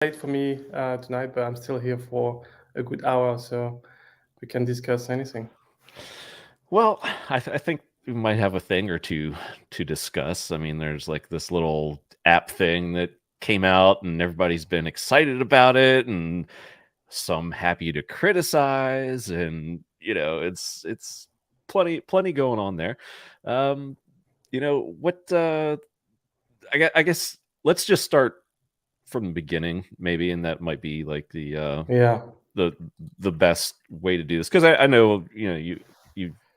late for me tonight, but I'm still here for a good hour, so we can discuss anything. Well, I think we might have a thing or two to discuss. I mean, there's like this little app thing that came out, and everybody's been excited about it, and some happy to criticize, and it's plenty going on there. Um, what? I guess let's just start from the beginning, maybe, and that might be like Yeah. the the best way to do this, because I know you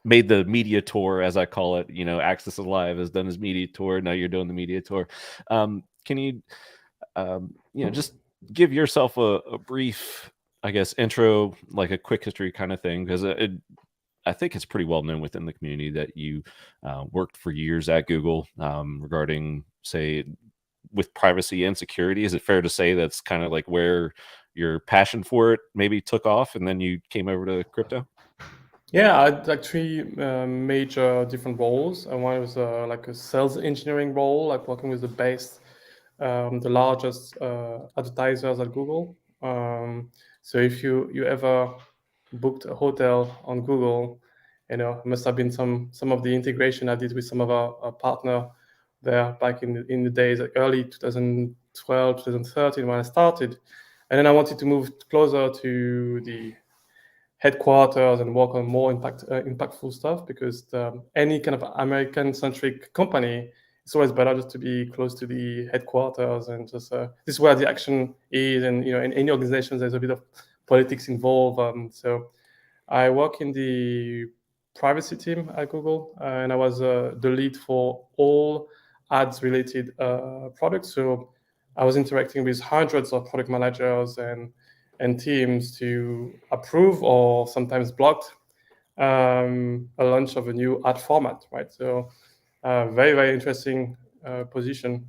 made the media tour, as I call it. Access Live has done his media tour. Now you're doing the media tour. Can you just give yourself a brief, I guess, intro, like a quick history kind of thing, because I think it's pretty well known within the community that you worked for years at Google, regarding, say, with privacy and security. Is it fair to say that's kind of like where your passion for it maybe took off, and then you came over to crypto? Yeah, I had like three major different roles. And one was like a sales engineering role, like working with the largest advertisers at Google. So if you ever booked a hotel on Google, it must have been some of the integration I did with some of our partner there back in the days, like early 2012, 2013 when I started. And then I wanted to move closer to the headquarters and work on more impactful stuff, because any kind of American-centric company, it's always better just to be close to the headquarters, and just this is where the action is. And in any organizations, there's a bit of politics involved. So I work in the privacy team at Google, and I was the lead for all ads-related products. So I was interacting with hundreds of product managers and teams to approve or sometimes block a launch of a new ad format, right? So very, very interesting position.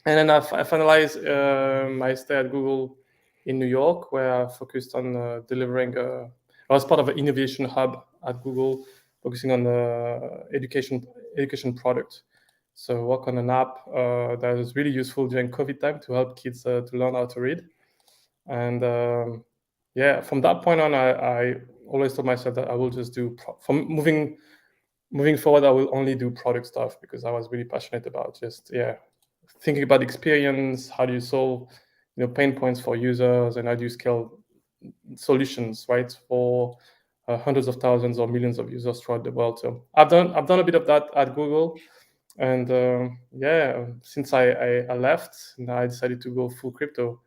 And then I finalized my stay at Google in New York, where I focused on delivering. I was part of an innovation hub at Google, focusing on education product. So work on an app that was really useful during COVID time to help kids to learn how to read. And yeah, from that point on, I always told myself that I will just do from moving forward. I will only do product stuff, because I was really passionate about just thinking about experience. How do you solve pain points for users, and how do you scale solutions, right, for hundreds of thousands or millions of users throughout the world. So I've done a bit of that at Google. And since I left, now I decided to go full crypto.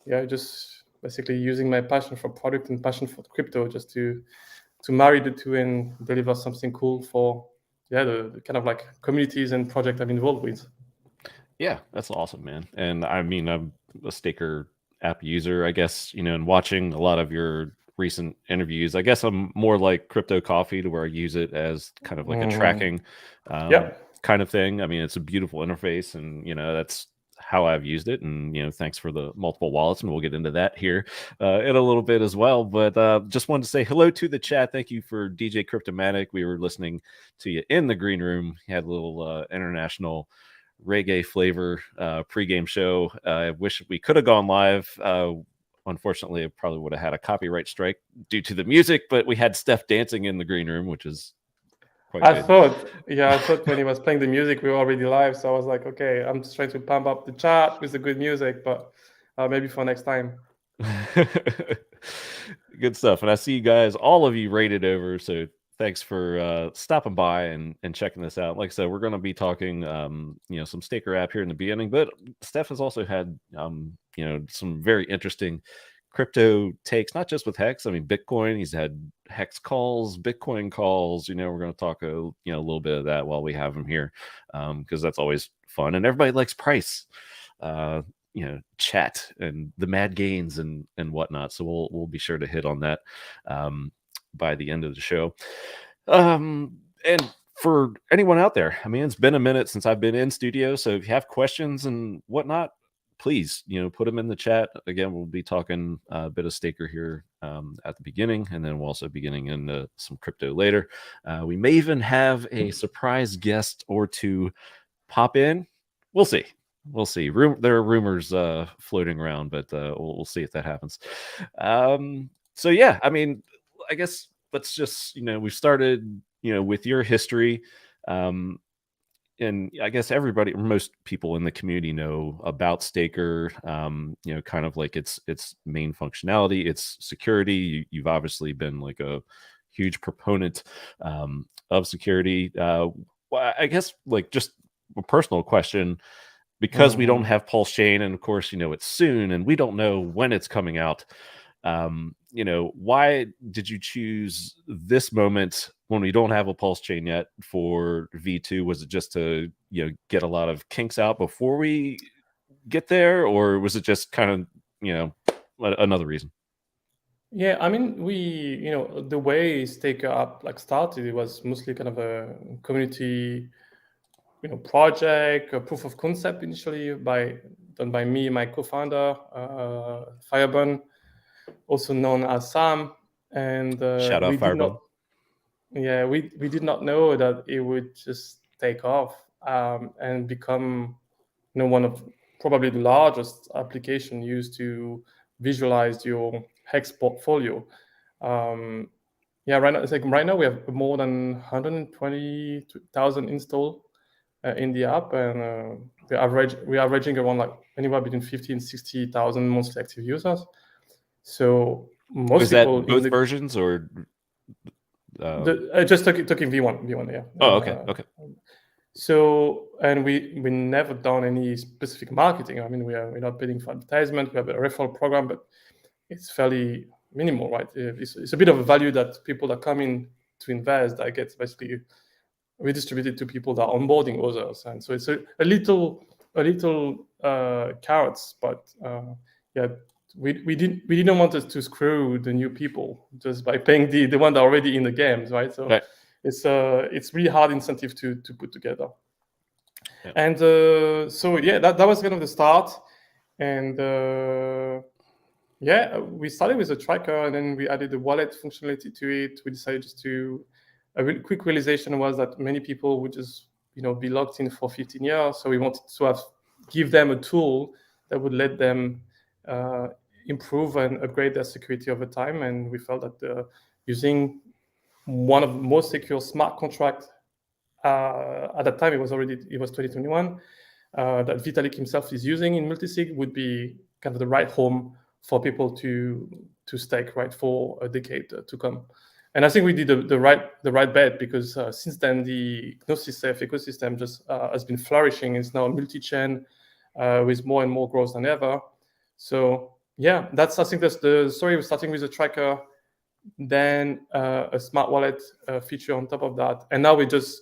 Yeah, just basically using my passion for product and passion for crypto, just to marry the two and deliver something cool for the kind of like communities and project I'm involved with. Yeah, that's awesome, man. And I mean, I'm a Staker app user, I guess, and watching a lot of your recent interviews. I guess I'm more like Crypto Coffee, to where I use it as kind of like a Mhm. tracking Yeah. kind of thing. I mean, it's a beautiful interface, and that's how I've used it. And thanks for the multiple wallets, and we'll get into that here in a little bit as well. But just wanted to say hello to the chat. Thank you for DJ Cryptomatic. We were listening to you in the green room. You had a little international reggae flavor pregame show. I wish we could have gone live. Unfortunately, I probably would have had a copyright strike due to the music, but we had Steph dancing in the green room, which is quite I good. thought, I thought when he was playing the music, we were already live. So I was like, okay, I'm just trying to pump up the chat with the good music, but maybe for next time. Good stuff. And I see you guys, all of you rated over. So thanks for stopping by and checking this out. Like I said, we're going to be talking, some Staker app here in the beginning, but Steph has also had, some very interesting crypto takes, not just with Hex. I mean, Bitcoin, he's had Hex calls, Bitcoin calls. We're going to talk a little bit of that while we have him here, because that's always fun. And everybody likes price. Chat and the mad gains and whatnot. So we'll be sure to hit on that by the end of the show. And for anyone out there, I mean, it's been a minute since I've been in studio. So if you have questions and whatnot, please, put them in the chat. Again, we'll be talking a bit of Staker here at the beginning, and then we'll also be getting into some crypto later. We may even have a surprise guest or two pop in. We'll see. We'll see. There are rumors floating around, but we'll see if that happens. So yeah, I mean, I guess let's just we've started with your history. And I guess most people in the community know about Staker, kind of like its main functionality, its security. You've obviously been like a huge proponent of security. I guess like just a personal question, because we don't have Pulse Chain, and of course, it's soon, and we don't know when it's coming out. Why did you choose this moment when we don't have a Pulse Chain yet for V2? Was it just to get a lot of kinks out before we get there, or was it just kind of another reason? Yeah, I mean, the way Staker Up started, it was mostly kind of a community, project, a proof of concept initially done by me, my co-founder, Fireburn, also known as Sam, and Shout out we did Firebone. not, yeah, we did not know that it would just take off and become, one of probably the largest application used to visualize your hex portfolio. Yeah, right now we have more than 120,000 installed in the app, and we're averaging around like anywhere between 50 and 60,000 monthly active users. So most Was people that in both versions, or just talking V1, yeah. Oh, okay. So, and we never done any specific marketing. I mean, we're not bidding for advertisement. We have a referral program, but it's fairly minimal, right? It's a bit of a value that people that come in to invest, that gets basically redistributed to people that are onboarding others, and so it's a little carrots, but yeah, we didn't want us to screw the new people just by paying the one that are already in the games, right? So Right. it's really hard incentive to put together. Yeah. And so yeah, that was kind of the start. And yeah, we started with a tracker, and then we added the wallet functionality to it. We decided just to a really quick realization was that many people would just be locked in for 15 years. So we wanted to give them a tool that would let them improve and upgrade their security over time. And we felt that using one of the most secure smart contracts at that time, it was 2021, that Vitalik himself is using in multisig would be kind of the right home for people to stake, right, for a decade to come. And I think we did the right bet, because since then the Gnosis Safe ecosystem just has been flourishing. It's now multi-chain with more and more growth than ever. So yeah, I think that's the story. We're starting with a tracker, then a smart wallet feature on top of that, and now we're just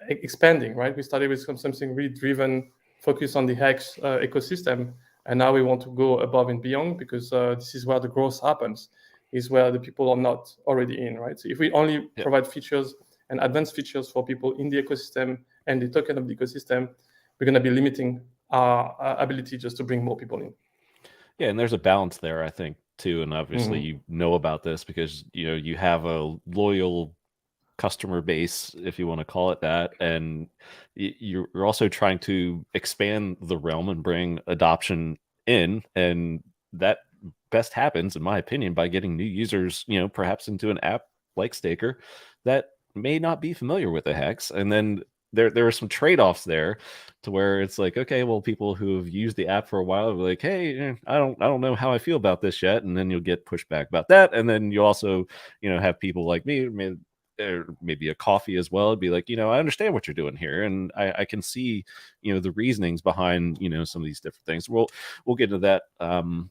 expanding, right? We started with something really driven, focused on the Hex ecosystem, and now we want to go above and beyond, because this is where the growth happens, is where the people are not already in, right? So if we only provide features and advanced features for people in the ecosystem and the token of the ecosystem, we're going to be limiting our ability just to bring more people in. Yeah, and there's a balance there, I think, too. And obviously, you know about this because you have a loyal customer base, if you want to call it that, and you're also trying to expand the realm and bring adoption in, and that best happens, in my opinion, by getting new users, perhaps into an app like Staker that may not be familiar with the hex, and then there are some trade-offs there to where it's like, okay, well, people who have used the app for a while are like, hey, I don't know how I feel about this yet, and then you'll get pushback about that, and then you also have people like me, or maybe a coffee as well, it'd be like, I understand what you're doing here, and I can see the reasonings behind some of these different things. We'll get into that.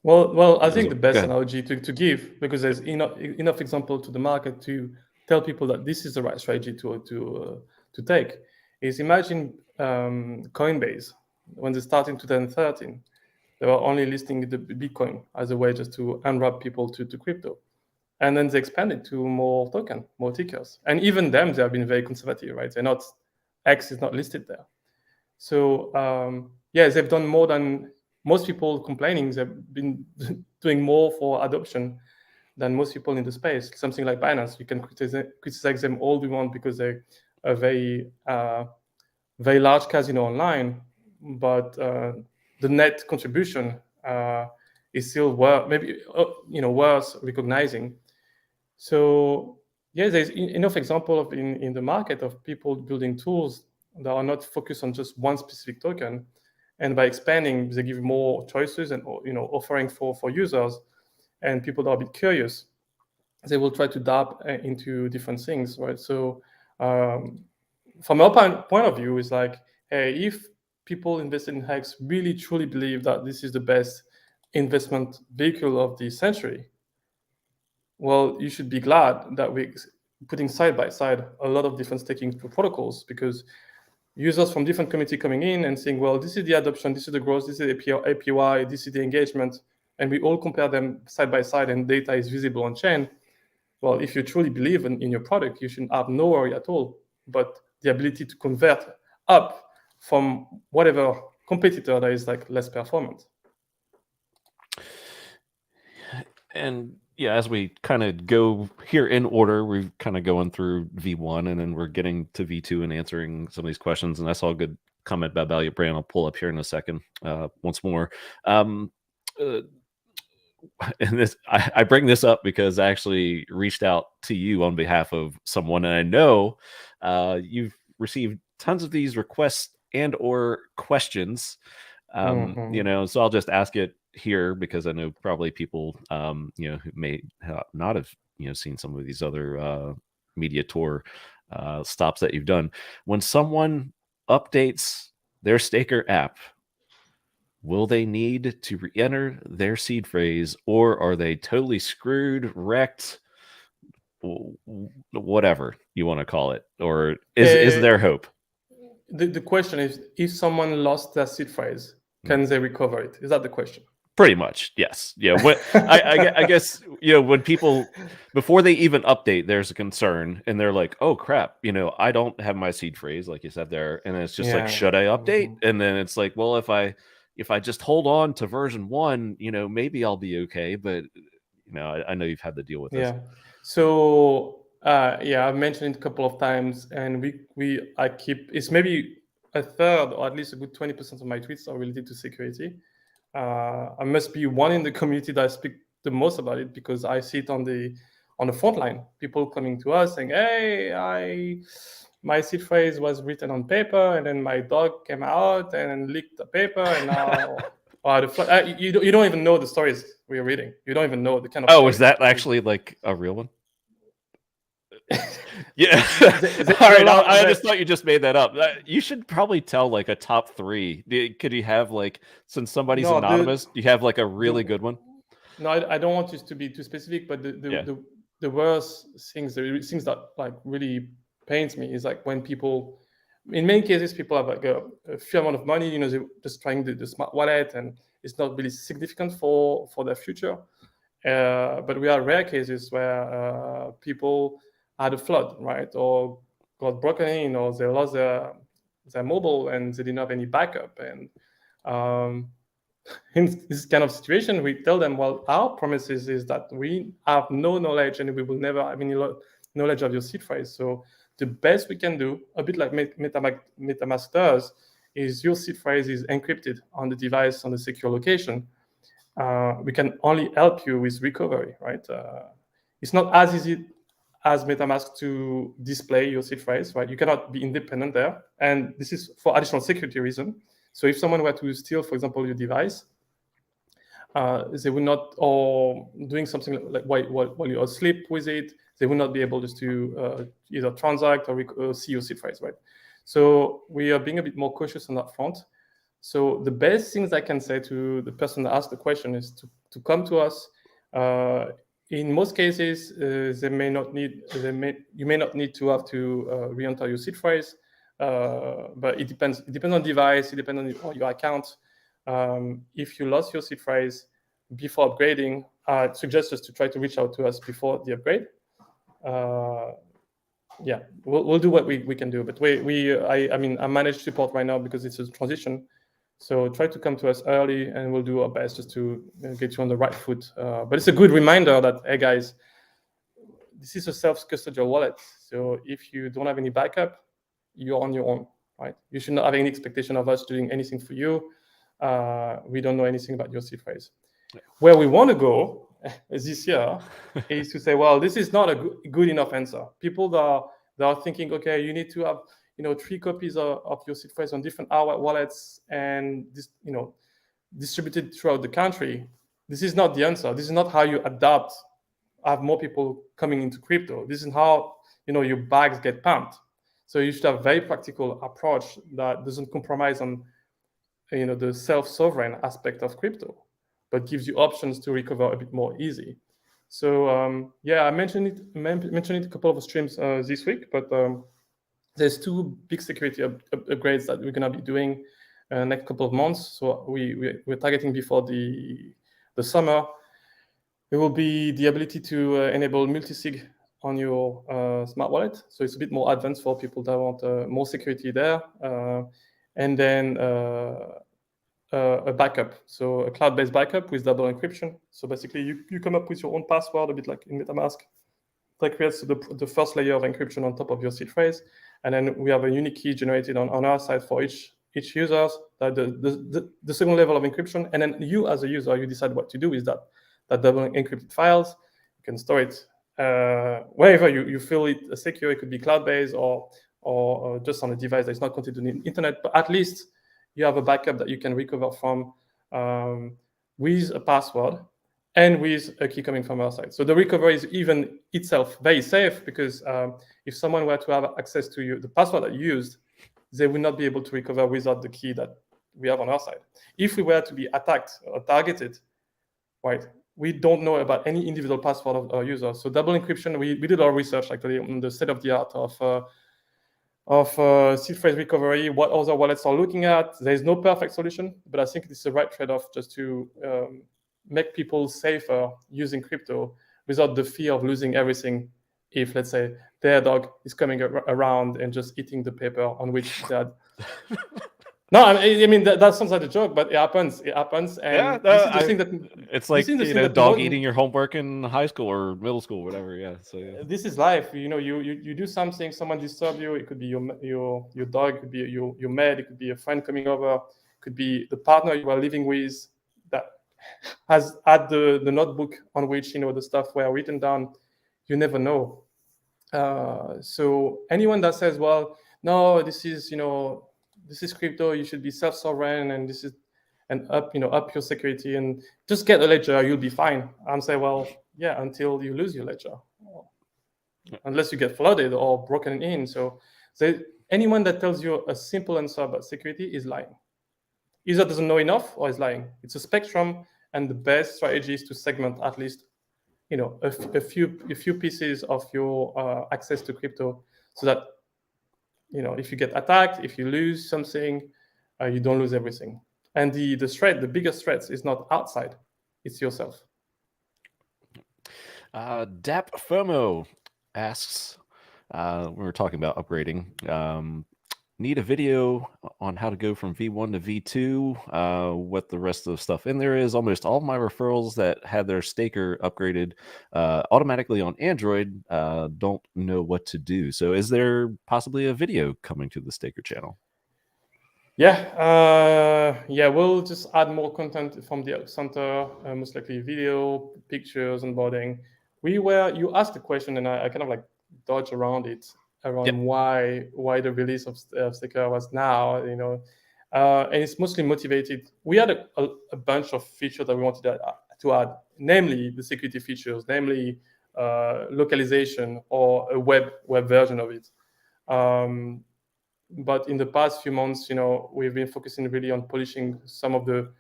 Well, I think the best analogy to give, because there's enough example to the market to tell people that this is the right strategy to take, is imagine Coinbase when they started in 2013. They were only listing the Bitcoin as a way just to unwrap people to crypto. And then they expanded to more token, more tickers. And even them, they have been very conservative, right? X is not listed there. So yeah, they've done more than most people complaining. They've been doing more for adoption than most people in the space. Something like Binance, you can criticize them all we want because they're a very large casino online. but the net contribution is still maybe worth recognizing. So yeah, there's enough example of in the market of people building tools that are not focused on just one specific token, and by expanding, they give more choices and offering for users and people that are a bit curious. They will try to dab into different things, right? So from our point of view, it's like, hey, if people invested in Hex really truly believe that this is the best investment vehicle of the century, well, you should be glad that we're putting side by side a lot of different staking protocols, because users from different community coming in and saying, well, this is the adoption, this is the growth, this is the APY, this is the engagement, and we all compare them side by side and data is visible on chain. Well, if you truly believe in your product, you should have no worry at all. But the ability to convert up from whatever competitor that is like less performant. And yeah, as we kind of go here in order, we're kind of going through V1 and then we're getting to V2 and answering some of these questions. And I saw a good comment about Value Brand. I'll pull up here in a second once more. And this, I bring this up because I actually reached out to you on behalf of someone, and I know you've received tons of these requests and or questions. So I'll just ask it here because I know probably people who may not have seen some of these other media tour stops that you've done. When someone updates their staker app, will they need to re-enter their seed phrase, or are they totally screwed, wrecked, whatever you want to call it? Or is there hope? The question is, if someone lost their seed phrase, can they recover it? Is that the question? Pretty much, yes. Yeah. I guess when people, before they even update, there's a concern, and they're like, "Oh crap, I don't have my seed phrase," like you said there, and it's just like, should I update? And then it's like, well, if I just hold on to version 1, maybe I'll be okay. But I know you've had to deal with this. Yeah. So I've mentioned it a couple of times, and I keep, it's maybe a third or at least a good 20% of my tweets are related to security. I must be one in the community that I speak the most about it, because I see it on the front line. People coming to us saying, "Hey, my seed phrase was written on paper, and then my dog came out and licked the paper, and now you don't even know the stories we're reading. You don't even know the kind of. Oh, is that actually like a real one? Yeah. All right. I just thought you just made that up. You should probably tell like a top 3. Could you have like, since somebody's anonymous, do you have like a really good one? No, I don't want you to be too specific, but the worst things, the things that like really pains me is like when people, in many cases, people have like a few amount of money, they're just trying the smart wallet, and it's not really significant for their future. But we have rare cases where people had a flood, right, or got broken in, or they lost their mobile and they didn't have any backup. And in this kind of situation, we tell them, well, our promises is that we have no knowledge and we will never have any knowledge of your seed phrase. So the best we can do, a bit like MetaMask does, is your seed phrase is encrypted on the device on the secure location. We can only help you with recovery, right? It's not as easy as MetaMask to display your seed phrase, right? You cannot be independent there. And this is for additional security reason. So if someone were to steal, for example, your device, they would not, or doing something like while you're asleep with it, they would not be able just to either transact or see your seed phrase, right? So we are being a bit more cautious on that front. So the best things I can say to the person that asked the question is to come to us. In most cases, you may not need to have to re-enter your seed phrase, but it depends. It depends on device. It depends on your account. If you lost your seed phrase before upgrading, I suggest us to try to reach out to us before the upgrade. We'll do what we can do, but I manage support right now because it's a transition. So try to come to us early, and we'll do our best just to get you on the right foot. But it's a good reminder that, hey guys, this is a self-custodial wallet. So if you don't have any backup, you're on your own. right? You should not have any expectation of us doing anything for you. We don't know anything about your seed phrase. Where we want to go this year is to say, well, this is not a good enough answer. People that are thinking, okay, you need to have 3 copies of your seed phrase on different wallets and this, distributed throughout the country. This is not the answer. This is not how you adapt, have more people coming into crypto. This is how your bags get pumped. So you should have a very practical approach that doesn't compromise on the self-sovereign aspect of crypto, but gives you options to recover a bit more easy. So I mentioned it a couple of streams this week, but there's 2 big security upgrades that we're gonna be doing next couple of months. So we're targeting before the summer. It will be the ability to enable multi-sig on your smart wallet. So it's a bit more advanced for people that want more security there. And then a backup, so a cloud-based backup with double encryption. So basically, you come up with your own password, a bit like in MetaMask, that creates the first layer of encryption on top of your seed phrase, and then we have a unique key generated on our side for each user. That the second level of encryption, and then you as a user, you decide what to do with that double encrypted files. You can store it wherever you feel it secure. It could be cloud-based or just on a device that's not connected to the internet, but at least you have a backup that you can recover from with a password and with a key coming from our side. So the recovery is even itself very safe, because if someone were to have access to the password that you used, they would not be able to recover without the key that we have on our side. If we were to be attacked or targeted, right, we don't know about any individual password of our user. So double encryption, we did our research actually on the state of the art of seed phrase recovery, what other wallets are looking at. There's no perfect solution, but I think it's the right trade-off just to make people safer using crypto without the fear of losing everything if, let's say, their dog is coming around and just eating the paper on which they had. No, I mean that sounds like a joke, but it happens. It happens, and this is the thing that it's like dog eating your homework in high school or middle school, whatever. Yeah. So this is life. You do something, someone disturbs you. It could be your dog, it could be your maid, it could be a friend coming over, it could be the partner you are living with that has had the notebook on which the stuff were written down. You never know. So anyone that says, well, no, this is crypto, you should be self-sovereign, and this is up your security and just get a ledger, you'll be fine. I'm saying, well, yeah, until you lose your ledger, unless you get flooded or broken in. So anyone that tells you a simple answer about security is lying. Either doesn't know enough or is lying. It's a spectrum, and the best strategy is to segment at least a few pieces of your access to crypto, so that if you get attacked, if you lose something, you don't lose everything. And the biggest threat is not outside, it's yourself. Dap Firmo asks, we were talking about upgrading. Need a video on how to go from V1 to V2, what the rest of the stuff in there is. Almost all of my referrals that had their staker upgraded automatically on Android don't know what to do. So is there possibly a video coming to the staker channel? Yeah, we'll just add more content from the center, most likely video, pictures, onboarding. You asked the question, and I kind of like dodge around it, why the release of Staker was now, and it's mostly motivated. We had a bunch of features that we wanted to add, namely the security features, namely localization or a web version of it. But in the past few months, we've been focusing really on polishing some of the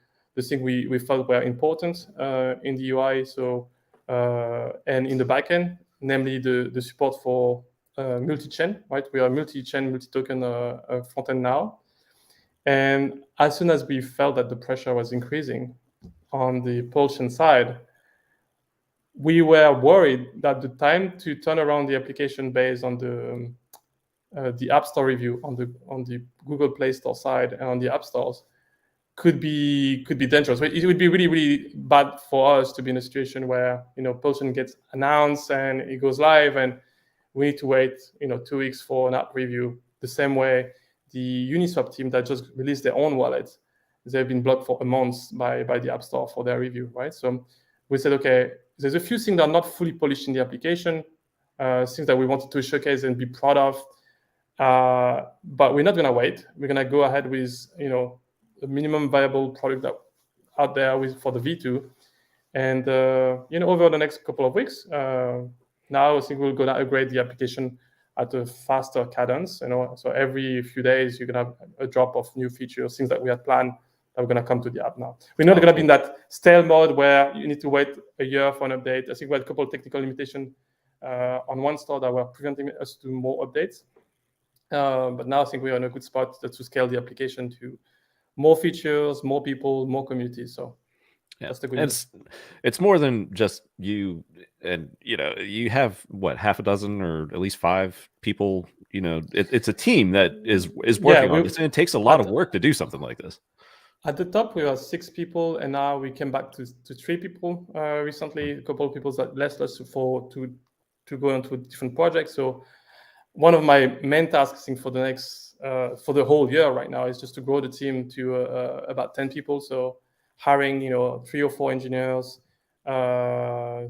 things we felt were important in the UI, and in the backend, namely the support for multi-chain, right? We are multi-chain, multi-token front-end now. And as soon as we felt that the pressure was increasing on the propulsion side, we were worried that the time to turn around the application based on the App Store review on the Google Play Store side and on the App Stores could be dangerous. It would be really, really bad for us to be in a situation where propulsion gets announced and it goes live, and we need to wait 2 weeks for an app review. The same way the Uniswap team that just released their own wallet, they've been blocked for a month by the App Store for their review, right? So we said, okay, there's a few things that are not fully polished in the application, things that we wanted to showcase and be proud of, but we're not going to wait. We're going to go ahead with, a minimum viable product that out there for the V2. And, over the next couple of weeks, now I think we're going to upgrade the application at a faster cadence. So every few days you're going to have a drop of new features, things that we had planned that we're going to come to the app now. We're not going to be in that stale mode where you need to wait a year for an update. I think we had a couple of technical limitations on one store that were preventing us to do more updates. But now I think we're in a good spot to scale the application to more features, more people, more communities. So that's the good news. It's more than just you, and you have what, half a dozen or at least 5 people. It's a team that is working on this, and it takes a lot of work to do something like this. At the top, we were 6 people, and now we came back to 3 people recently. A couple of people that left us to go into different projects. So one of my main tasks, I think, for the next for the whole year right now is just to grow the team to about 10 people. So hiring 3 or 4 engineers, 1 or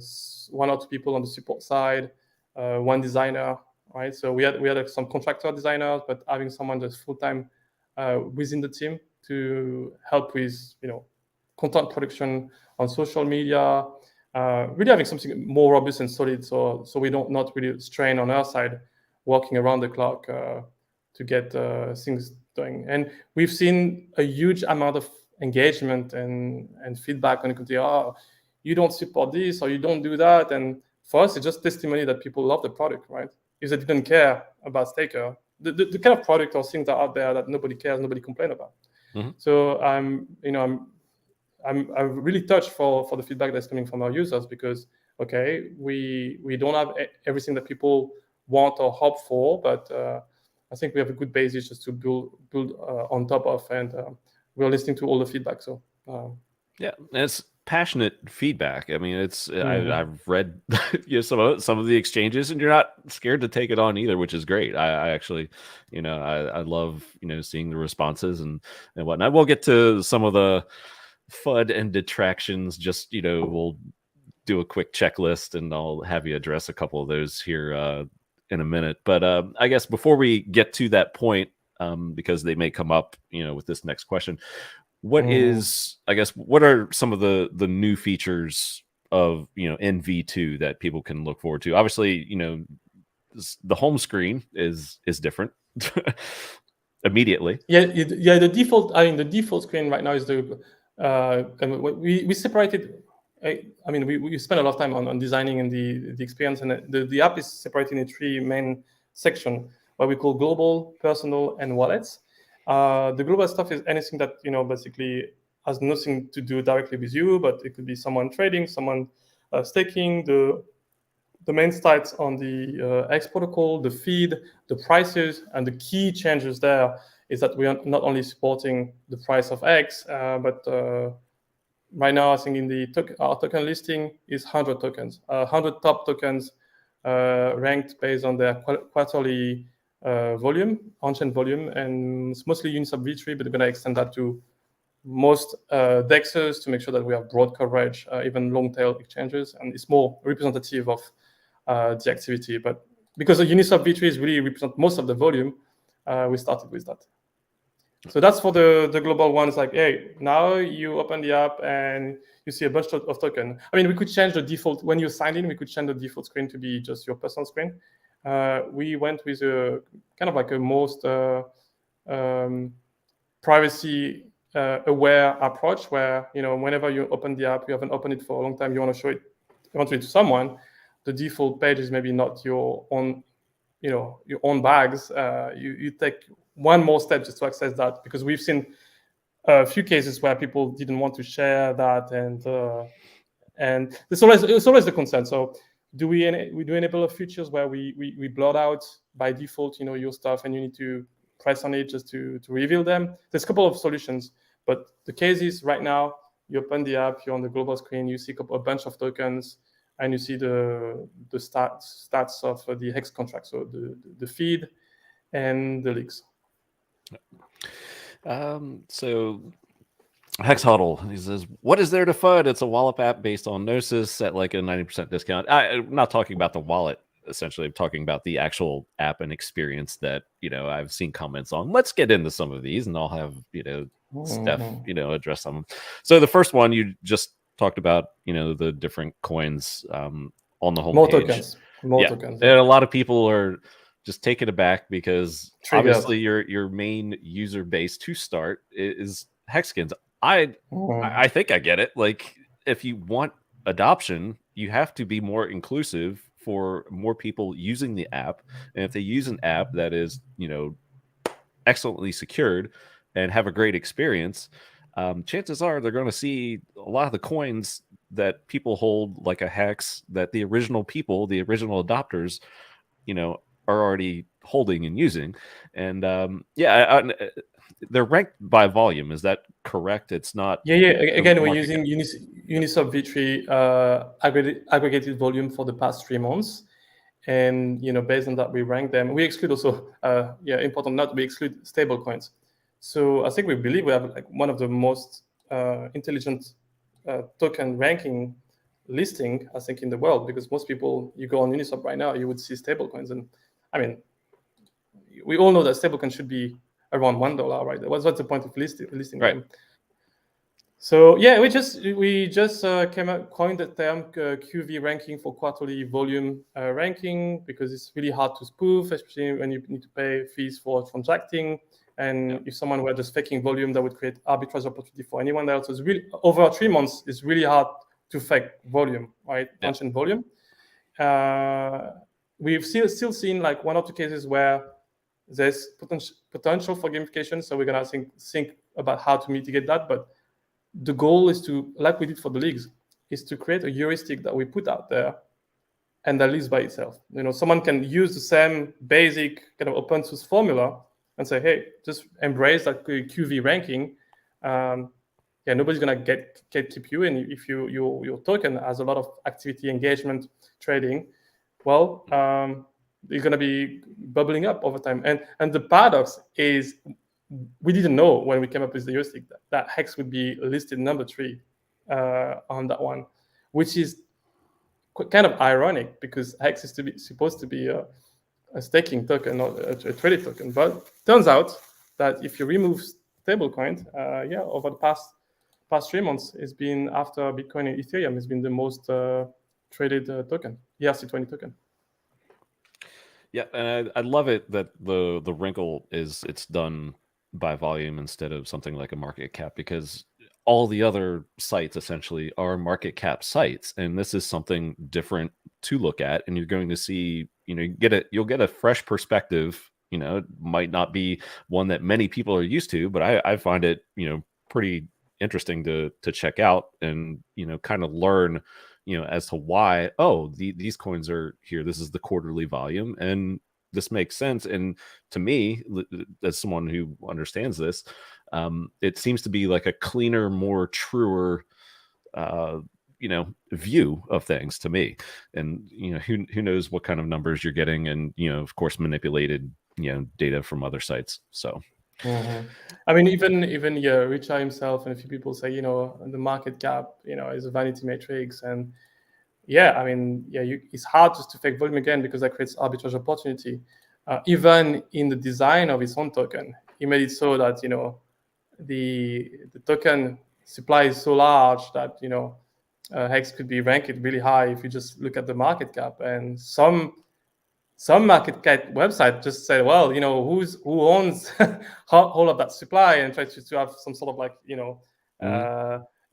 2 people on the support side, 1 designer, right? So we had some contractor designers, but having someone that's full-time within the team to help with content production on social media, really having something more robust and solid, so we don't not really strain on our side, working around the clock to get things going. And we've seen a huge amount of engagement and feedback on the community. Oh, you don't support this or you don't do that. And for us, it's just testimony that people love the product, right? If they didn't care about Staker, the kind of product or things that are out there that nobody cares, nobody complain about. Mm-hmm. So I'm really touched for the feedback that's coming from our users, because we don't have everything that people want or hope for, but I think we have a good basis just to build on top of, and we're listening to all the feedback. So yeah, it's passionate feedback. I mean, it's I've read some of the exchanges, and you're not scared to take it on either, which is great. I actually, I love seeing the responses and whatnot. We'll get to some of the FUD and detractions. Just we'll do a quick checklist, and I'll have you address a couple of those here in a minute. But I guess before we get to that point, because they may come up, with this next question, what are some of the new features of in V2 that people can look forward to? Obviously, the home screen is different immediately. Yeah. The default screen right now is the we separated. We spent a lot of time on designing and the experience, and the app is separated in 3 main sections, what we call global, personal, and wallets. The global stuff is anything that basically has nothing to do directly with you, but it could be someone trading, someone staking, the main stats on the X protocol, the feed, the prices, and the key changes there is that we are not only supporting the price of X, but right now, I think in our token listing is 100 tokens, 100 top tokens ranked based on their quarterly volume, on-chain volume, and it's mostly Uniswap V3, but we're going to extend that to most DEXs to make sure that we have broad coverage, even long-tail exchanges, and it's more representative of the activity. But because the Uniswap V3 is really represent most of the volume, we started with that. So that's for the global ones. Like, hey, now you open the app and you see a bunch of tokens. We could change the default when you sign in. We could change the default screen to be just your personal screen. We went with a kind of like a most privacy aware approach, where whenever you open the app, you haven't opened it for a long time, you want to show it to someone. The default page is maybe not your own, your own bags. You take one more step just to access that, because we've seen a few cases where people didn't want to share that, and it's always the concern. So do we enable a features where we blot out by default your stuff, and you need to press on it just to reveal them? There's a couple of solutions, but the case is right now you open the app, you're on the global screen, you see a bunch of tokens, and you see the stats of the Hex contract, so the feed and the leaks. So Hex Huddle, he says, "What is there to FUD? It's a wallet app based on Gnosis at like a 90% discount." I'm not talking about the wallet. Essentially, I'm talking about the actual app and experience that I've seen comments on. Let's get into some of these, and I'll have Steph address some of them. So the first one you just talked about, the different coins on the homepage. More tokens. And a lot of people are just taken aback because Triggered. obviously your main user base to start is Hexkins. I think I get it. Like, if you want adoption, you have to be more inclusive for more people using the app. And if they use an app that is, excellently secured and have a great experience, chances are they're going to see a lot of the coins that people hold, like a Hex, that the original people, the original adopters, are already holding and using. And they're ranked by volume. Is that correct? It's not. Yeah. Again, we're using Uniswap V3 aggregated volume for the past 3 months, and based on that, we rank them. We exclude also, important note, we exclude stable coins. So I think we believe we have like one of the most intelligent token ranking listing, I think, in the world, because most people, you go on Uniswap right now, you would see stable coins, and I mean, we all know that stable coins should be around $1, right? What's the point of listing right them? So yeah, we just coined the term QV ranking for quarterly volume ranking, because it's really hard to spoof, especially when you need to pay fees for transacting. And if someone were just faking volume, that would create arbitrage opportunity for anyone else. So it's really, over 3 months, it's really hard to fake volume, right? Ancient volume. We've still seen like 1 or 2 cases where there's potential for gamification. So we're gonna think about how to mitigate that. But the goal is to, like we did for the leagues, is to create a heuristic that we put out there and that lives by itself. Someone can use the same basic kind of open source formula and say, hey, just embrace that QV ranking. Nobody's gonna keep you. And if your token has a lot of activity, engagement, trading, well, you're gonna be bubbling up over time. And the paradox is, we didn't know when we came up with the heuristic that Hex would be listed number 3 on that one, which is kind of ironic, because Hex is supposed to be a staking token, not a traded token. But turns out that if you remove stablecoin, over the past 3 months, it's been, after Bitcoin and Ethereum, has been the most traded token, ERC20 token. Yeah, and I love it that the wrinkle is it's done by volume instead of something like a market cap, because all the other sites essentially are market cap sites, and this is something different to look at, and you're going to see, you'll get a fresh perspective. It might not be one that many people are used to, but I find it, pretty interesting to check out and, kind of learn, as to why, these coins are here. This is the quarterly volume, and this makes sense. And to me, as someone who understands this, it seems to be like a cleaner, more truer, view of things to me. And who knows what kind of numbers you're getting, and of course manipulated data from other sites. So I mean, even Richard himself and a few people say, the market cap, is a vanity matrix. And it's hard just to fake volume again, because that creates arbitrage opportunity. Even in the design of its own token, he made it so that the token supply is so large that Hex could be ranked really high if you just look at the market cap. And some market cap website just say, well, who owns all of that supply, and try to have some sort of like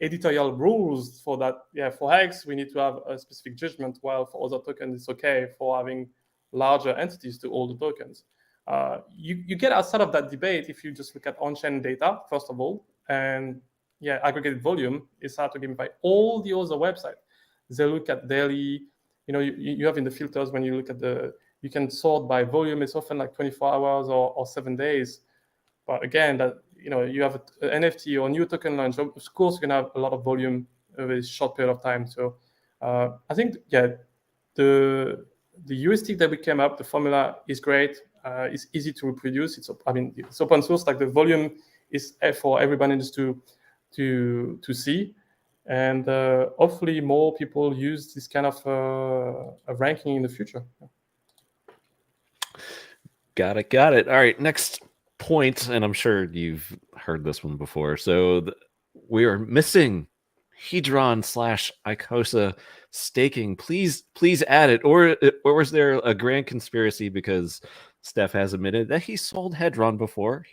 editorial rules for that. For Hex, we need to have a specific judgment, while for other tokens, it's okay for having larger entities to all the tokens. You get outside of that debate if you just look at on-chain data, first of all, and aggregated volume is hard to gamify. All the other websites, they look at daily. You have in the filters, when you look at you can sort by volume. It's often like 24 hours or 7 days. But again, that you have an NFT or a new token launch, of course, you can have a lot of volume over a short period of time. So I think the heuristic that we came up, the formula is great. It's easy to reproduce. It's open source. Like the volume is for everybody just to see, and hopefully more people use this kind of ranking in the future. Got it. All right, next point, and I'm sure you've heard this one before. So we are missing Hedron / Icosa staking. Please add it. Or was there a grand conspiracy because Steph has admitted that he sold Hedron before,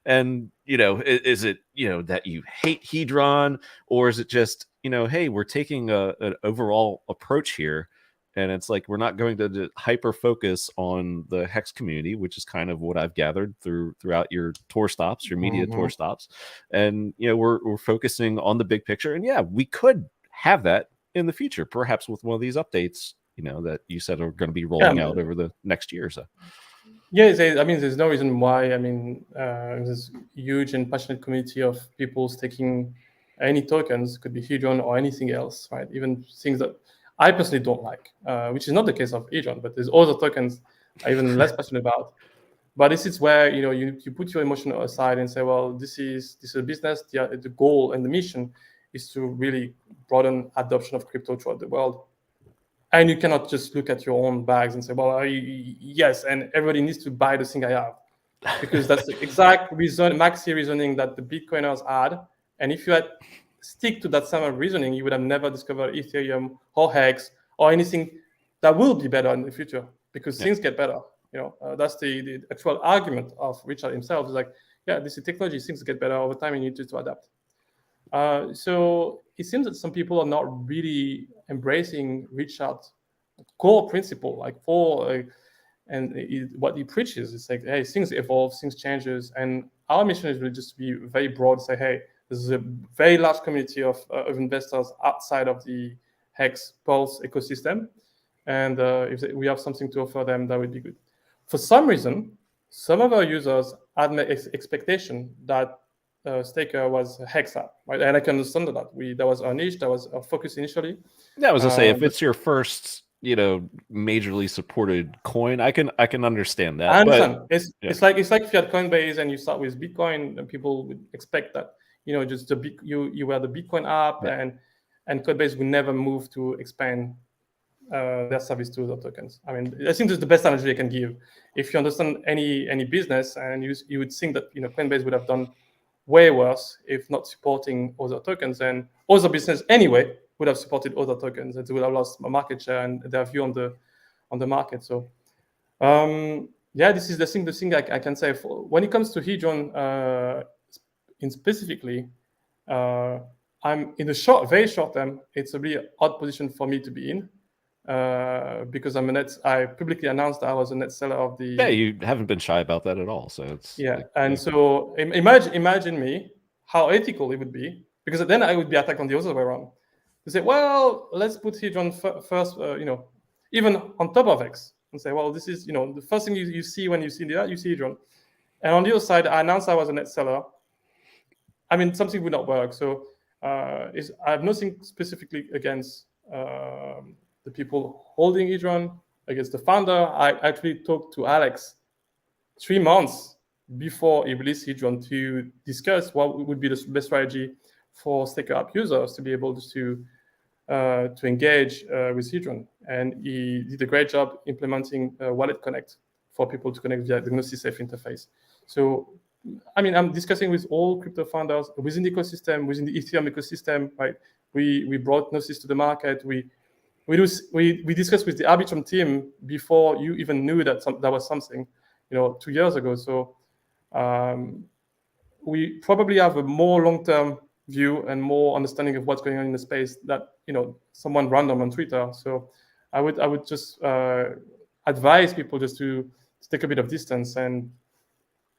and is it that you hate Hedron, or is it just hey, we're taking an overall approach here, and it's like we're not going to hyper focus on the Hex community, which is kind of what I've gathered throughout your tour stops, your media tour stops, and we're focusing on the big picture. And yeah, we could have that in the future, perhaps with one of these updates, that you said are going to be rolling out over the next year or so. Yeah, there's no reason why. There's huge and passionate community of people staking any tokens, could be Hedron or anything else, right? Even things that I personally don't like, which is not the case of Hedron, but there's other tokens I'm even less passionate about. But this is where you put your emotion aside and say, well, this is a business. The goal and the mission is to really broaden adoption of crypto throughout the world. And you cannot just look at your own bags and say, well, yes, and everybody needs to buy the thing I have. Because that's the exact maxi reasoning that the Bitcoiners had. And if you had stick to that same reasoning, you would have never discovered Ethereum or Hex or anything that will be better in the future, because things get better. That's the actual argument of Richard himself. Is like, yeah, this is technology, things get better over time, and you need to adapt. So it seems that some people are not really embracing Richard's core principle, what he preaches. It's like, hey, things evolve, things changes, and our mission is really just to be very broad. Say, hey, this is a very large community of investors outside of the Hex Pulse ecosystem, and if we have something to offer them, that would be good. For some reason, some of our users had an expectation that Staker was Hex app, right? And I can understand that. That was our niche, that was our focus initially. Yeah, I was gonna say, if it's your first, majorly supported coin, I can understand that. I understand. But, it's like if you had Coinbase and you start with Bitcoin, and people would expect that just you were the Bitcoin app, and Coinbase would never move to expand their service to other tokens. I think this is the best analogy I can give. If you understand any business, and you would think that Coinbase would have done way worse if not supporting other tokens, and other business anyway would have supported other tokens, and they would have lost market share and their view on the market. So this is the thing I can say. When it comes to Hedron in specifically, I'm in the very short term, it's a really odd position for me to be in, because I publicly announced that I was a net seller of the. Yeah, you haven't been shy about that at all. So it's so imagine me how ethical it would be, because then I would be attacked on the other way around. To say, well, let's put Hedron first, even on top of X, and say, well, this is the first thing you see when you see that, you see Hedron, and on the other side, I announced I was a net seller. Something would not work. So I have nothing specifically against the people holding Hedron, against the founder. I actually talked to Alex 3 months before he released Hedron to discuss what would be the best strategy for Staker app users to be able to engage with Hedron. And he did a great job implementing Wallet Connect for people to connect via the Gnosis Safe interface. So, I'm discussing with all crypto founders within the ecosystem, within the Ethereum ecosystem, right? We brought Gnosis to the market. We discussed with the Arbitrum team before you even knew that that was something, 2 years ago. So we probably have a more long-term view and more understanding of what's going on in the space that someone random on Twitter. So I would just advise people just to take a bit of distance. And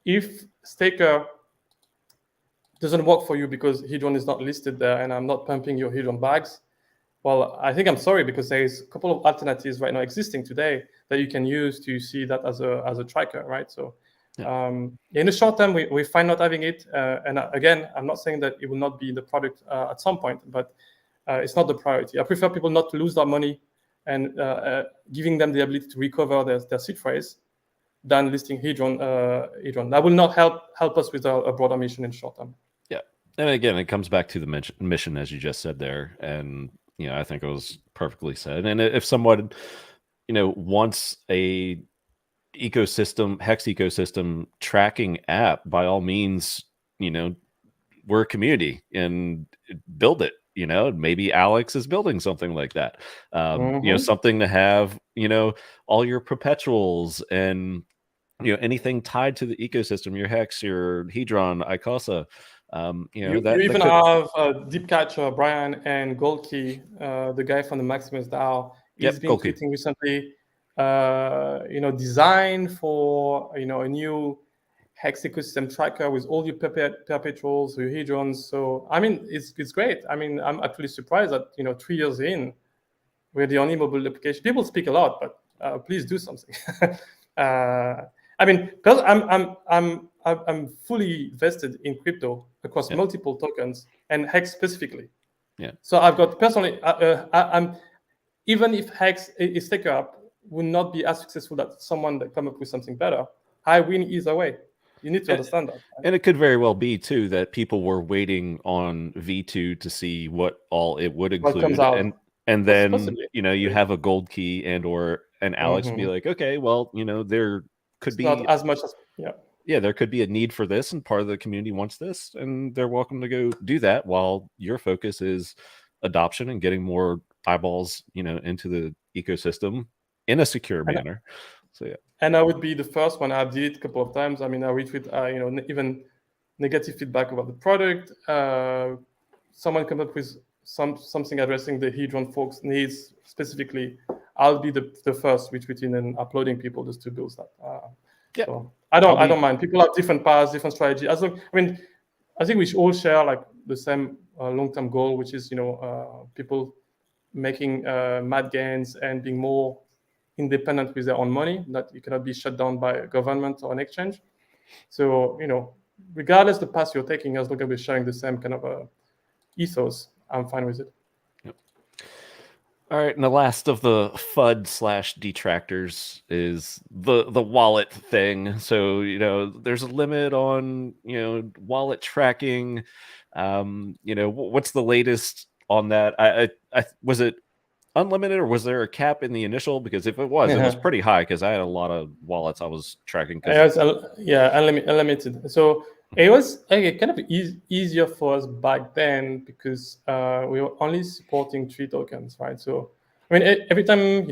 if Staker doesn't work for you because Hedron is not listed there, and I'm not pumping your Hedron bags, well, I think I'm sorry, because there is a couple of alternatives right now existing today that you can use to see that as a tracker, right? So in the short term, we find not having it. And again, I'm not saying that it will not be in the product at some point, but it's not the priority. I prefer people not to lose their money and giving them the ability to recover their seed phrase than listing Hedron. That will not help us with a broader mission in short term. Yeah, and again, it comes back to the mission, as you just said there, and I think it was perfectly said. And if someone wants a hex ecosystem tracking app, by all means, we're a community and build it. Maybe Alex is building something like that. Something to have, all your perpetuals and anything tied to the ecosystem, your hex, your Hedron, Icosa. You even have Deep Catcher, Brian, and Goldkey, the guy from the Maximus DAO. He's been tweeting recently, design for a new hex ecosystem tracker with all your perpetuals, your Hedrons. So I mean, it's great. I mean, I'm actually surprised that 3 years in, we're the only mobile application. People speak a lot, but please do something. I mean, because I'm fully vested in crypto across multiple tokens and hex specifically. Yeah. So I've got personally, I'm even if hex is take up would not be as successful as someone that come up with something better. I win either way. You need to understand that. Right? And it could very well be too that people were waiting on V2 to see what all it would include, comes out. and then possibly. You have a gold key and Alex be like, okay, well, there could be not as much as there could be a need for this, and part of the community wants this, and they're welcome to go do that, while your focus is adoption and getting more eyeballs, into the ecosystem in a secure manner. So yeah. And I would be the first one. I've did it a couple of times. I mean, I retweet, even negative feedback about the product. Someone come up with something addressing the Hedron folks' needs specifically. I'll be the first retweeting and uploading people just to build that. So I don't mind. People have different paths, different strategy. I think we should all share like the same long-term goal, which is people making mad gains and being more independent with their own money, that you cannot be shut down by a government or an exchange. So, regardless the path you're taking, as long as we're sharing the same kind of ethos, I'm fine with it. Yep. All right, and the last of the FUD / detractors is the wallet thing. So, there's a limit on, wallet tracking. What's the latest on that? I was it unlimited, or was there a cap in the initial? Because if it was pretty high, because I had a lot of wallets I was tracking. Unlimited. So it was kind of easier for us back then because we were only supporting 3 tokens, right? So I mean, every time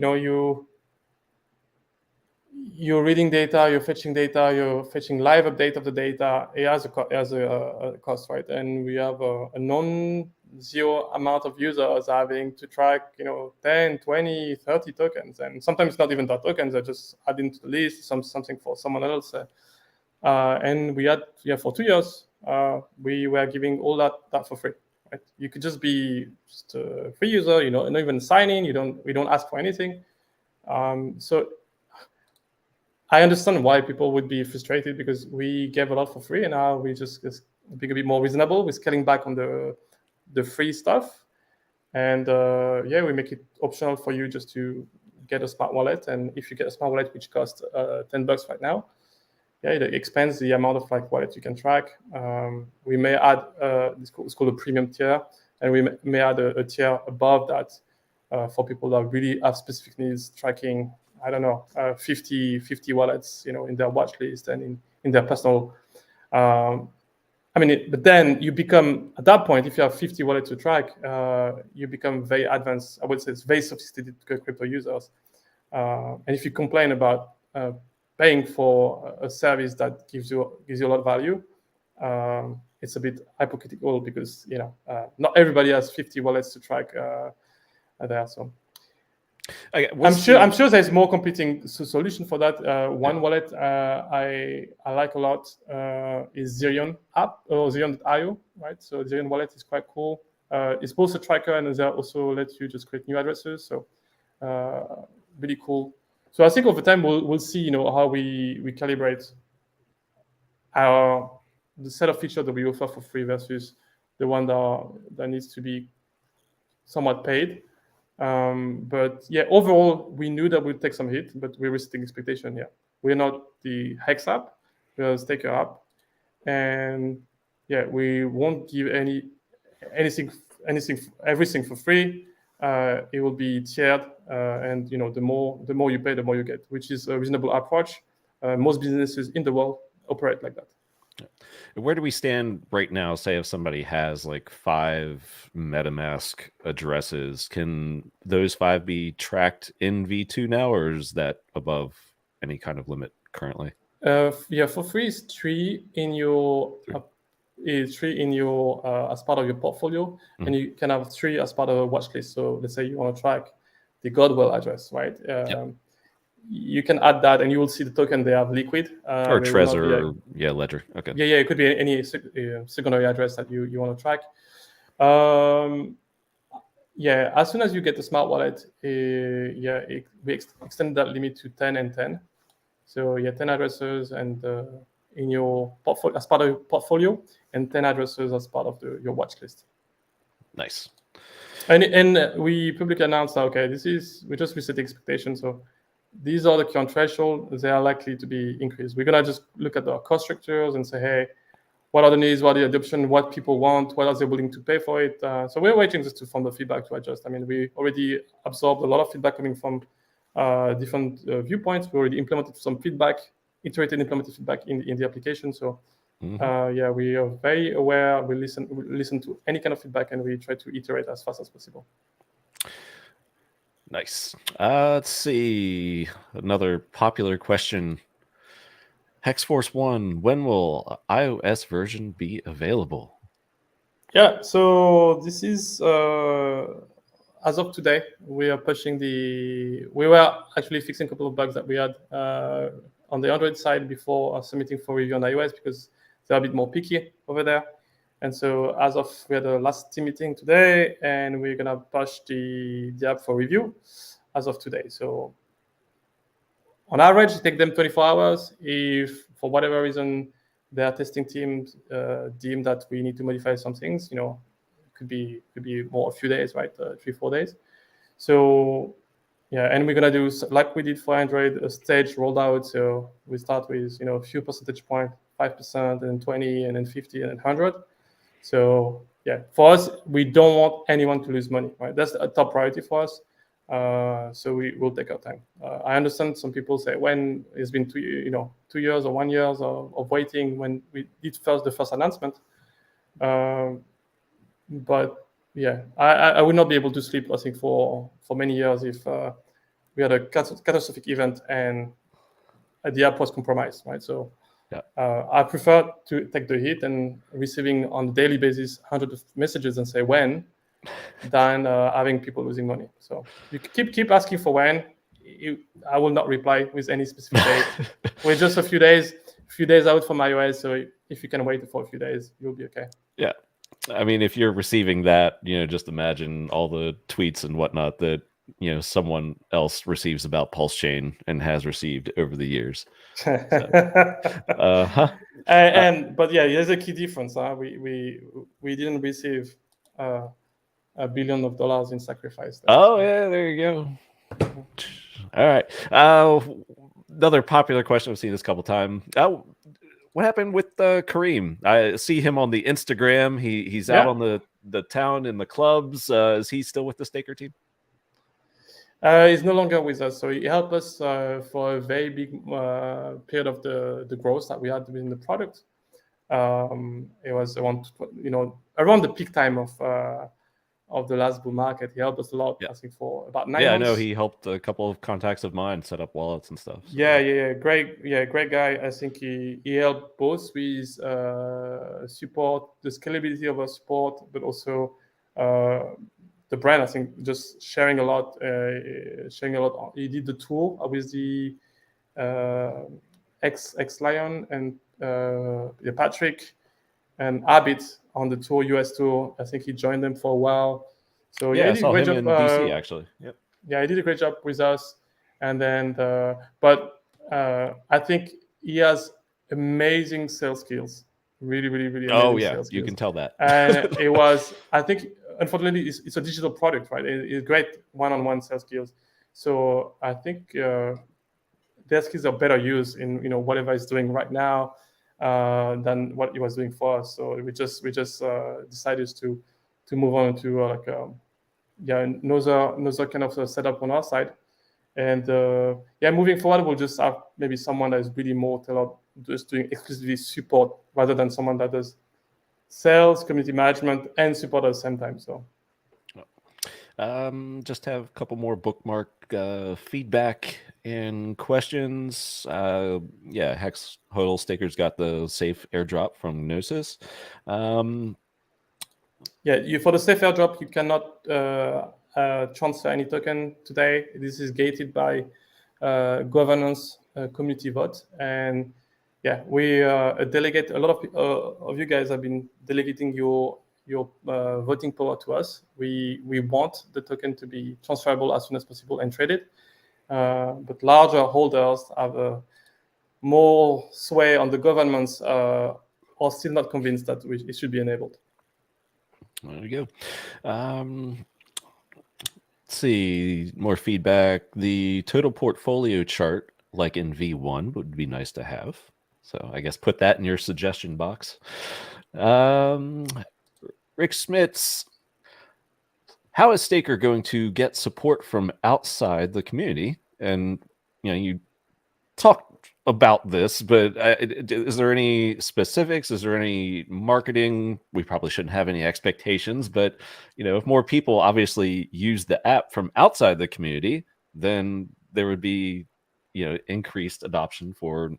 you're reading data, you're fetching live update of the data, it has a cost, right? And we have a non-zero amount of users having to track 10, 20, 30 tokens, and sometimes not even that tokens, are just adding to the list, something for someone else. And we had for 2 years we were giving all that for free, right? You could just be a free user, not even sign in, we don't ask for anything. So I understand why people would be frustrated, because we gave a lot for free, and now we just being a bit more reasonable. We're scaling back on the free stuff, and we make it optional for you just to get a smart wallet. And if you get a smart wallet, which costs $10 right now, it expands the amount of wallet you can track. We may add it's called a premium tier, and we may add a tier above that for people that really have specific needs, tracking 50 wallets, in their watch list and in their personal. But then you become, at that point, if you have 50 wallets to track, you become very advanced. I would say it's very sophisticated crypto users. And if you complain about paying for a service that gives you a lot of value, it's a bit hypocritical, because not everybody has 50 wallets to track there. So. I'm sure there's more competing solution for that. One wallet I like a lot is Zerion app, or Zerion.io, right? So Zerion wallet is quite cool. It's both a tracker, and they also let you just create new addresses. So really cool. So I think over time we'll see how we calibrate the set of features that we offer for free versus the one that needs to be somewhat paid. But overall, we knew that we'd take some hit, but we were setting expectation. we're not the Hex app, we're a staker app, and yeah, we won't give everything for free. It will be tiered, and the more you pay, the more you get, which is a reasonable approach. Most businesses in the world operate like that. Where do we stand right now? Say if somebody has like 5 MetaMask addresses, can those 5 be tracked in V2 now, or is that above any kind of limit currently? Yeah, for free is 3 in your as part of your portfolio, and you can have 3 as part of a watch list. So let's say you want to track the Godwell address, right? You can add that, and you will see the token they have liquid. Or Trezor, Ledger. Okay. Yeah, it could be any secondary address that you want to track. Yeah, as soon as you get the smart wallet, we extend that limit to 10 and 10. So 10 addresses and in your portfolio as part of your portfolio, and 10 addresses as part of your watch list. Nice. And we publicly announced that we just reset the expectations. So these are the current threshold. They are likely to be increased. We're gonna just look at the cost structures and say, hey, what are the needs? What are the adoption? What people want? What are they willing to pay for it? So we're waiting just from the feedback to adjust. I mean, we already absorbed a lot of feedback coming from different viewpoints. We already implemented some feedback, implemented feedback in the application. So we are very aware. We listen to any kind of feedback, and we try to iterate as fast as possible. Nice. Let's see. Another popular question. Hexforce 1, when will iOS version be available? Yeah, so this is as of today, we are pushing we were actually fixing a couple of bugs that we had on the Android side before submitting for review on iOS, because they're a bit more picky over there. And so we had the last team meeting today, and we're gonna push the app for review as of today. So on average, it takes them 24 hours. If for whatever reason their testing teams deem that we need to modify some things, it could be more a few days, right? 3-4 days. So and we're gonna do, like we did for Android, a stage rollout. So we start with a few percentage points, 5%, and then 20, and then 50, and then 100. So for us, we don't want anyone to lose money, right? That's a top priority for us. So we will take our time. I understand some people say, when it's been 2 years or 1 year of waiting when we did the first announcement. But I would not be able to sleep, I think, for many years if we had a catastrophic event and the app was compromised, right? So I prefer to take the hit and receiving on a daily basis hundreds of messages and say when, than having people losing money. So you keep asking for when. I will not reply with any specific date. We're just a few days out from iOS, so if you can wait for a few days, you'll be okay. Yeah, I mean, if you're receiving that, just imagine all the tweets and whatnot that someone else receives about Pulse Chain and has received over the years. So, but there's a key difference. We didn't receive $1 billion in sacrifice. There you go. All right. Another popular question, I've seen this a couple times. What happened with Kareem? I see him on the Instagram. He's out on the town in the clubs. Is he still with the Staker team? He's no longer with us. So he helped us for a very big period of the growth that we had within the product. It was around the peak time of the last bull market. He helped us a lot. I think for about 9 months. I know he helped a couple of contacts of mine set up wallets and stuff. So. Great guy. I think he helped both with support, the scalability of our support, but also the brand. I think just sharing a lot. He did the tour with the ex Lion and Patrick and Abid on the tour, US tour. I think he joined them for a while. So I saw him in DC actually. Yep. Yeah, he did a great job with us. And then, I think he has amazing sales skills. Really, really, really amazing sales skills. You can tell that. And it was, I think, unfortunately, it's a digital product, right? It's great one-on-one sales skills. So I think their skills are better used in whatever it's doing right now than what it was doing for us. So we just decided to move on to another kind of setup on our side. And moving forward, we'll just have maybe someone that is really more tailored, just doing exclusively support rather than someone that does sales, community management, and support at the same time. So just have a couple more bookmark feedback and questions. Hex Hodl Staker's got the safe airdrop from Gnosis. For the safe airdrop, you cannot transfer any token today. This is gated by governance community vote. And we delegate. A lot of you guys have been delegating your voting power to us. We want the token to be transferable as soon as possible and traded. But larger holders have more sway on the governments, are still not convinced that it should be enabled. There you go. Let's see, more feedback. The total portfolio chart, like in V1, would be nice to have. So I guess put that in your suggestion box. Rick Smits, how is Staker going to get support from outside the community? And you talked about this, but is there any specifics? Is there any marketing? We probably shouldn't have any expectations, but if more people obviously use the app from outside the community, then there would be increased adoption for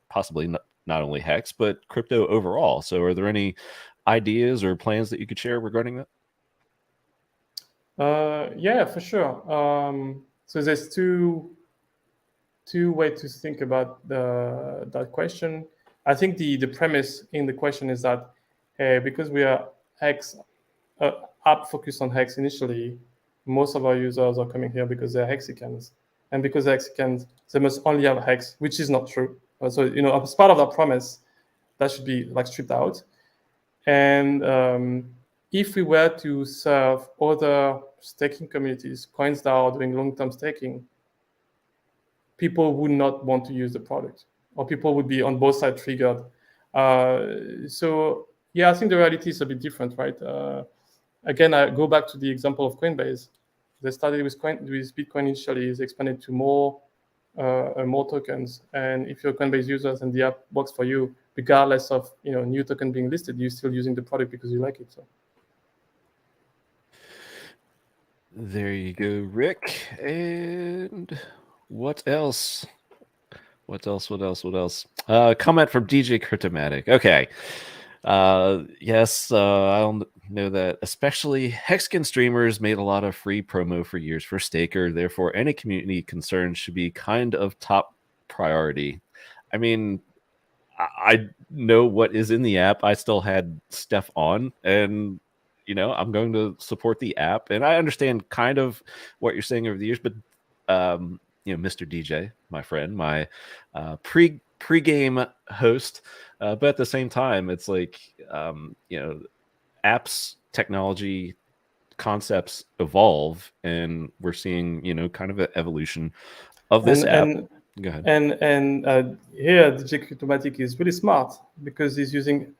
possibly not only Hex but crypto overall. So are there any ideas or plans that you could share regarding that? For sure. So there's two ways to think about that question. I think the premise in the question is that because we are Hex app focused on Hex initially, most of our users are coming here because they're Hexicans, and because they're Hexicans, they must only have Hex, which is not true. So as part of that promise, that should be stripped out. And if we were to serve other staking communities, coins that are doing long-term staking, people would not want to use the product, or people would be on both sides triggered. I think the reality is a bit different, right? Again, I go back to the example of Coinbase. They started with Bitcoin initially, they expanded to more tokens. And if you're a Coinbase user and the app works for you, regardless of new token being listed, you're still using the product because you like it. So there you go, Rick. And what else? Comment from DJ Cryptomatic. Okay. Yes, I don't know that. Especially Hexagon streamers made a lot of free promo for years for Staker. Therefore, any community concerns should be kind of top priority. I mean, I know what is in the app. I still had Steph on, and I'm going to support the app. And I understand kind of what you're saying over the years, but Mr. DJ, my friend, my pre-game host, but at the same time, it's like apps, technology, concepts evolve, and we're seeing kind of an evolution of this app. Go ahead. And here, DJ Cryptomatic is really smart because he's using,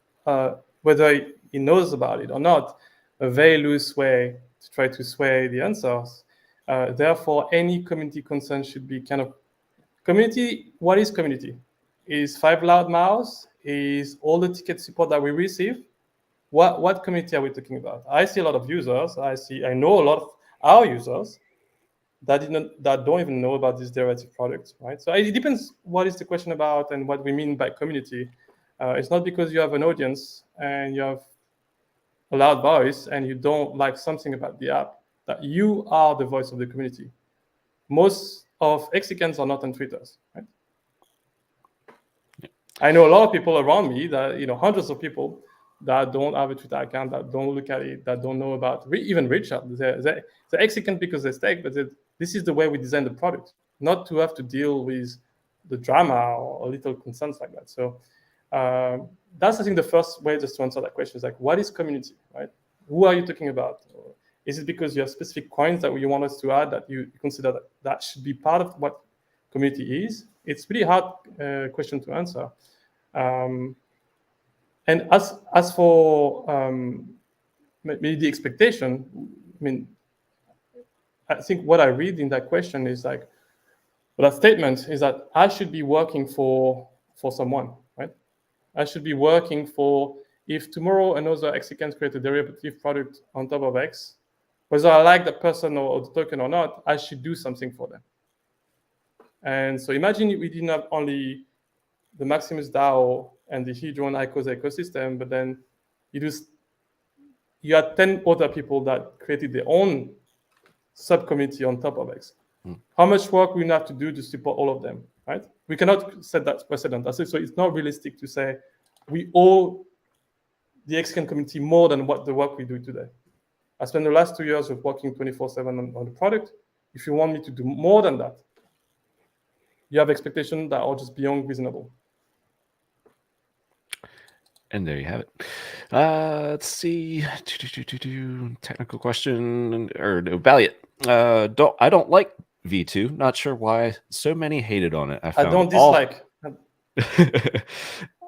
whether he knows about it or not, a very loose way to try to sway the answers. Therefore, any community concern should be kind of community. What is community? Is 5 loud mouths? Is all the ticket support that we receive? What community are we talking about? I see a lot of users. I know a lot of our users that don't even know about this derivative product, right? So it depends what is the question about and what we mean by community. It's not because you have an audience and you have a loud voice and you don't like something about the app that you are the voice of the community. Most of Hexicans are not on Twitter, right? I know a lot of people around me that, hundreds of people that don't have a Twitter account, that don't look at it, that don't know about even Richard. They're Hexican because they stake, but this is the way we design the product, not to have to deal with the drama or little concerns like that. So that's, I think, the first way just to answer that question is like, what is community, right? Who are you talking about? Or is it because you have specific coins that you want us to add that you consider that should be part of what community is. It's really hard question to answer. And as for maybe the expectation, I mean, I think what I read in that question is like, well, that statement is that I should be working for someone, right? I should be working for, if tomorrow another XCans create a derivative product on top of X, whether I like the person or the token or not, I should do something for them. And so imagine we didn't have only the Maximus DAO and the Hedron and Icosa ecosystem, but then you had 10 other people that created their own sub-community on top of X. How much work we have to do to support all of them, right? We cannot set that precedent. So it's not realistic to say we owe the XCan community more than what the work we do today. I spent the last 2 years of working 24/7 on the product. If you want me to do more than that, you have expectations that are just beyond reasonable. And there you have it. Let's see. Technical question or no, Valiant. I don't like V2. Not sure why so many hated on it. I don't dislike.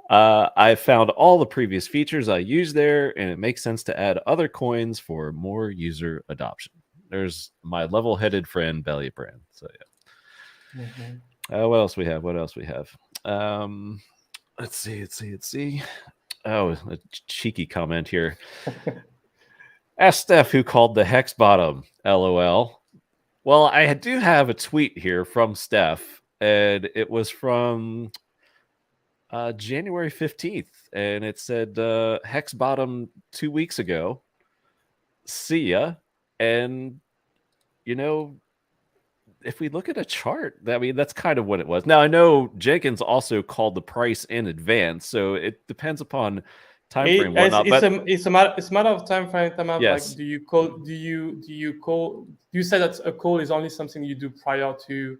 I found all the previous features I use there, and it makes sense to add other coins for more user adoption. There's my level-headed friend, Valiant Brand. So yeah. Mm-hmm. What else we have? Let's see. Oh, a cheeky comment here. Ask Steph who called the hex bottom. LOL. Well, I do have a tweet here from Steph, and it was from January 15th, and it said hex bottom 2 weeks ago. See ya. And you know, if we look at a chart, I mean, that's kind of what it was. Now, I know Jenkins also called the price in advance, so it depends upon time frame. It's a matter of time frame. Yes. Like, do you say that a call is only something you do prior to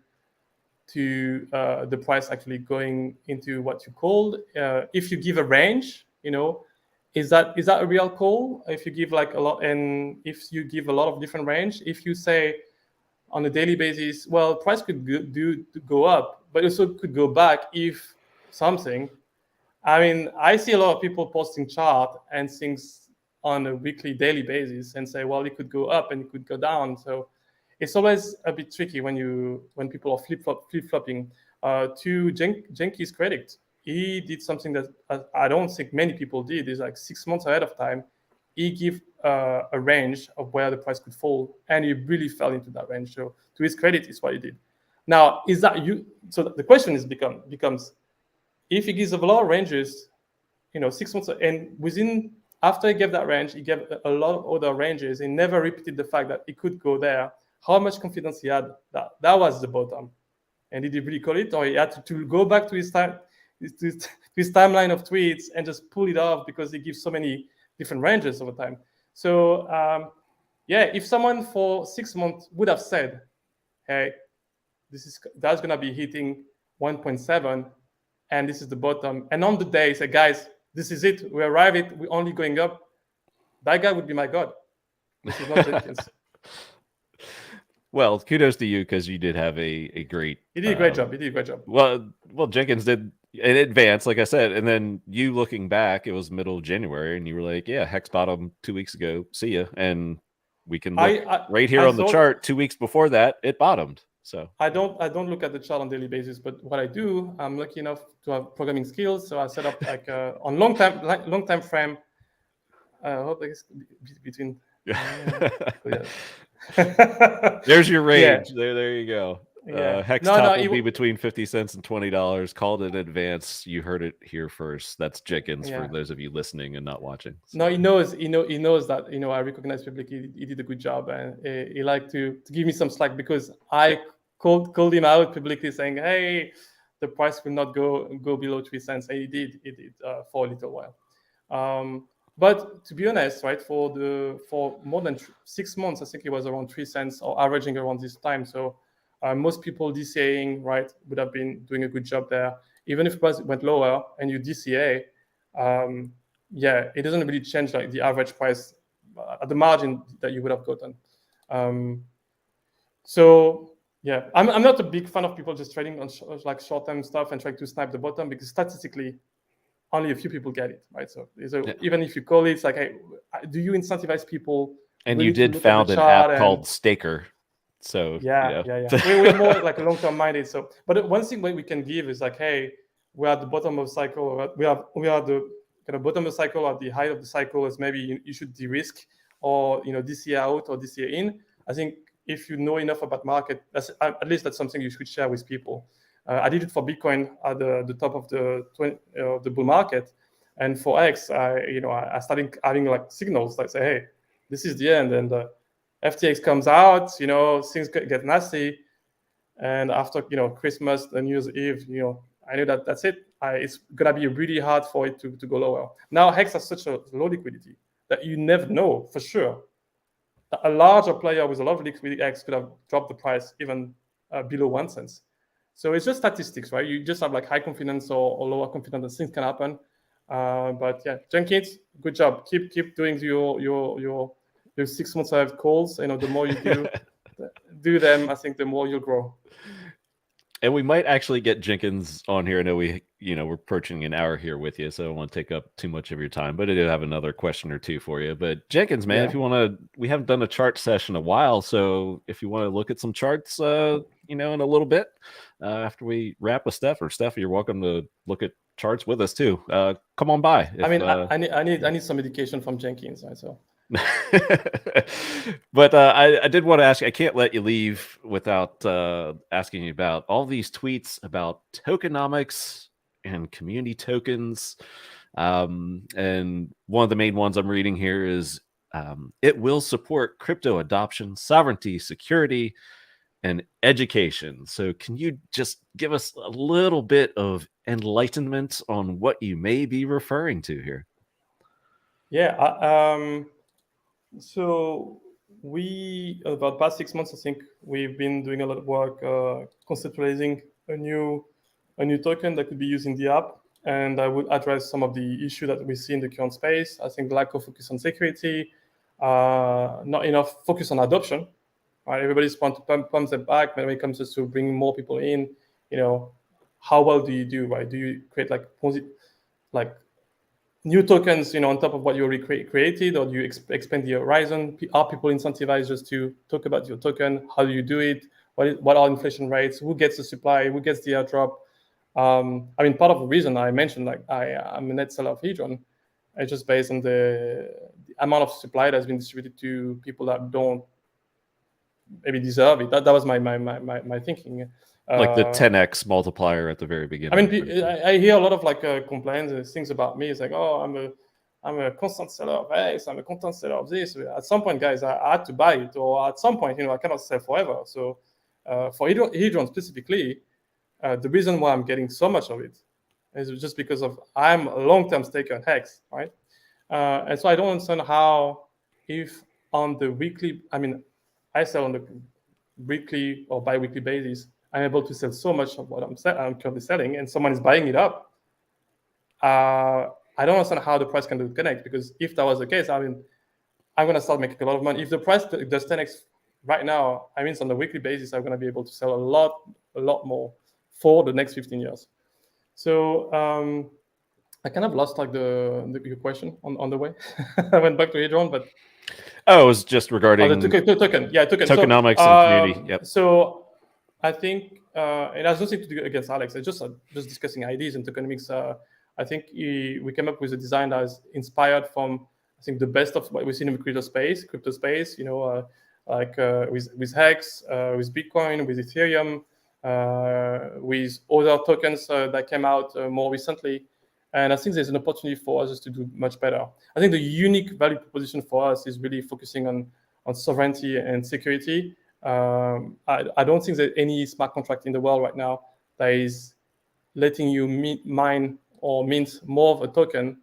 the price actually going into what you called? If you give a range, is that a real call? If you give like a lot, and if you give a lot of different range, if you say on a daily basis, well, price could go up, but also could go back if something. I mean, I see a lot of people posting chart and things on a weekly, daily basis and say, well, it could go up and it could go down. So it's always a bit tricky when people are flip-flopping. To Jenkins' credit, he did something that I don't think many people did. Is like 6 months ahead of time, he gave a range of where the price could fall, and he really fell into that range. So to his credit, is what he did. Now, is that you? So the question becomes, if he gives a lot of ranges, 6 months, and after he gave that range, he gave a lot of other ranges. He never repeated the fact that it could go there. How much confidence he had that was the bottom, and did he really call it, or he had to go back to his timeline of tweets and just pull it off because he gives so many different ranges over time? So if someone for 6 months would have said, hey, that's gonna be hitting 1.7 and this is the bottom, and on the day say, guys, this is it, we arrive it, we're only going up, that guy would be my god. This is not Jenkins. Well, kudos to you, because you did have a great... He did a great job. Well, Jenkins did in advance, like I said, and then you looking back, it was middle of January, and you were like, yeah, hex bottom 2 weeks ago, see ya. And we can look right here on the chart, 2 weeks before that, it bottomed. So I don't look at the chart on a daily basis, but what I do, I'm lucky enough to have programming skills, so I set up like on long time frame. I hope it's between. There's your range. Yeah. There you go. Yeah. Hex top will be between 50 cents and $20. Called in advance. You heard it here first. That's Jenkins for those of you listening and not watching. So. No, he knows that I recognize publicly he did a good job, and he liked to give me some slack because I called him out publicly saying, hey, the price will not go below 3 cents, and he did for a little while. But to be honest, right, for more than 6 months, I think it was around 3 cents or averaging around this time. So most people DCAing, right, would have been doing a good job there. Even if price went lower and you DCA, it doesn't really change like the average price at the margin that you would have gotten. So Yeah, I'm not a big fan of people just trading on like short-term stuff and trying to snipe the bottom, because statistically, only a few people get it, right? So even if you call it, it's like, hey, do you incentivize people And really you to did look at the found an chart? app And called Staker. So yeah. We're more like long-term minded. So, but one thing we can give is like, hey, we're at the bottom of the cycle, or we are the kind of bottom of the cycle, or the height of the cycle is maybe you should de-risk, or this year out or this year in. I think if you know enough about market, at least that's something you should share with people. I did it for Bitcoin at the top of the bull market, and for X, I started having like signals like say, hey, this is the end, and FTX comes out, things get nasty, and after Christmas and New Year's Eve, I knew that that's it. It's gonna be really hard for it to go lower. Now Hex has such a low liquidity that you never know for sure. A larger player with a lot of liquidity X could have dropped the price even below 1 cent. So it's just statistics, right? You just have like high confidence or lower confidence that things can happen. But yeah, Jenkins, good job. Keep doing your 6 months of calls. The more you do them, I think the more you'll grow. And we might actually get Jenkins on here. I know we're approaching an hour here with you, so I don't want to take up too much of your time, but I do have another question or two for you. But Jenkins, man, if you want to, we haven't done a chart session in a while, so if you want to look at some charts, in a little bit, after we wrap with Steph, or Steph, you're welcome to look at charts with us too. Come on by. I need some education from Jenkins, right? So. But I did want to ask you, I can't let you leave without asking you about all these tweets about tokenomics and community tokens. And one of the main ones I'm reading here is it will support crypto adoption, sovereignty, security, and education. So can you just give us a little bit of enlightenment on what you may be referring to here? Yeah. So about the past 6 months, I think we've been doing a lot of work conceptualizing a new token that could be used in the app, and I would address some of the issues that we see in the current space. I think lack of focus on security, not enough focus on adoption. Right, everybody's want to pump them back, but when it comes to bringing more people in, how well do you do? Right? Do you create like new tokens, on top of what you already created, or do you expand the horizon? Are people incentivized just to talk about your token? How do you do it? What are inflation rates? Who gets the supply? Who gets the airdrop? Part of the reason I mentioned, like I'm a net seller of Hedron, it's just based on the amount of supply that's been distributed to people that don't maybe deserve it. That was my thinking. Like the 10x multiplier at the very beginning. I hear a lot of complaints and things about me. It's like, oh, I'm a constant seller of X. I'm a constant seller of this. At some point, guys, I had to buy it, or at some point, I cannot sell forever. So for Hedron specifically, the reason why I'm getting so much of it is just because of I'm a long-term staker in Hex, right? And so I don't understand how, if on the weekly, I sell on the weekly or bi-weekly basis, I'm able to sell so much of what I'm currently selling, and someone is buying it up. I don't understand how the price can connect, because if that was the case, I'm going to start making a lot of money. If the price does 10x right now, on the weekly basis, I'm going to be able to sell a lot more for the next 15 years. So I kind of lost your question on the way. I went back to Hedron, but it was just regarding the token. Yeah, token. Tokenomics and community. Yep. So I think it has nothing to do against Alex. It's just discussing ideas and tokenomics. I think we came up with a design that is inspired from, I think, the best of what we've seen in the crypto space. With Hex, with Bitcoin, with Ethereum, with other tokens that came out more recently. And I think there's an opportunity for us to do much better. I think the unique value proposition for us is really focusing on sovereignty and security. I don't think there's any smart contract in the world right now that is letting you mine or mint more of a token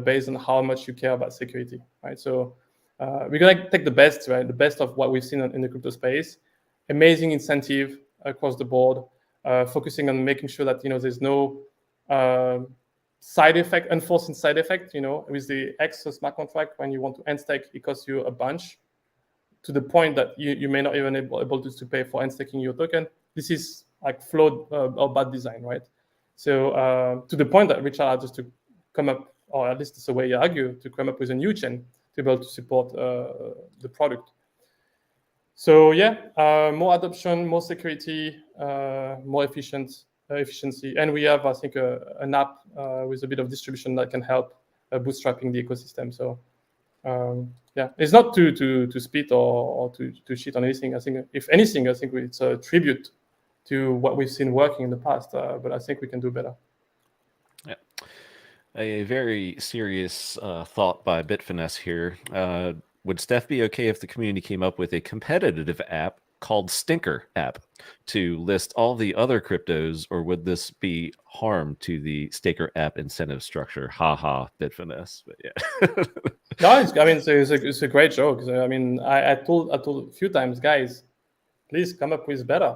based on how much you care about security, right? So we're gonna take the best, right? The best of what we've seen in the crypto space. Amazing incentive across the board, focusing on making sure that there's no unforeseen side effect. With the X smart contract, when you want to end stake, it costs you a bunch. to the point that you may not even able to pay for end staking your token. This is like flawed or bad design, right? So to the point that Richard had just to come up, or at least it's the way you argue, to come up with a new chain to be able to support the product. So yeah, more adoption, more security, more efficiency, and we have, I think, an app with a bit of distribution that can help bootstrapping the ecosystem. So yeah, it's not to spit or to shit on anything. I think, if anything, I think it's a tribute to what we've seen working in the past, but I think we can do better. Yeah. A very serious thought by Bitfinesse here. Would Steph be okay if the community came up with a competitive app called Stinker app to list all the other cryptos, or would this be harm to the Staker app incentive structure? Haha, Bitfinesse. But yeah. No, I mean, it's a great joke. I mean, I told a few times, guys, please come up with better.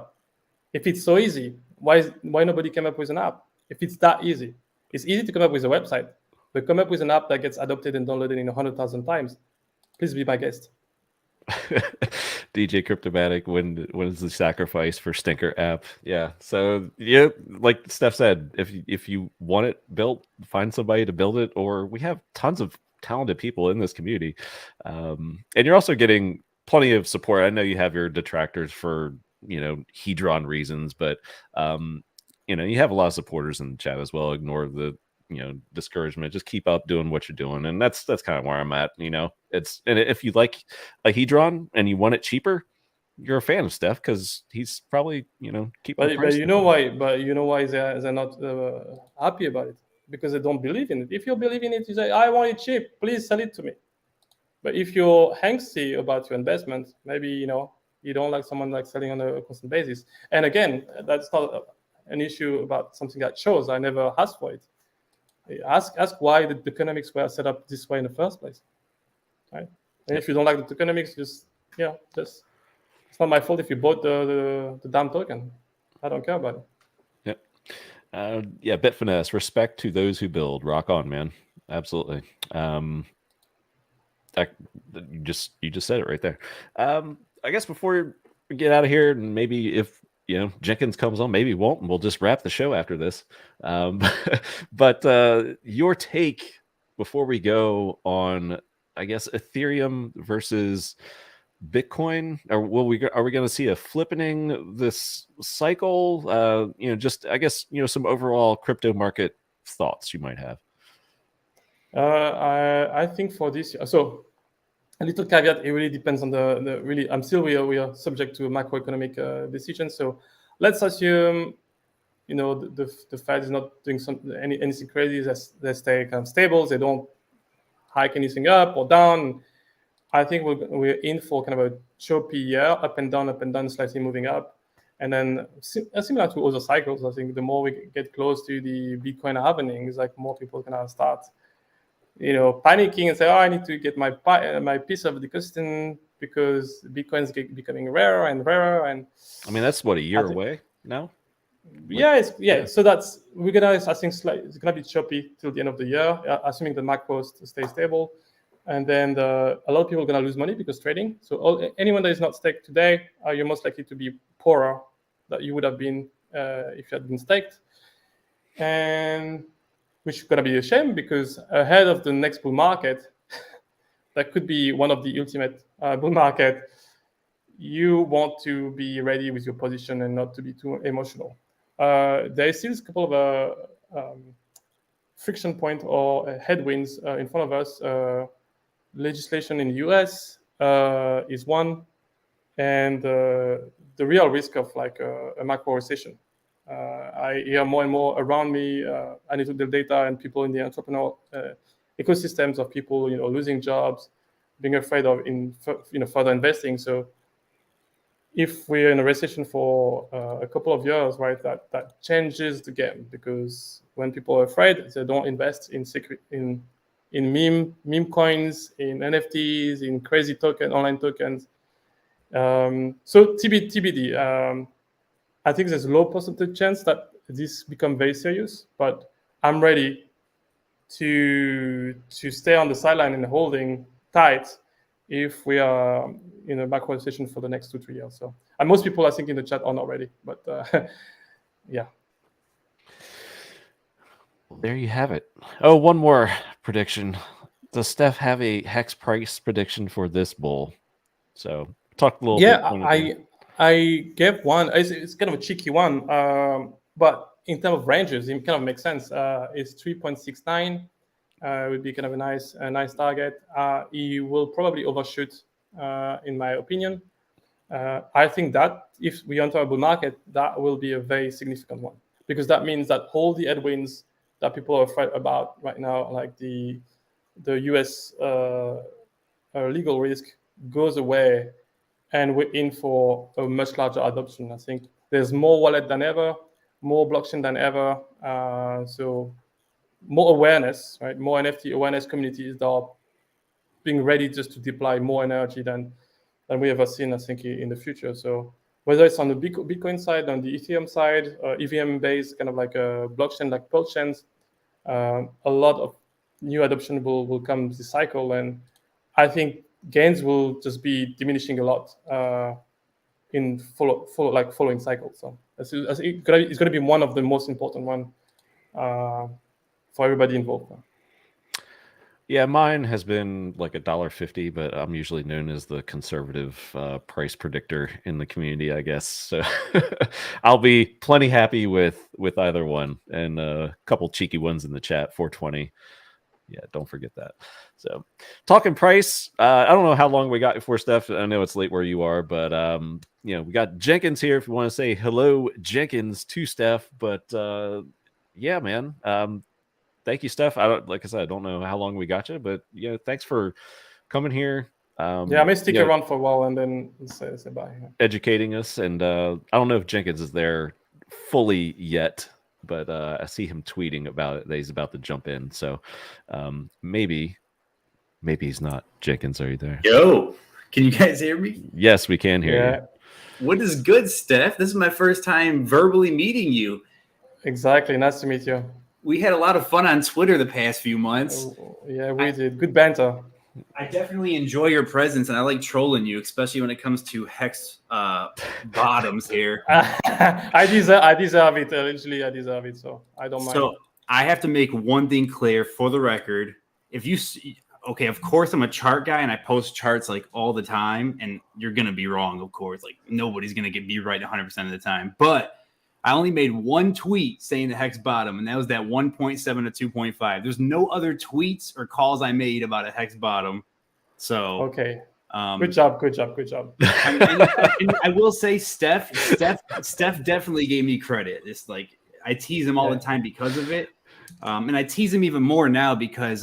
If it's so easy, why nobody came up with an app? If it's that easy, it's easy to come up with a website, but come up with an app that gets adopted and downloaded in 100,000 times. Please be my guest. DJ Cryptomatic, when is the sacrifice for Stinker app? Yeah. So yeah, like Steph said, if you want it built, find somebody to build it, or we have tons of talented people in this community. And you're also getting plenty of support. I know you have your detractors for, Hedron reasons, but you have a lot of supporters in the chat as well. Ignore the discouragement. Just keep up doing what you're doing, and that's kind of where I'm at. And if you like a Hedron and you want it cheaper, you're a fan of Steph because he's probably keeping the price. But you know why they're not happy about it, because they don't believe in it. If you believe in it, you say, I want it cheap, please sell it to me. But if you're angsty about your investment, maybe you don't like someone like selling on a constant basis. And again, that's not an issue about something that shows. I never asked for it. Ask why the tokenomics were set up this way in the first place, right? And if you don't like the tokenomics, just it's not my fault if you bought the damn token. I don't care about it. Yeah, Bitfinesse, respect to those who build. Rock on, man. Absolutely. You just said it right there. I guess before we get out of here, and maybe if Jenkins comes on, maybe he won't, and we'll just wrap the show after this. But your take before we go on, I guess, Ethereum versus Bitcoin, or are we going to see a flippening this cycle? Just I guess some overall crypto market thoughts you might have. I think for this year, so a little caveat, it really depends on the really. We are subject to macroeconomic decisions. So let's assume the Fed is not doing anything crazy. They stay kind of stable. They don't hike anything up or down. I think we're in for kind of a choppy year, up and down, slightly moving up. And then similar to other cycles, I think the more we get close to the Bitcoin halving, it's like more people can start panicking and say, I need to get my piece of the ecosystem because Bitcoin is becoming rarer and rarer. And I mean, that's what, a year away now? Yeah. So we're gonna, I think, it's gonna be choppy till the end of the year, assuming the macros stay stable. And then a lot of people are gonna lose money because trading. So anyone that is not staked today, you're most likely to be poorer than you would have been if you had been staked. And which is gonna be a shame, because ahead of the next bull market, that could be one of the ultimate bull market. You want to be ready with your position and not to be too emotional. There is still a couple of friction point or headwinds in front of us. Legislation in the US is one, and the real risk of like a macro recession. I hear more and more around me anecdotal data and people in the entrepreneurial ecosystems of people losing jobs, being afraid of further investing. So if we're in a recession for a couple of years, right, that changes the game, because when people are afraid, they don't invest in meme coins, in NFTs, in crazy online tokens. So TBD. I think there's a low percentage chance that this become very serious, but I'm ready to stay on the sideline and holding tight if we are in a backward session for the next 2-3 years. So, and most people I think in the chat are not ready, but yeah. Well, there you have it. Oh, one more prediction. Does Steph have a hex price prediction for this bull? So talk a little bit. I gave one. It's kind of a cheeky one, but in terms of ranges, it kind of makes sense. It's 3.69. Would be kind of a nice target. He will probably overshoot, in my opinion. I think that if we enter a bull market, that will be a very significant one, because that means that all the headwinds that people are afraid about right now, like the US legal risk, goes away, and we're in for a much larger adoption. I think there's more wallet than ever, more blockchain than ever, so more awareness, right? More NFT awareness communities that are being ready just to deploy more energy than we ever seen, I think, in the future. So whether it's on the Bitcoin side, on the Ethereum side, EVM-based kind of like a blockchain like Pulse chains, a lot of new adoption will come this cycle, and I think gains will just be diminishing a lot in following cycles. So it's going to be one of the most important one for everybody involved. Yeah, mine has been like $1.50, but I'm usually known as the conservative price predictor in the community, I guess. So I'll be plenty happy with either one, and a couple cheeky ones in the chat. 420. Yeah, don't forget that. So talking price, I don't know how long we got before Steph. I know it's late where you are, but we got Jenkins here if you want to say hello, Jenkins, to Steph. But yeah, man. Thank you, Steph. Like I said, I don't know how long we got you, but thanks for coming here. I may stick around for a while and then say bye. Educating us, and I don't know if Jenkins is there fully yet, but I see him tweeting about it that he's about to jump in. So maybe he's not. Jenkins, are you there? Yo, can you guys hear me? Yes, we can hear you. What is good, Steph? This is my first time verbally meeting you. Exactly. Nice to meet you. We had a lot of fun on Twitter the past few months. Yeah, we did. Good banter. I definitely enjoy your presence, and I like trolling you, especially when it comes to hex bottoms here. I deserve it. Literally, I deserve it, so I don't mind. So I have to make one thing clear for the record. If you see, okay, of course I'm a chart guy, and I post charts like all the time, and you're gonna be wrong, of course. Like nobody's gonna be right 100% of the time, but I only made one tweet saying the hex bottom, and that was that 1.7 to 2.5. There's no other tweets or calls I made about a hex bottom. So okay, good job. And I will say, Steph definitely gave me credit. It's like I tease him all the time because of it, and I tease him even more now because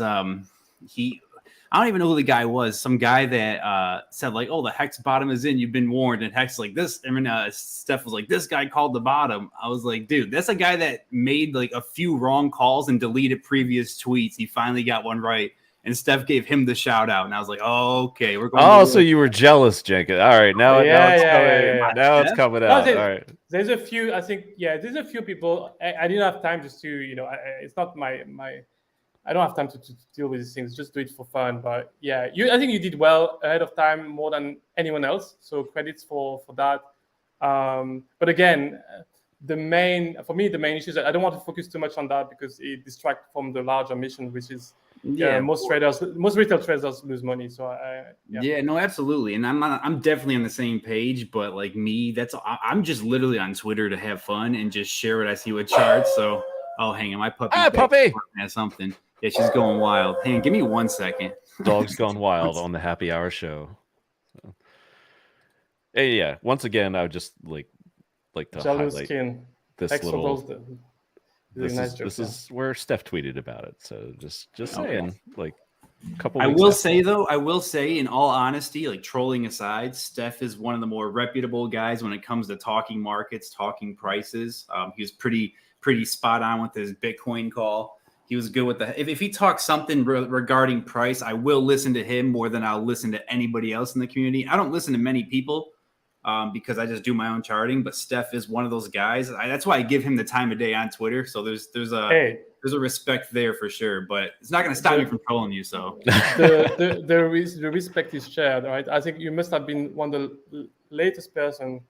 I don't even know who the guy was. Some guy that said like, "Oh, the hex bottom is in. You've been warned." And hex like this. I mean, Steph was like, "This guy called the bottom." I was like, "Dude, that's a guy that made like a few wrong calls and deleted previous tweets. He finally got one right." And Steph gave him the shout out, and I was like, "Oh, okay, we're going." Oh, so you were jealous, Jenkins. All right, now it's coming out. All right. There's a few. I think there's a few people. I didn't have time just to it's not my. I don't have time to deal with these things. Just do it for fun. But I think you did well ahead of time, more than anyone else. So credits for that. But again, the main issue is that I don't want to focus too much on that because it distracts from the larger mission, which is most retail traders lose money. So no, absolutely, and I'm definitely on the same page. But like me, I'm just literally on Twitter to have fun and just share what I see with charts. So hang on, my puppy has something. Yeah, she's going wild. Hang on, give me 1 second. Dog's gone wild on the Happy Hour show. So. Hey, once again, I would just like to highlight skin. This little. This is where Steph tweeted about it. So just saying, like a couple. I will say, in all honesty, like trolling aside, Steph is one of the more reputable guys when it comes to talking markets, talking prices. He was pretty spot on with his Bitcoin call. He was good with if he talks something regarding price, I will listen to him more than I'll listen to anybody else in the community. I don't listen to many people because I just do my own charting, but Steph is one of those guys. That's why I give him the time of day on Twitter. So there's a there's a respect there for sure, but it's not going to stop me from trolling you. So the respect is shared, right? I think you must have been one of the latest person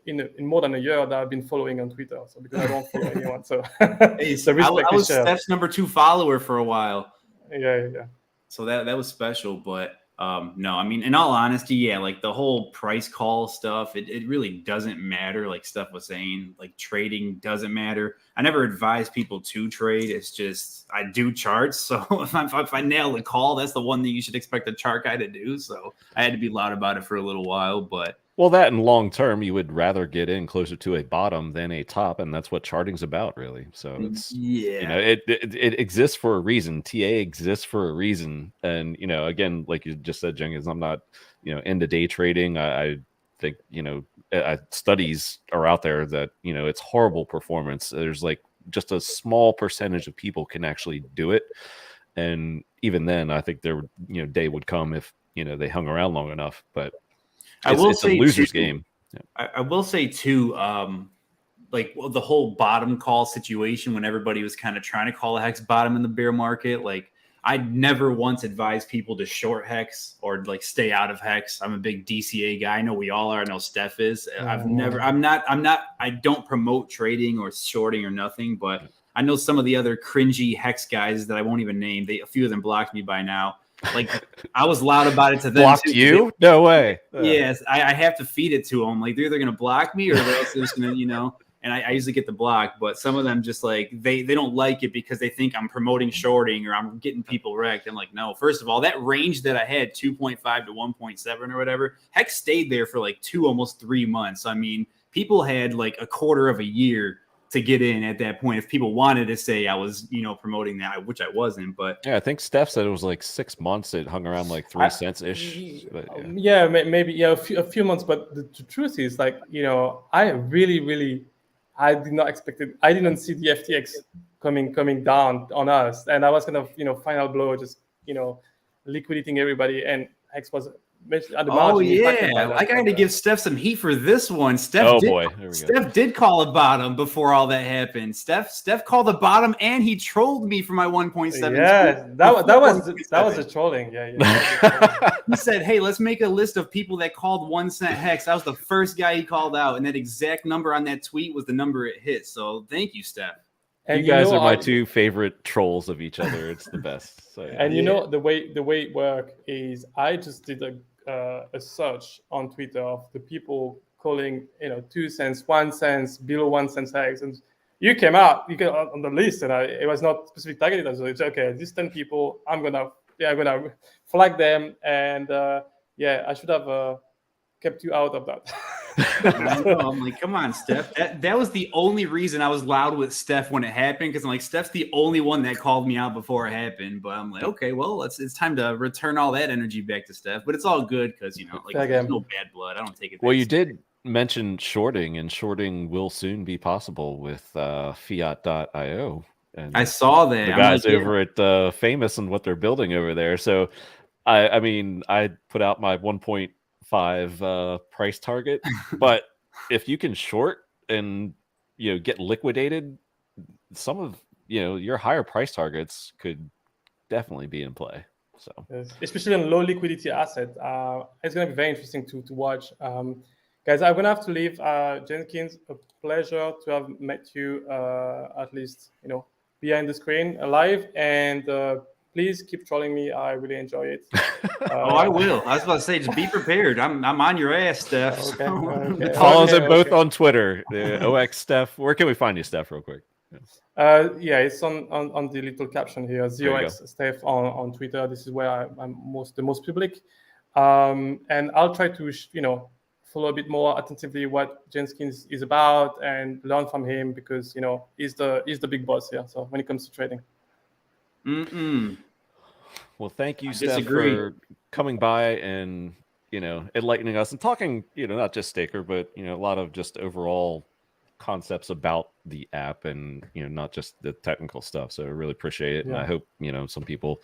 in more than a year that I've been following on Twitter. So because I don't follow anyone, so hey, the respect I was is shared. Steph's number 2 follower for a while. Yeah. So that was special, but no, I mean, in all honesty, yeah, like the whole price call stuff, it really doesn't matter. Like Steph was saying, like trading doesn't matter. I never advise people to trade. It's just I do charts. So if I nail the call, that's the one that you should expect a chart guy to do. So I had to be loud about it for a little while, but. Well, that in long term, you would rather get in closer to a bottom than a top, and that's what charting's about, really. So it's it exists for a reason. TA exists for a reason, and again, like you just said, Jenkins, I'm not into day trading. I think studies are out there that it's horrible performance. There's like just a small percentage of people can actually do it, and even then, I think there day would come if they hung around long enough, but. It's a loser's game. Yeah. I will say too, like the whole bottom call situation when everybody was kind of trying to call a hex bottom in the bear market. Like I never once advised people to short hex or like stay out of hex. I'm a big DCA guy. I know we all are. I know Steph is. I don't promote trading or shorting or nothing, but I know some of the other cringy hex guys that I won't even name. A few of them blocked me by now. Like I was loud about it to them. Blocked you? No way. Yes, I have to feed it to them. Like they're either going to block me or they're else just going to, And I usually get the block, but some of them just like they don't like it because they think I'm promoting shorting or I'm getting people wrecked. I'm like, no. First of all, that range that I had 2.5 to 1.7 or whatever, hex stayed there for like almost 3 months. I mean, people had like a quarter of a year to get in at that point if people wanted to say I was promoting that, which I wasn't. But yeah, I think Steph said it was like 6 months. It hung around like 3 cents ish. Maybe a few months. But the truth is, like I really I did not expect it. I didn't see the FTX coming down on us, and I was kind of final blow, just liquidating everybody, and Hex was at the margin. I got to give Steph some heat for this one. Steph did call a bottom before all that happened. Steph called a bottom, and he trolled me for my 1.7. Yeah, that was a trolling. Yeah. He said, "Hey, let's make a list of people that called 1 cent hex." That was the first guy he called out, and that exact number on that tweet was the number it hit. So thank you, Steph. And you guys are my two favorite trolls of each other. It's the best. So, yeah. And the way it worked is I just did a search on Twitter of the people calling 2 cents, 1 cent, below 1 cent hex, and you came out on the list, and it was not specific targeted. So it's okay. These 10 people, I'm gonna flag them, and I should have kept you out of that. I'm like, come on, Steph. That was the only reason I was loud with Steph when it happened, because I'm like, Steph's the only one that called me out before it happened. But I'm like, okay, well, it's time to return all that energy back to Steph. But it's all good because there's no bad blood. I don't take it. Well, you did mention shorting, and shorting will soon be possible with fiat.io. And I saw that. The guys over at Famous and what they're building over there. So, I mean, I put out my 1.5 price target, but if you can short and get liquidated, some of your higher price targets could definitely be in play. So especially on low liquidity asset, it's going to be very interesting to watch. Guys, I'm going to have to leave. Jenkins, a pleasure to have met you, at least behind the screen live, and please keep trolling me. I really enjoy it. I will. I was about to say, just be prepared. I'm on your ass, Steph. Okay. Follow them both on Twitter. OX Steph. Where can we find you, Steph, real quick? It's on the little caption here. ZOX Steph on Twitter. This is where I'm the most public. And I'll try to follow a bit more attentively what Jenkins is about and learn from him, because he's the big boss here. So when it comes to trading. Well, thank you, Steph, for coming by and enlightening us and talking, not just Staker, but a lot of just overall concepts about the app and not just the technical stuff. So I really appreciate it, and I hope some people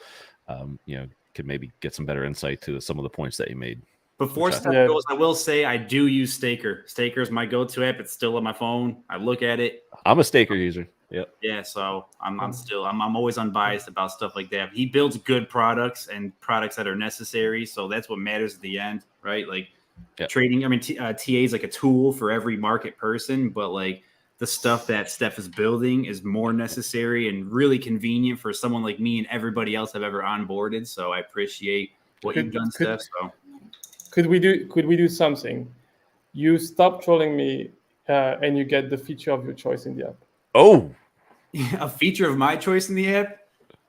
could maybe get some better insight to some of the points that you made. Before Steph goes, I will say I do use Staker. Staker is my go-to app. It's still on my phone. I look at it. I'm a Staker user. Yep. Yeah, so I'm always unbiased about stuff like that. He builds good products and products that are necessary, so that's what matters at the end, right? Like trading. I mean, TA is like a tool for every market person, but like the stuff that Steph is building is more necessary and really convenient for someone like me and everybody else I've ever onboarded. So I appreciate what you've done, Steph. So could we do something? You stop trolling me, and you get the feature of your choice in the app. Oh, a feature of my choice in the app.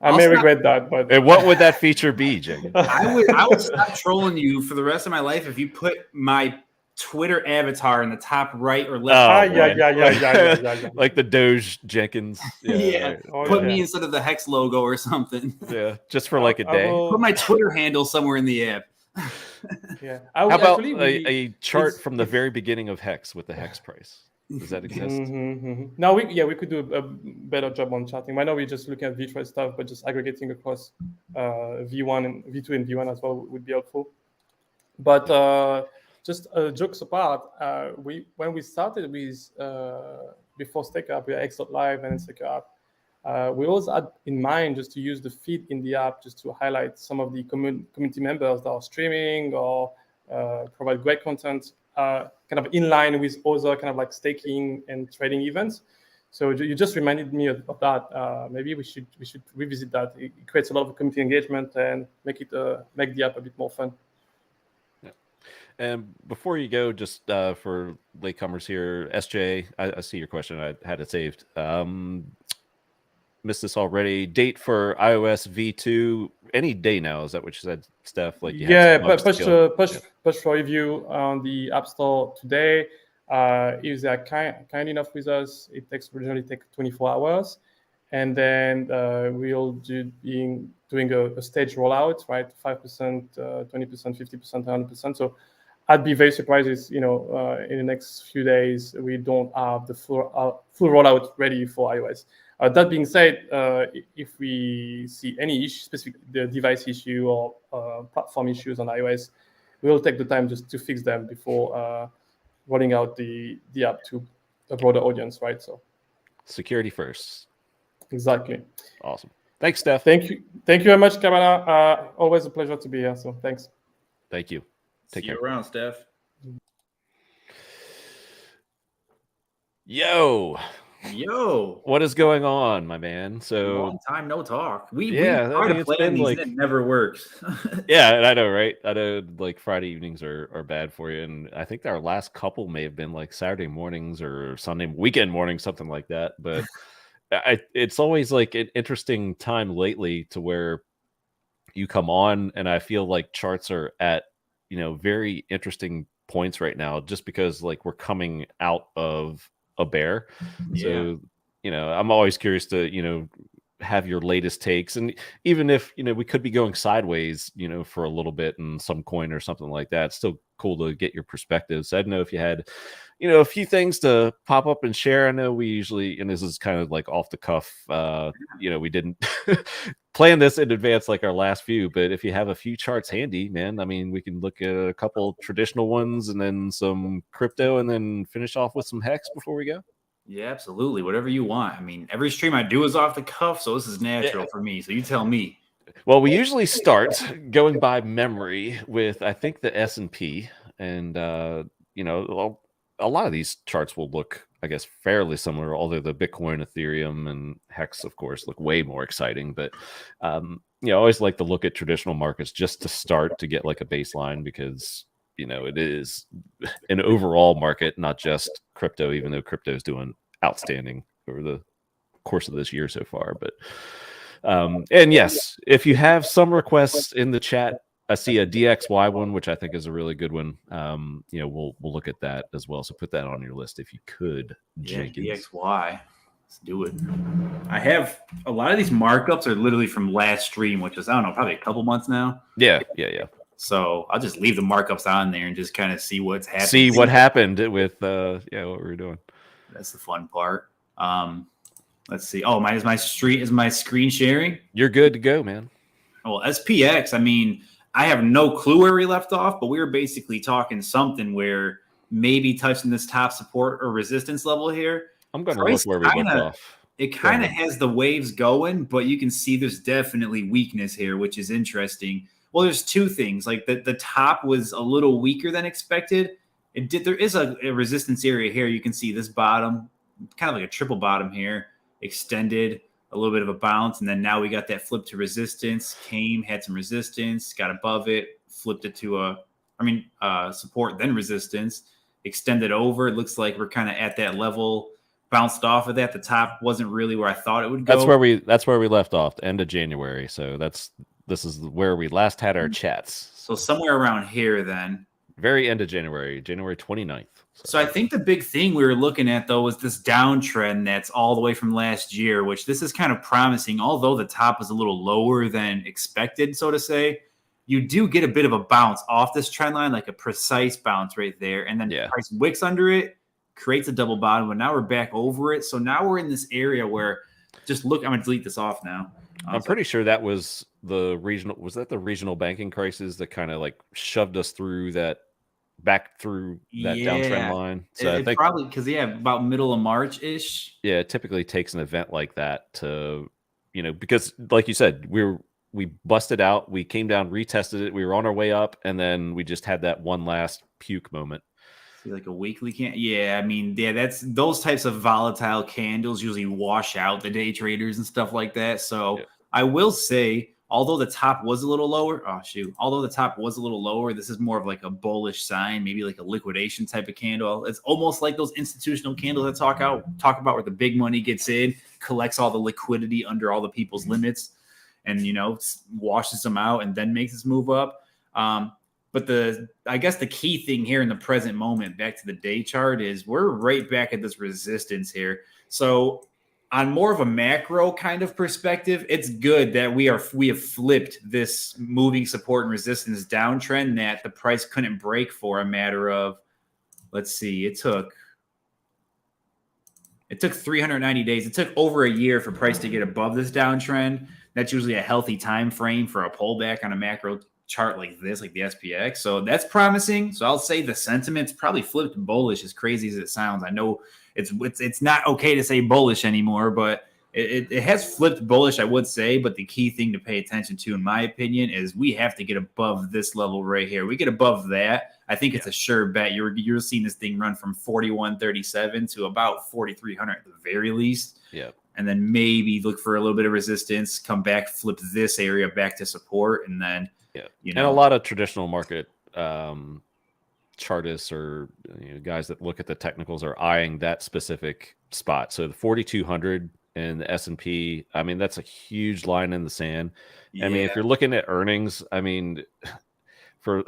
I may regret that, but and what would that feature be, Jenkins? I would stop trolling you for the rest of my life if you put my Twitter avatar in the top right or left. Yeah. Like the Doge Jenkins. Yeah. Put me instead of the Hex logo or something. Yeah, just for like a day. Put my Twitter handle somewhere in the app. Yeah. How about a chart from the very beginning of Hex with the Hex price? Does that exist? Now we could do a better job on charting. Right now we're just looking at V-Trade stuff, but just aggregating across V1 and V2 and V1 as well would be helpful. But just jokes apart, when we started with before StakeUp, we had X.Live and StakeUp. We always had in mind just to use the feed in the app just to highlight some of the community members that are streaming or provide great content. Kind of in line with other kind of like staking and trading events. So you just reminded me of that. Maybe we should revisit that. It creates a lot of community engagement and make the app a bit more fun. Yeah. And before you go, just for latecomers here, SJ, I see your question. I had it saved. Missed this already. Date for iOS V2 any day now. Is that what you said, Steph? Like push for review on the App Store today. If they are kind enough with us, it usually takes 24 hours, and then we'll doing a stage rollout, right? 5%, 20%, 50%, 100%. So I'd be very surprised if in the next few days we don't have the full rollout ready for iOS. That being said, if we see any issue, specific the device issue or platform issues on iOS, we'll take the time just to fix them before rolling out the app to a broader audience, right? So security first. Exactly. Awesome. Thanks, Steph. Thank you very much, Cabana. Always a pleasure to be here. So thanks. Thank you. Take care. See you around, Steph. Yo, what is going on, my man? So long time no talk. We try to plan these, and it never works. Yeah, I know, right? I know, like Friday evenings are bad for you, and I think our last couple may have been like Saturday mornings or Sunday weekend mornings, something like that. But it's always like an interesting time lately to where you come on, and I feel like charts are at very interesting points right now, just because like we're coming out of a bear. So I'm always curious to have your latest takes, and even if we could be going sideways for a little bit in some coin or something like that, it's still cool to get your perspectives. So I don't know if you had a few things to pop up and share. I know we usually, and this is kind of like off the cuff, we didn't plan this in advance like our last few, but if you have a few charts handy, man, I mean, we can look at a couple traditional ones and then some crypto and then finish off with some Hex before we go. Yeah, absolutely. Whatever you want. I mean, every stream I do is off the cuff, so this is natural for me. So you tell me. Well, we usually start going by memory with, I think, the S&P, and a lot of these charts will look, I guess, fairly similar, although the Bitcoin, Ethereum, and Hex, of course, look way more exciting. But I always like to look at traditional markets just to start to get like a baseline, because it is an overall market, not just crypto, even though crypto is doing outstanding over the course of this year so far. But and yes, if you have some requests in the chat, I see a DXY one, which I think is a really good one. We'll look at that as well. So put that on your list if you could, Jenkins. DXY. Let's do it. I have a lot of these markups are literally from last stream, which is, I don't know, probably a couple months now. Yeah. So I'll just leave the markups on there and just kind of see what's happening. See what happened with what we were doing. That's the fun part. Let's see. Oh, is my screen sharing? You're good to go, man. Well, SPX, I mean, I have no clue where we left off, but we were basically talking something where maybe touching this top support or resistance level here. I'm going to look where we left off. it kind of has the waves going, but you can see there's definitely weakness here, which is interesting. Well, there's two things. Like the top was a little weaker than expected. There is a resistance area here. You can see this bottom, kind of like a triple bottom here, extended, a little bit of a bounce, and then now we got that flip to resistance. Had some resistance, got above it, flipped it to support, then resistance, extended over. It looks like we're kind of at that level. Bounced off of that. The top wasn't really where I thought it would go. That's where we left off, end of January. So this is where we last had our chats. So somewhere around here then. Very end of January 29th. So I think the big thing we were looking at, though, was this downtrend that's all the way from last year, which this is kind of promising. Although the top was a little lower than expected, so to say, you do get a bit of a bounce off this trend line, like a precise bounce right there. And then the price wicks under it, creates a double bottom, but now we're back over it. So now we're in this area where just look, I'm going to delete this off now. I'm pretty sure that was the regional banking crisis that kind of like shoved us through that downtrend line. So I think probably because about middle of March-ish. Yeah, it typically takes an event like that to, because like you said, we busted out, we came down, retested it, we were on our way up, and then we just had that one last puke moment. See, like a weekly that's those types of volatile candles usually wash out the day traders and stuff like that. So I will say, although the top was a little lower, this is more of like a bullish sign, maybe like a liquidation type of candle. It's almost like those institutional candles that talk about where the big money gets in, collects all the liquidity under all the people's limits, and washes them out and then makes this move up. But I guess the key thing here in the present moment, back to the day chart, is we're right back at this resistance here. So on more of a macro kind of perspective, it's good that we have flipped this moving support and resistance downtrend that the price couldn't break for a matter of, let's see, it took 390 days. It took over a year for price to get above this downtrend. That's usually a healthy time frame for a pullback on a macro chart like this, like the SPX. So that's promising. So I'll say the sentiment's probably flipped bullish, as crazy as it sounds. I know it's not okay to say bullish anymore, but it has flipped bullish, I would say. But the key thing to pay attention to, in my opinion, is we have to get above this level right here. We get above that, I think it's a sure bet. You're seeing this thing run from 41.37 to about 4,300 at the very least. Yeah. And then maybe look for a little bit of resistance, come back, flip this area back to support, and then and a lot of traditional market chartists or guys that look at the technicals are eyeing that specific spot. So the 4,200 and the S&P, that's a huge line in the sand. Yeah. If you're looking at earnings, I don't want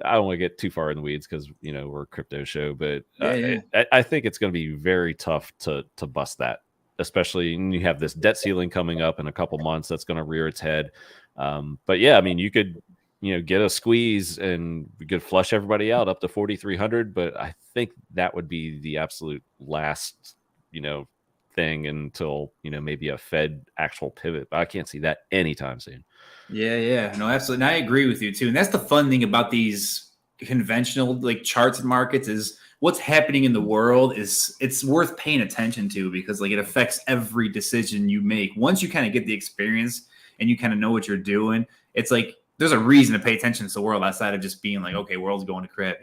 to get too far in the weeds because we're a crypto show, but I think it's going to be very tough to bust that, especially when you have this debt ceiling coming up in a couple months that's going to rear its head. But you could get a squeeze and we could flush everybody out up to 4,300, but I think that would be the absolute last thing until maybe a Fed actual pivot. But I can't see that anytime soon. No, absolutely. And I agree with you too. And that's the fun thing about these conventional like charts and markets is what's happening in the world is it's worth paying attention to because like it affects every decision you make. Once you kind of get the experience and you kind of know what you're doing, it's like there's a reason to pay attention to the world outside of just being like, okay, world's going to crap,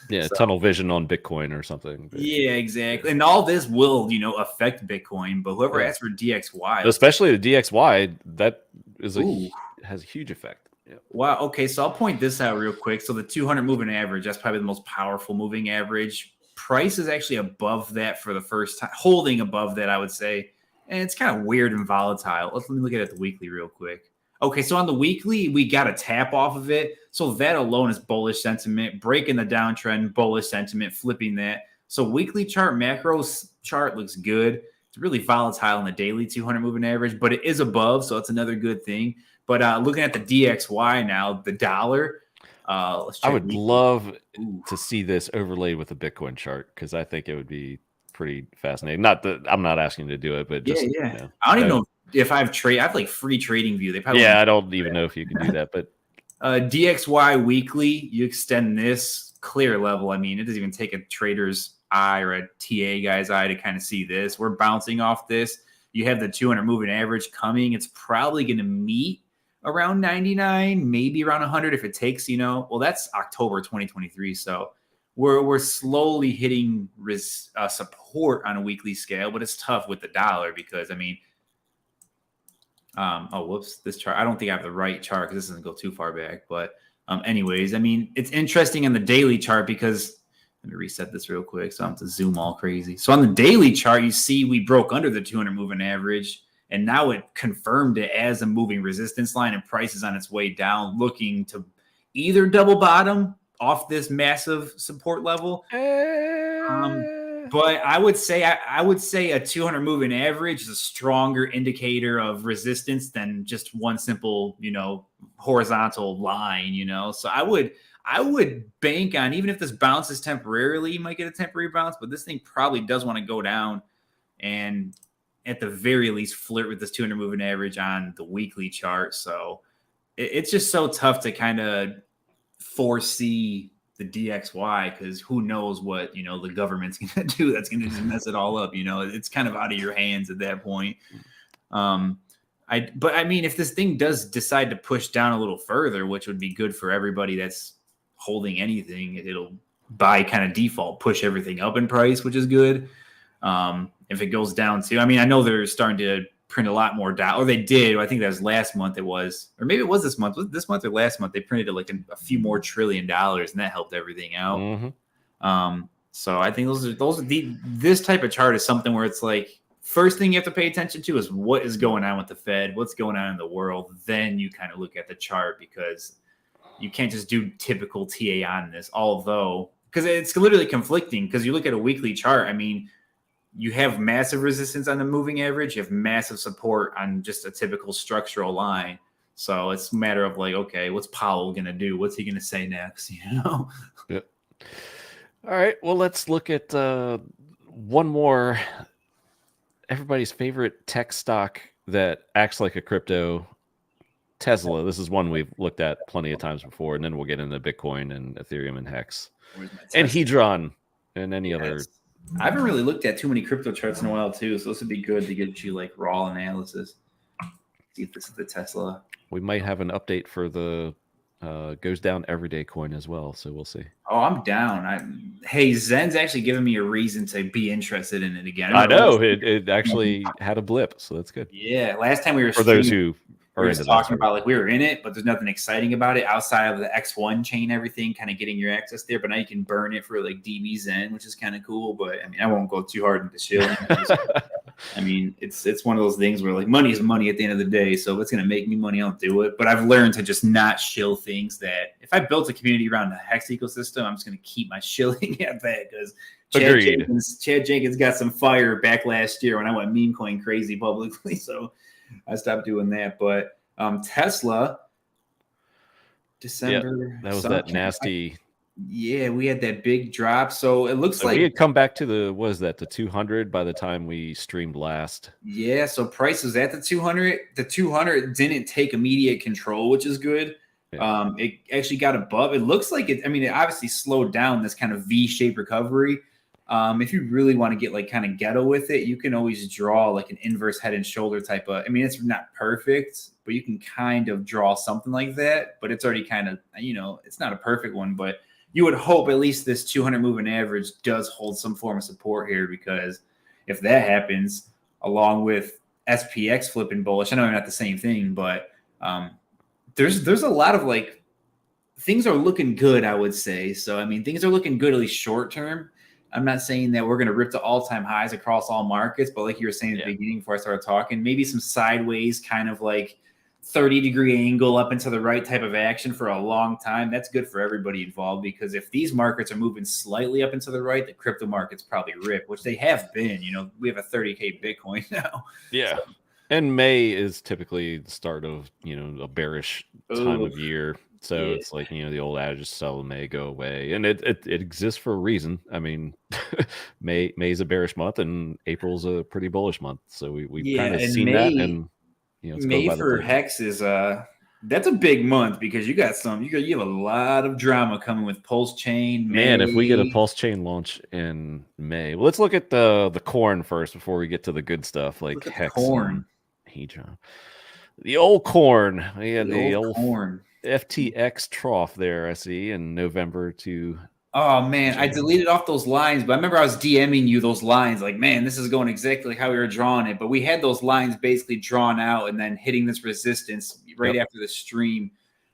Yeah, so, tunnel vision on Bitcoin or something. But, yeah, exactly. And all this will, affect Bitcoin, but whoever asks for DXY. Especially the DXY, that is has a huge effect. Yeah. Wow. Okay, so I'll point this out real quick. So the 200 moving average, that's probably the most powerful moving average. Price is actually above that for the first time, holding above that, I would say. And it's kind of weird and volatile. Let me look at it the weekly real quick. Okay, so on the weekly, we got a tap off of it. So that alone is bullish sentiment, breaking the downtrend, bullish sentiment, flipping that. So weekly chart, macro chart looks good. It's really volatile in the daily 200 moving average, but it is above, so that's another good thing. But looking at the DXY now, the dollar. I would love to see this overlaid with a Bitcoin chart because I think it would be pretty fascinating. Not that I'm not asking you to do it, but just I don't even know if I have like free trading view. They probably I don't even know if you can do that. But DXY weekly, you extend this clear level. It doesn't even take a trader's eye or a TA guy's eye to kind of see this. We're bouncing off this. You have the 200 moving average coming. It's probably going to meet around 99, maybe around 100 if it takes, well, that's October 2023. So we're slowly hitting support on a weekly scale, but it's tough with the dollar because, whoops, this chart. I don't think I have the right chart because this doesn't go too far back. But anyways, it's interesting on the daily chart because let me reset this real quick so I don't have to zoom all crazy. So on the daily chart, you see we broke under the 200 moving average, and now it confirmed it as a moving resistance line, and price is on its way down, looking to either double bottom off this massive support level. But I would say a 200 moving average is a stronger indicator of resistance than just one simple, horizontal line, So I would bank on, even if this bounces temporarily, you might get a temporary bounce, but this thing probably does want to go down and at the very least flirt with this 200 moving average on the weekly chart. So it's just so tough to kind of foresee the DXY because who knows what the government's going to do that's going to just mess it all up. It's kind of out of your hands at that point. If this thing does decide to push down a little further, which would be good for everybody that's holding anything, it'll by kind of default push everything up in price, which is good. If it goes down to, I know they're starting to print a lot more down, or they did. I think that was last month. It was, or maybe it was this month. Was it this month or last month? They printed like a few more $1 trillion, and that helped everything out. Mm-hmm. So I think this type of chart is something where it's like first thing you have to pay attention to is what is going on with the Fed, what's going on in the world. Then you kind of look at the chart because you can't just do typical TA on this. Although, because it's literally conflicting. Because you look at a weekly chart, you have massive resistance on the moving average. You have massive support on just a typical structural line. So it's a matter of like, okay, what's Powell going to do? What's he going to say next? Yep. All right. Well, let's look at one more. Everybody's favorite tech stock that acts like a crypto, Tesla. This is one we've looked at plenty of times before, and then we'll get into Bitcoin and Ethereum and Hex and Hedron and any other. I haven't really looked at too many crypto charts in a while too, so this would be good to get you like raw analysis. See if this is the Tesla. We might have an update for the goes down everyday coin as well, so we'll see. Oh, I'm down. Hey, Zen's actually giving me a reason to be interested in it again. I know it actually had a blip, so that's good. Yeah, last time we were for those who are into talking about like we were in it, but there's nothing exciting about it outside of the X1 chain, everything kind of getting your access there. But now you can burn it for like DB Zen, which is kind of cool. But I won't go too hard into shilling. It's one of those things where like money is money at the end of the day. So if it's going to make me money, I'll do it. But I've learned to just not shill things that if I built a community around the Hex ecosystem, I'm just going to keep my shilling at that because Chad Jenkins got some fire back last year when I went meme coin crazy publicly. So I stopped doing that. But Tesla, December. That was that nasty. We had that big drop. So it looks like we had come back to the 200 by the time we streamed last. Yeah, so price was at the 200. The 200 didn't take immediate control, which is good. Yeah. It actually got above. It looks like it. It obviously slowed down this kind of V-shaped recovery. If you really want to get like kind of ghetto with it, you can always draw like an inverse head and shoulder type of. It's not perfect, but you can kind of draw something like that. But it's already kind of it's not a perfect one, but you would hope at least this 200 moving average does hold some form of support here, because if that happens, along with SPX flipping bullish, I know they're not the same thing, but there's a lot of like things are looking good, I would say. So things are looking good at least short term. I'm not saying that we're going to rip to all-time highs across all markets, but like you were saying at the beginning before I started talking, maybe some sideways kind of like 30-degree angle up into the right type of action for a long time. That's good for everybody involved, because if these markets are moving slightly up into the right, the crypto markets probably rip, which they have been. We have a 30K Bitcoin now. Yeah. So. And May is typically the start of, a bearish time of year. So it's like, the old adage, sell in May, go away. And it exists for a reason. May's a bearish month and April's a pretty bullish month. So we've kind of seen that. And May for Hex is That's a big month because you have a lot of drama coming with Pulse Chain. Man, if we get a Pulse Chain launch in May, well, let's look at the corn first before we get to the good stuff like Hex corn. Hedron. The old corn. We had The the old corn. FTX trough there, I see, in November to. Oh man, I deleted off those lines, but I remember I was DMing you those lines like, man, this is going exactly how we were drawing it. But we had those lines basically drawn out and then hitting this resistance right after the stream.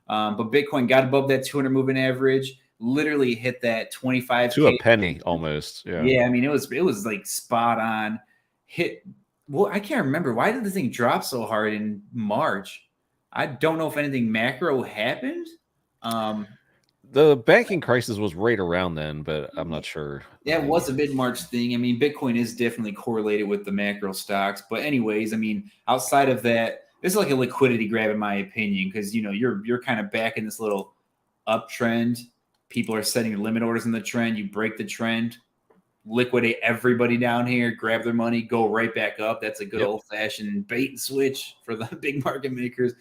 But Bitcoin got above that 200 moving average, literally hit that 25 to a penny almost. Yeah, I mean it was like spot on. Well, I can't remember. Why did the thing drop so hard in March? I don't know if anything macro happened. The banking crisis was right around then, but I'm not sure. Yeah, it was a mid-March thing. I mean, Bitcoin is definitely correlated with the macro stocks. But anyways, I mean, outside of that, this is like a liquidity grab in my opinion, because you're kind of back in this little uptrend. People are setting limit orders in the trend. You break the trend, liquidate everybody down here, grab their money, go right back up. That's a good old-fashioned bait and switch for the big market makers.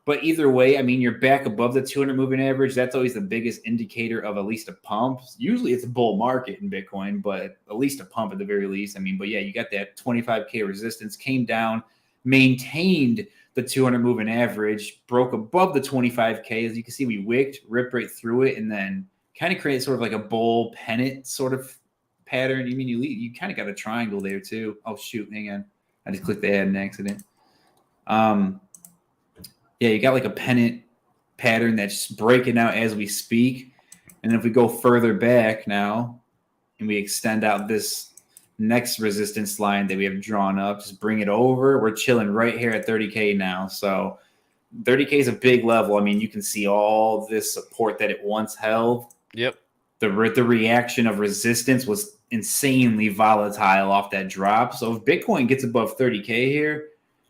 But either way, I mean, you're back above the 200 moving average. That's always the biggest indicator of at least a pump. Usually it's a bull market in Bitcoin, but at least a pump at the very least. I mean, but yeah, you got that 25K resistance, came down, maintained the 200 moving average, broke above the 25K. As you can see, we ripped right through it, and then kind of created sort of like a bull pennant sort of pattern. I mean, you kind of got a triangle there too. Oh, shoot. Hang on. I just clicked the ad in accident. Yeah, you got like a pennant pattern that's breaking out as we speak. And if we go further back now and we extend out this next resistance line that we have drawn up, just bring it over. We're chilling right here at 30K now. So 30K is a big level. I mean, you can see all this support that it once held. Yep. The reaction of resistance was insanely volatile off that drop. So if Bitcoin gets above 30K here,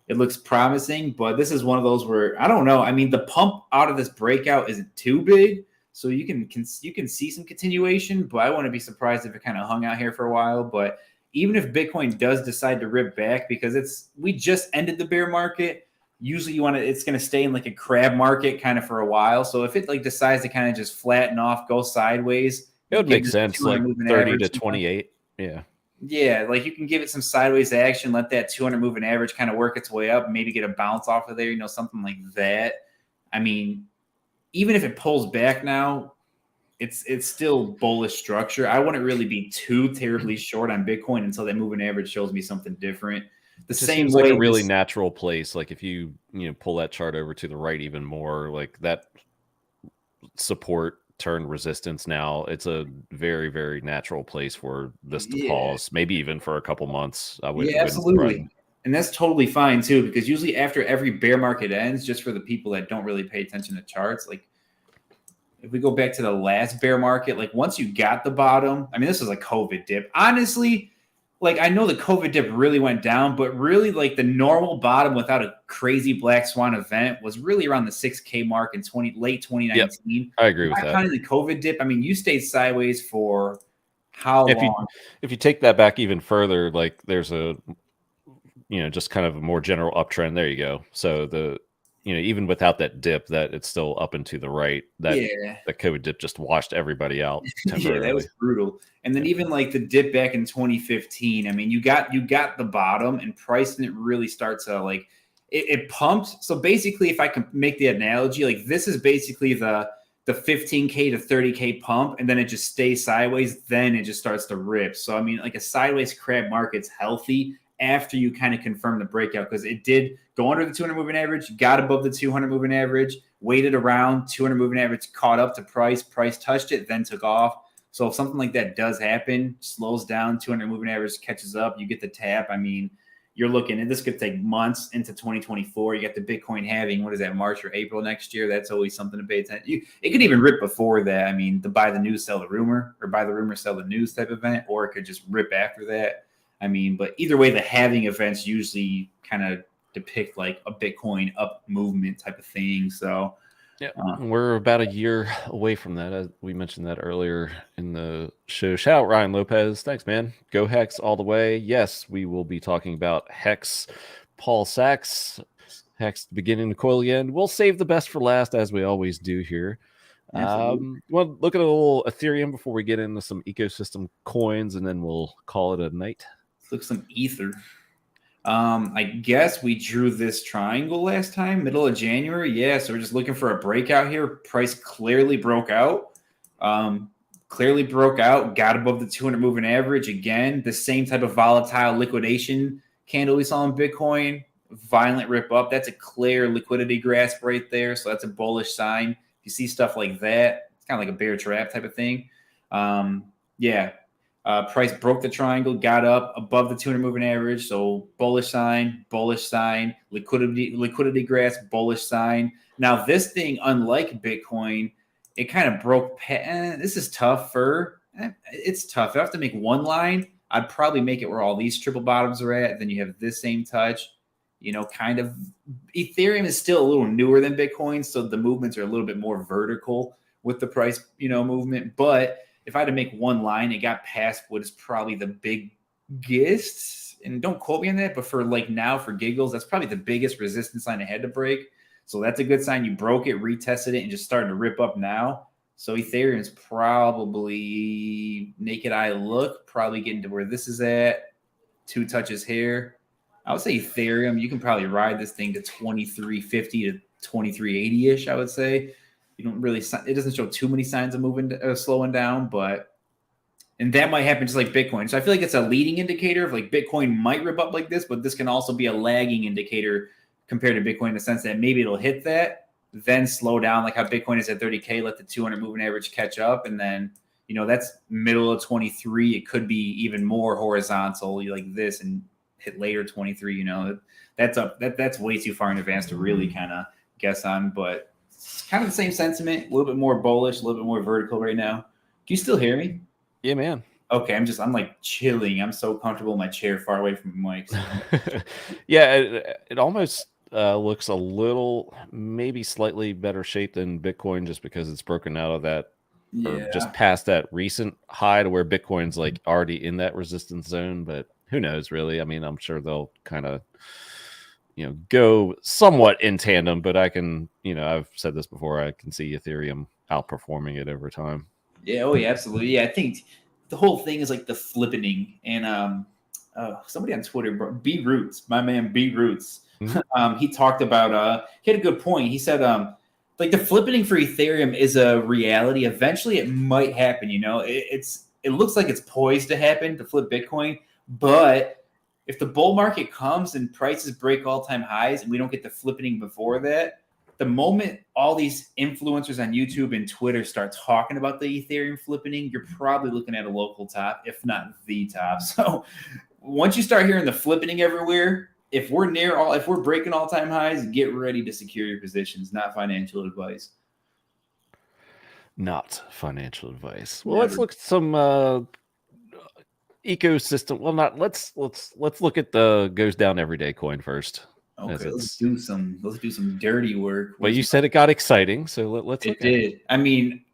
it looks promising, but this is one of those where I don't know. I mean, the pump out of this breakout isn't too big, so you can see some continuation, but I wouldn't be surprised if it kind of hung out here for a while. But even if Bitcoin does decide to rip back, because we just ended the bear market, usually it's going to stay in like a crab market kind of for a while. So if it like decides to kind of just flatten off, go sideways, it would make sense, like 30 to 28. Yeah. Yeah, like you can give it some sideways action, let that 200 moving average kind of work its way up, maybe get a bounce off of there, something like that. I mean, even if it pulls back now, it's still bullish structure. I wouldn't really be too terribly short on Bitcoin until that moving average shows me something different. The same way, like a really natural place. Like if you pull that chart over to the right even more, like that support turn resistance now, it's a very, very natural place for this to pause, maybe even for a couple months. Absolutely. And that's totally fine too, because usually after every bear market ends, just for the people that don't really pay attention to charts, like if we go back to the last bear market, like once you got the bottom, I mean, this was a COVID dip. Honestly, like I know the COVID dip really went down, but really like the normal bottom without a crazy black swan event was really around the 6K mark in late 2019. Yep, I agree with that. Kind of the COVID dip. I mean, you stayed sideways for how long? If you take that back even further, like there's a, just kind of a more general uptrend. There you go. So even without that dip, that it's still up and to the right. That COVID dip just washed everybody out temporarily. Yeah, that was brutal. And then even like the dip back in 2015, I mean, you got the bottom and price didn't really start to like it pumped. So basically, if I can make the analogy, like this is basically the 15K to 30K pump, and then it just stays sideways. Then it just starts to rip. So I mean, like a sideways crab market's healthy after you kind of confirm the breakout, because it did go under the 200 moving average, got above the 200 moving average, waited around 200 moving average, caught up to price touched it, then took off. So if something like that does happen, slows down, 200 moving average catches up, you get the tap. I mean, you're looking, and this could take months into 2024. You got the Bitcoin halving. What is that, March or April next year? That's always something to pay attention. It could even rip before that. I mean, the buy the news, sell the rumor, or buy the rumor, sell the news type event, or it could just rip after that. I mean, but either way, the halving events usually kind of depict like a Bitcoin up movement type of thing. So yeah, we're about a year away from that. As we mentioned that earlier in the show. Shout out Ryan Lopez. Thanks, man. Go Hex all the way. Yes, we will be talking about Hex. Paul Sachs Hex beginning to coil again. We'll save the best for last, as we always do here. Well, look at a little Ethereum before we get into some ecosystem coins, and then we'll call it a night. Let's look some Ether. I guess we drew this triangle last time, middle of January. Yeah, so we're just looking for a breakout here. Price clearly broke out. Got above the 200 moving average. Again, the same type of volatile liquidation candle we saw in Bitcoin. Violent rip up. That's a clear liquidity grasp right there. So that's a bullish sign. If you see stuff like that, it's kind of like a bear trap type of thing. Price broke the triangle, got up above the 200 moving average. So bullish sign, liquidity grasp, bullish sign. Now this thing, unlike Bitcoin, it kind of broke. This is tough it's tough. If I have to make one line, I'd probably make it where all these triple bottoms are at. Then you have this same touch, kind of. Ethereum is still a little newer than Bitcoin. So the movements are a little bit more vertical with the price, movement. But if I had to make one line, it got past what is probably the biggest, and don't quote me on that, but for now, for giggles, that's probably the biggest resistance line it had to break. So that's a good sign. You broke it, retested it, and just started to rip up now. So Ethereum is probably, naked eye look, probably getting to where this is at. 2 touches here. I would say Ethereum, you can probably ride this thing to 2350 to 2380-ish, I would say. You don't really, it doesn't show too many signs of slowing down, and that might happen just like Bitcoin. So I feel like it's a leading indicator of Bitcoin might rip up like this, but this can also be a lagging indicator compared to Bitcoin in the sense that maybe it'll hit that, then slow down like how Bitcoin is at 30K, let the 200 moving average catch up. And then, that's middle of 23. It could be even more horizontal like this and hit later 23, that's way too far in advance to really kind of guess on, but it's kind of the same sentiment, a little bit more bullish, a little bit more vertical right now. Can you still hear me? Yeah, man. Okay, I'm chilling. I'm so comfortable in my chair far away from the mic. So. Yeah, it almost looks a little, maybe slightly better shape than Bitcoin just because it's broken out of that, or just past that recent high to where Bitcoin's already in that resistance zone. But who knows, really? I mean, I'm sure they'll kind of, go somewhat in tandem, but I can, I've said this before, I can see Ethereum outperforming it over time. Yeah, absolutely. Yeah, I think the whole thing is the flippening, and somebody on Twitter, B Roots, my man B Roots, he talked about, he had a good point. He said, the flippening for Ethereum is a reality. Eventually it might happen, it looks like it's poised to happen to flip Bitcoin, but if the bull market comes and prices break all-time highs and we don't get the flippening before that, the moment all these influencers on YouTube and Twitter start talking about the Ethereum flippening, you're probably looking at a local top, if not the top. So once you start hearing the flippening everywhere, if we're breaking all-time highs, get ready to secure your positions. Not financial advice. Not financial advice. Well, let's look at some ecosystem. Well, let's look at the goes down every day coin first. Okay, let's do some dirty work. Well, you said it got exciting, so let's look at it. It did. I mean,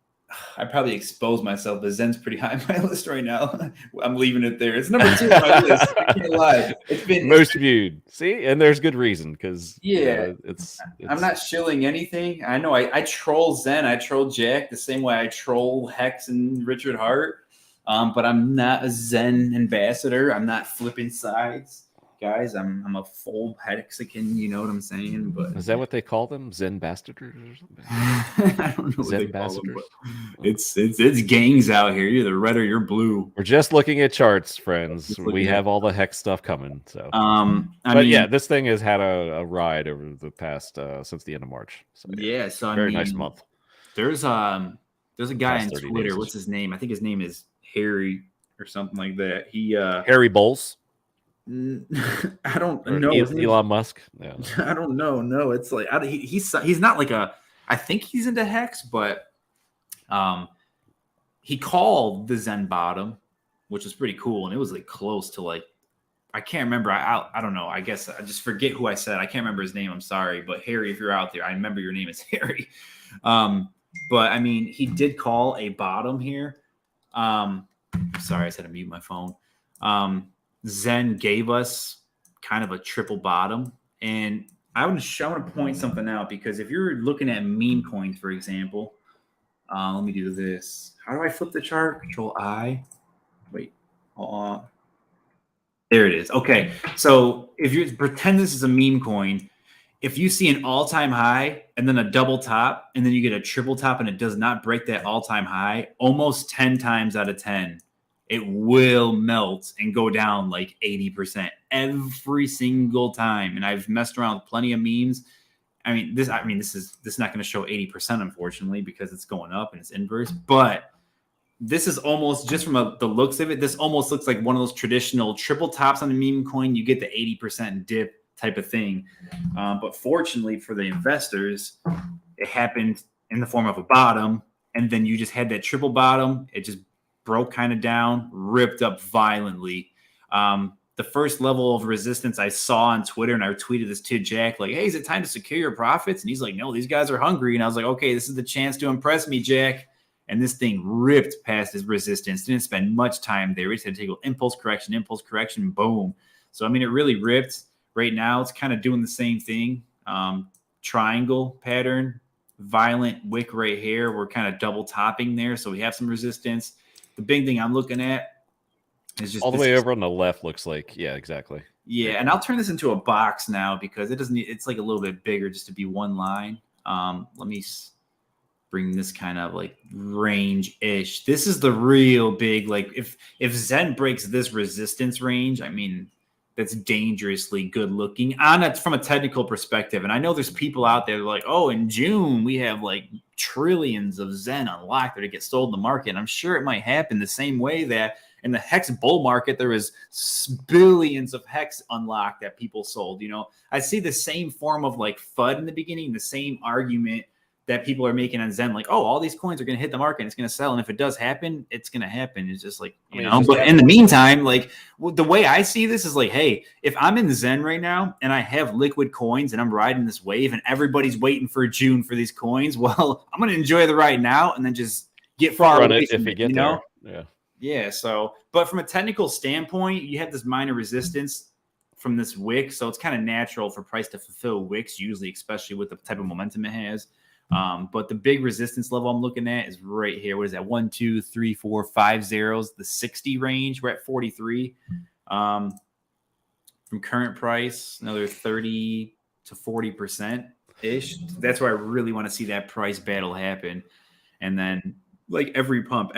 I probably exposed myself, but Zen's pretty high on my list right now. I'm leaving it there. It's number 2 on my list. I can't lie. It's been most viewed. See, and there's good reason because it's. I'm not shilling anything. I know I troll Zen. I troll Jack the same way I troll Hex and Richard Hart. But I'm not a Zen ambassador. I'm not flipping sides, guys. I'm a full Hexican. You know what I'm saying? But is that what they call them? Zen bastards or something? I don't know what they call them. It's gangs out here. You're either red or you're blue. We're just looking at charts, friends. We have all the Hex stuff coming. So, this thing has had a ride over the past since the end of March. So very nice month. There's a guy on Twitter. What's his name? I think his name is Harry or something like that. Harry Bowles. I don't know. Elon Musk. Yeah. I don't know. No, it's he's not I think he's into Hex, but he called the Zen bottom, which was pretty cool, and it was close to I can't remember. I don't know. I guess I just forget who I said. I can't remember his name. I'm sorry, but Harry, if you're out there, I remember your name is Harry. But I mean, he did call a bottom here. Sorry, I said to mute my phone. Zen gave us kind of a triple bottom, and I want to point something out, because if you're looking at meme coins, for example, let me do this. How do I flip the chart? Control I. Wait. There it is. Okay. So if you pretend this is a meme coin, if you see an all-time high and then a double top and then you get a triple top and it does not break that all-time high, almost 10 times out of 10, it will melt and go down like 80% every single time. And I've messed around with plenty of memes. This is not going to show 80%, unfortunately, because it's going up and it's inverse. But this is almost, just from the looks of it, this almost looks like one of those traditional triple tops on a meme coin. You get the 80% dip type of thing. But fortunately for the investors, it happened in the form of a bottom. And then you just had that triple bottom. It just broke kind of down, ripped up violently. The first level of resistance I saw on Twitter, and I tweeted this to Jack, like, hey, is it time to secure your profits? And he's like, no, these guys are hungry. And I was like, okay, this is the chance to impress me, Jack. And this thing ripped past his resistance. Didn't spend much time there. We just had to take an impulse correction, boom. So, it really ripped. Right now, it's kind of doing the same thing. Triangle pattern, violent wick right here. We're kind of double topping there. So we have some resistance. The big thing I'm looking at is just all the way over on the left looks like, yeah, exactly. Yeah, and I'll turn this into a box now because it doesn't need, it's like a little bit bigger just to be one line. Let me bring this kind of like range-ish. This is the real big, like if Zen breaks this resistance range, that's dangerously good looking from a technical perspective. And I know there's people out there like, oh, in June we have like trillions of Zen unlocked that get sold in the market. And I'm sure it might happen the same way that in the Hex bull market, there is billions of Hex unlocked that people sold. I see the same form of like FUD in the beginning, the same argument that people are making on Zen, like, oh, all these coins are going to hit the market and it's going to sell. And if it does happen, it's going to happen. It's just like, but in the meantime, like the way I see this is like, hey, if I'm in Zen right now and I have liquid coins and I'm riding this wave and everybody's waiting for June for these coins, well, I'm going to enjoy the ride now and then just get far away from it, there. Yeah. So, but from a technical standpoint, you have this minor resistance from this wick. So it's kind of natural for price to fulfill wicks usually, especially with the type of momentum it has. But the big resistance level I'm looking at is right here. What is that? 1, 2, 3, 4, 5 zeros. The 60 range. We're at 43. From current price, another 30 to 40% ish. That's where I really want to see that price battle happen. And then, like every pump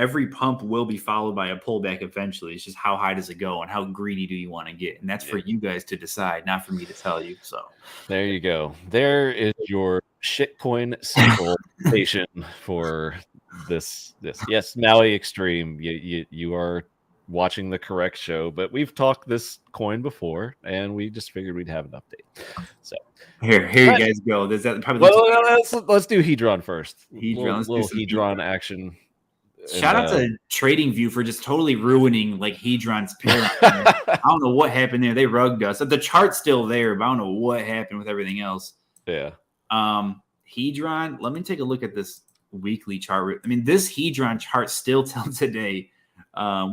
will be followed by a pullback eventually. It's just how high does it go and how greedy do you want to get? And that's for you guys to decide, not for me to tell you. So there you go. There is your shitcoin simple station for this. Yes, Maui Extreme. You are watching the correct show, but we've talked this coin before, and we just figured we'd have an update. So here you guys go. Does that probably? Let's do Hedron first. Hedron, little Hedron action. Shout out to TradingView for just totally ruining like Hedron's pyramid. I don't know what happened there. They rugged us. The chart's still there, but I don't know what happened with everything else. Yeah. Hedron, let me take a look at this weekly chart. This Hedron chart still till today.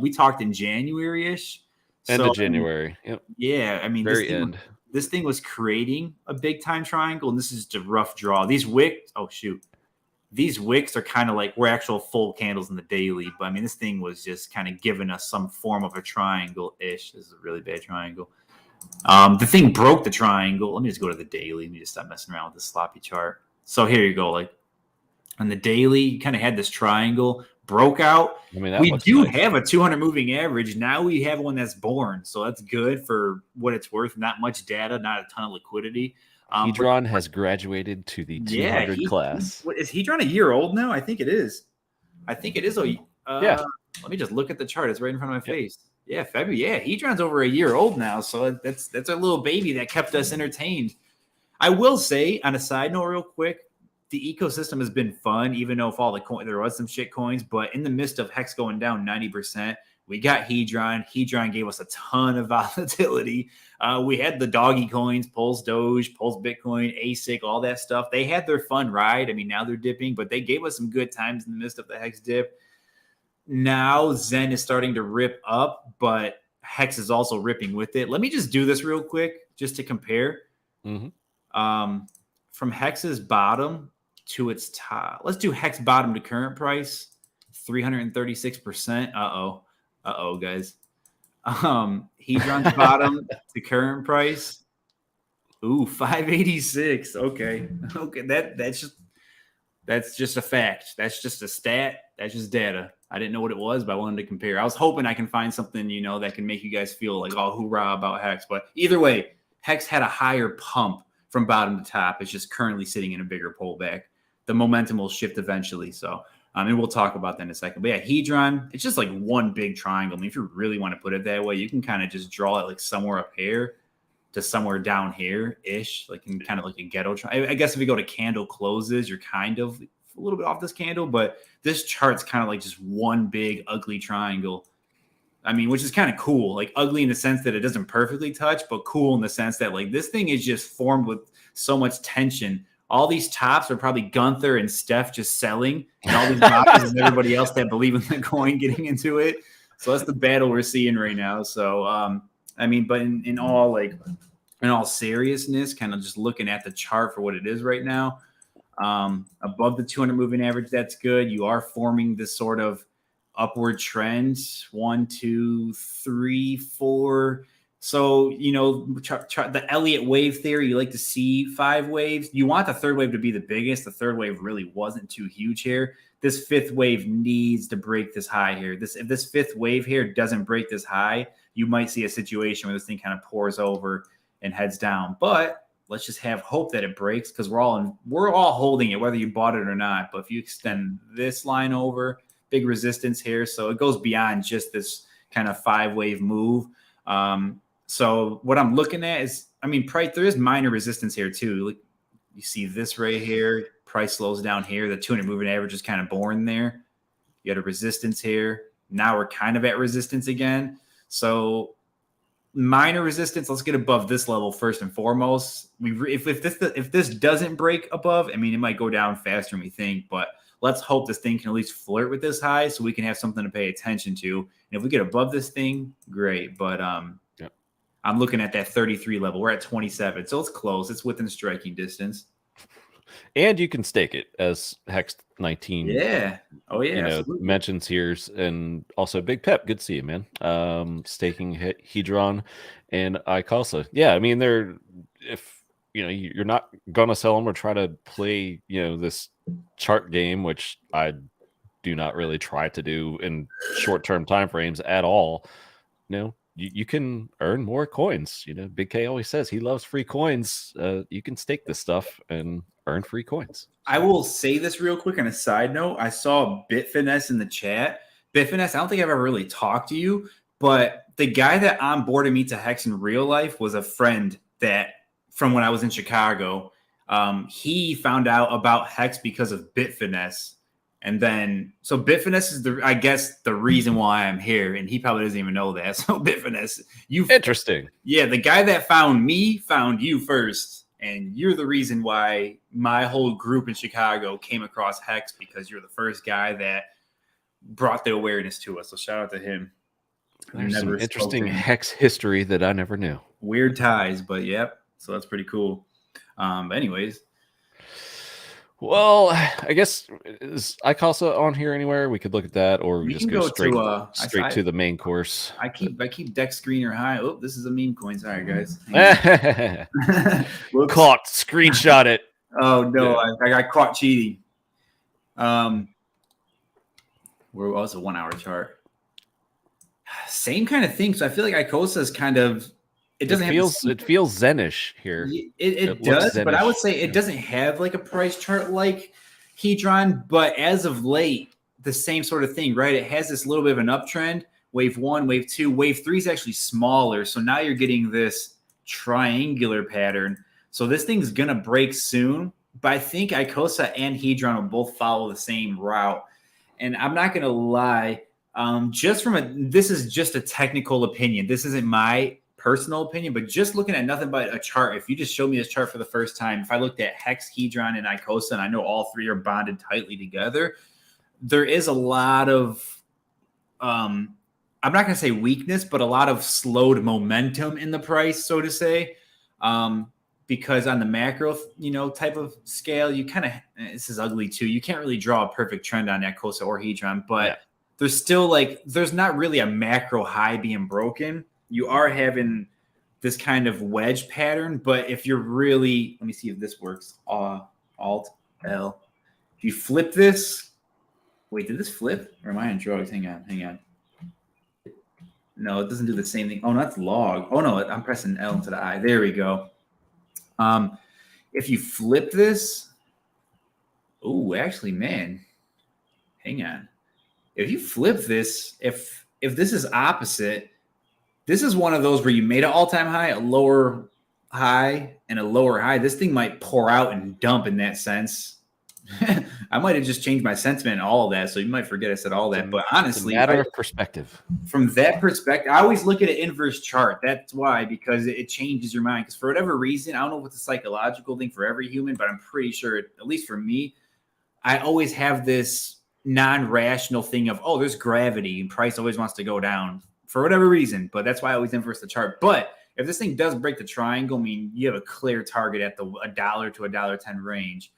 We talked in January-ish. End of January. Yep. Yeah. This thing was creating a big time triangle, and this is just a rough draw. These wicks are kind of like, we're actual full candles in the daily, but this thing was just kind of giving us some form of a triangle-ish. This is a really bad triangle. The thing broke the triangle. Let me just go to the daily. Let me just stop messing around with this sloppy chart. So here you go. Like on the daily, you kind of had this triangle, broke out. We do have a 200 moving average. Now we have one that's born. So that's good for what it's worth. Not much data, not a ton of liquidity. Hedron has graduated to the 200 class. Is Hedron a year old now? I think it is. Yeah. Let me just look at the chart. It's right in front of my face. Yeah, February. Yeah, Hedron's over a year old now. So that's a little baby that kept us entertained. I will say, on a side note real quick, the ecosystem has been fun, even though there was some shit coins. But in the midst of Hex going down 90%, we got Hedron. Hedron gave us a ton of volatility. We had the doggy coins, Pulse Doge, Pulse Bitcoin, ASIC, all that stuff. They had their fun ride. Now they're dipping, but they gave us some good times in the midst of the Hex dip. Now Zen is starting to rip up, but Hex is also ripping with it. Let me just do this real quick just to compare. Mm-hmm. From Hex's bottom to its top. Let's do Hex bottom to current price, 336%. Uh-oh, guys. Hedron's bottom to current price. Ooh, 586. Okay. That's just a fact. That's just a stat. That's just data. I didn't know what it was, but I wanted to compare. I was hoping I can find something, that can make you guys feel like, oh, hoorah about Hex. But either way, Hex had a higher pump from bottom to top. It's just currently sitting in a bigger pullback. The momentum will shift eventually. So, and we'll talk about that in a second. But yeah, Hedron, it's just like one big triangle. I mean, if you really want to put it that way, you can kind of just draw it like somewhere up here to somewhere down here-ish, like in kind of like a ghetto triangle. I guess if you go to candle closes, you're kind of a little bit off this candle, but this chart's kind of like just one big ugly triangle. I mean, which is kind of cool. Like ugly in the sense that it doesn't perfectly touch, but cool in the sense that like this thing is just formed with so much tension. All these tops are probably Gunther and Steph just selling, and all these bottoms and everybody else that believe in the coin getting into it. So that's the battle we're seeing right now. So, I mean, but in all seriousness, kind of just looking at the chart for what it is right now, above the 200 moving average, that's good. You are forming this sort of upward trend. 1, 2, 3, 4. So, the Elliott wave theory, you like to see 5 waves. You want the third wave to be the biggest. The third wave really wasn't too huge here. This fifth wave needs to break this high here. If this fifth wave here doesn't break this high, you might see a situation where this thing kind of pours over and heads down. But let's just have hope that it breaks, because we're all holding it, whether you bought it or not. But if you extend this line over, big resistance here. So it goes beyond just this kind of 5-wave move. So what I'm looking at is, I mean, price, there is minor resistance here too. Look, you see this right here, price slows down here. The 200 moving average is kind of born there. You had a resistance here. Now we're kind of at resistance again. So minor resistance, let's get above this level first and foremost. If this doesn't break above, I mean, it might go down faster than we think, but let's hope this thing can at least flirt with this high so we can have something to pay attention to. And if we get above this thing, great. But I'm looking at that 33 level. We're at 27, so it's close. It's within striking distance. And you can stake it, as Hex 19. Yeah. Oh yeah. Mentions here, and also Big Pep. Good to see you, man. Staking Hedron and Icosa. Yeah, I mean, if you're not gonna sell them or try to play this chart game, which I do not really try to do in short-term time frames at all. You can earn more coins. Big K always says he loves free coins. You can stake this stuff and earn free coins. I will say this real quick on a side note. I saw Bitfinesse in the chat. Bitfinesse, I don't think I've ever really talked to you, but the guy that onboarded me to Hex in real life was a friend that from when I was in Chicago. He found out about Hex because of Bitfinesse. And then, so Bitfinesse is I guess the reason why I'm here, and he probably doesn't even know that. So Bitfinesse, interesting. Yeah, the guy that found me found you first, and you're the reason why my whole group in Chicago came across Hex, because you're the first guy that brought the awareness to us. So shout out to him. There's some interesting Hex history that I never knew. Weird ties, but yep. So that's pretty cool. But anyways. Well, I guess is Icosa on here anywhere? We could look at that, or we just go straight to the main course. I keep deck screener high. Oh, this is a meme coin. Sorry, guys. Caught. Screenshot it. Oh no, yeah. I got caught cheating. Where was a 1 hour chart? Same kind of thing. So I feel like Icosa is kind of. It feels Zenish here. It does, Zenish. But I would say it doesn't have like a price chart like Hedron. But as of late, the same sort of thing, right? It has this little bit of an uptrend. Wave 1, wave 2, wave 3 is actually smaller. So now you're getting this triangular pattern. So this thing's gonna break soon. But I think Icosa and Hedron will both follow the same route. And I'm not gonna lie, this is just a technical opinion. This isn't my personal opinion, but just looking at nothing but a chart, if you just showed me this chart for the first time, if I looked at Hex, Hedron, and Icosa, and I know all three are bonded tightly together, there is a lot of, I'm not going to say weakness, but a lot of slowed momentum in the price, so to say, because on the macro, type of scale, you kind of, this is ugly too. You can't really draw a perfect trend on Icosa or Hedron, but there's still there's not really a macro high being broken. You are having this kind of wedge pattern, but if you're really, let me see if this works. Alt L. If you flip this, wait, did this flip? Or am I on drugs? Hang on. No, it doesn't do the same thing. Oh, no, that's log. Oh no, I'm pressing L into the I. There we go. If you flip this, oh, actually, man, hang on. If you flip this, if this is opposite, this is one of those where you made an all-time high, a lower high, and a lower high. This thing might pour out and dump in that sense. I might have just changed my sentiment and all of that, so you might forget I said all that. But honestly, it's a matter of perspective. From that perspective, I always look at an inverse chart. That's why, because it changes your mind. Because for whatever reason, I don't know if it's a psychological thing for every human, but I'm pretty sure, at least for me, I always have this non-rational thing of, oh, there's gravity and price always wants to go down for whatever reason. But that's why I always inverse the chart. But if this thing does break the triangle, I mean, you have a clear target at the $1 to $1.10 range.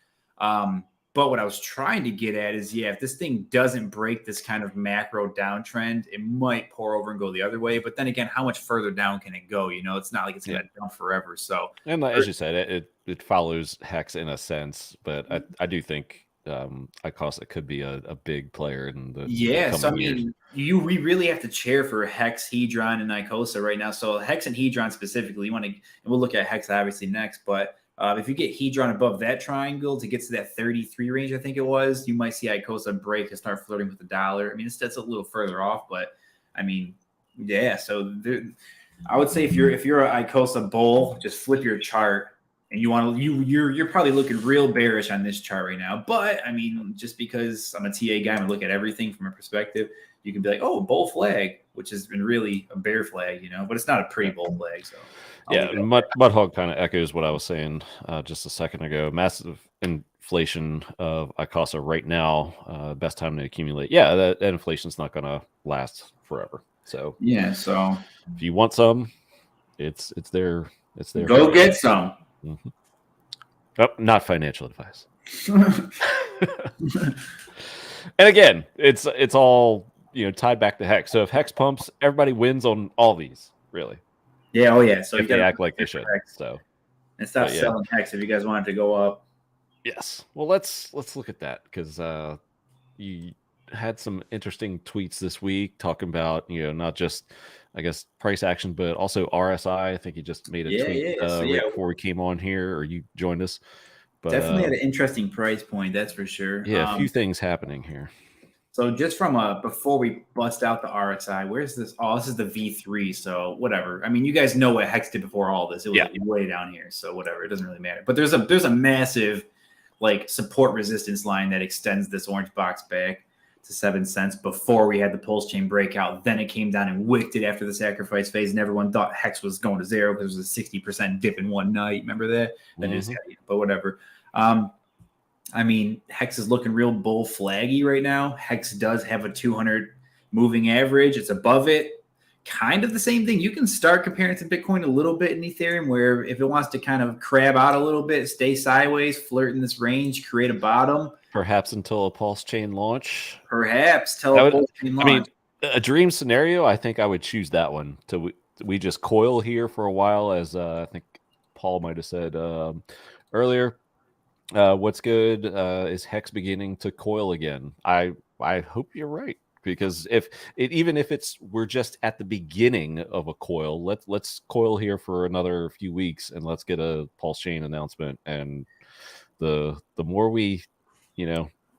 But what I was trying to get at is, if this thing doesn't break this kind of macro downtrend, it might pour over and go the other way. But then again, how much further down can it go? It's not like it's going to dump forever. So, and as you said, it follows Hex in a sense, but I do think Icosa could be a big player in the so I years. mean, we really have to cheer for Hex, Hedron, and Icosa right now. So Hex and Hedron specifically, and we'll look at Hex obviously next, but if you get Hedron above that triangle to get to that 33 range, I think it was, you might see Icosa break and start flirting with $1. I mean, that's a little further off, but I mean, so I would say if you're an Icosa bull, just flip your chart, and you're probably looking real bearish on this chart right now. But I mean, just because I'm a TA guy and look at everything from a perspective, you can be like, oh, bull flag, which has been really a bear flag, but it's not a pretty bull flag. So Mudhog kind of echoes what I was saying just a second ago. Massive inflation of Icosa right now. Best time to accumulate. Yeah, that inflation's not going to last forever. So so if you want some, it's there. It's there. Go get some. Mm-hmm. Oh, not financial advice. And again, it's all tied back to Hex. So if Hex pumps, everybody wins on all these, really. Yeah, oh yeah. So if they act like they should. Hex. So and stop selling Hex if you guys want it to go up. Yes. Well, let's look at that, because you had some interesting tweets this week talking about not just, I guess, price action, but also RSI. I think you just made a tweet right before we came on here, or you joined us. But definitely at an interesting price point, that's for sure. Yeah, a few things happening here. So just from before we bust out the RSI, where's this? Oh, this is the V3. So whatever. I mean, you guys know what Hex did before all this. It was way down here. So whatever. It doesn't really matter. But there's a massive support resistance line that extends this orange box back to 7 cents before we had the pulse chain breakout. Then it came down and wicked it after the sacrifice phase, and everyone thought Hex was going to zero because it was a 60% dip in one night. Remember that? Then it just got, but whatever. I mean, Hex is looking real bull flaggy right now. Hex does have a 200 moving average. It's above it. Kind of the same thing. You can start comparing it to Bitcoin a little bit in Ethereum, where if it wants to kind of crab out a little bit, stay sideways, flirt in this range, create a bottom. Perhaps until a pulse chain launch. Perhaps till a pulse chain launch. I mean, a dream scenario, I think I would choose that one. Till we just coil here for a while, as I think Paul might have said earlier. What's good is Hex beginning to coil again. I hope you're right, because even if we're just at the beginning of a coil, let's coil here for another few weeks, and let's get a pulse chain announcement. And the more we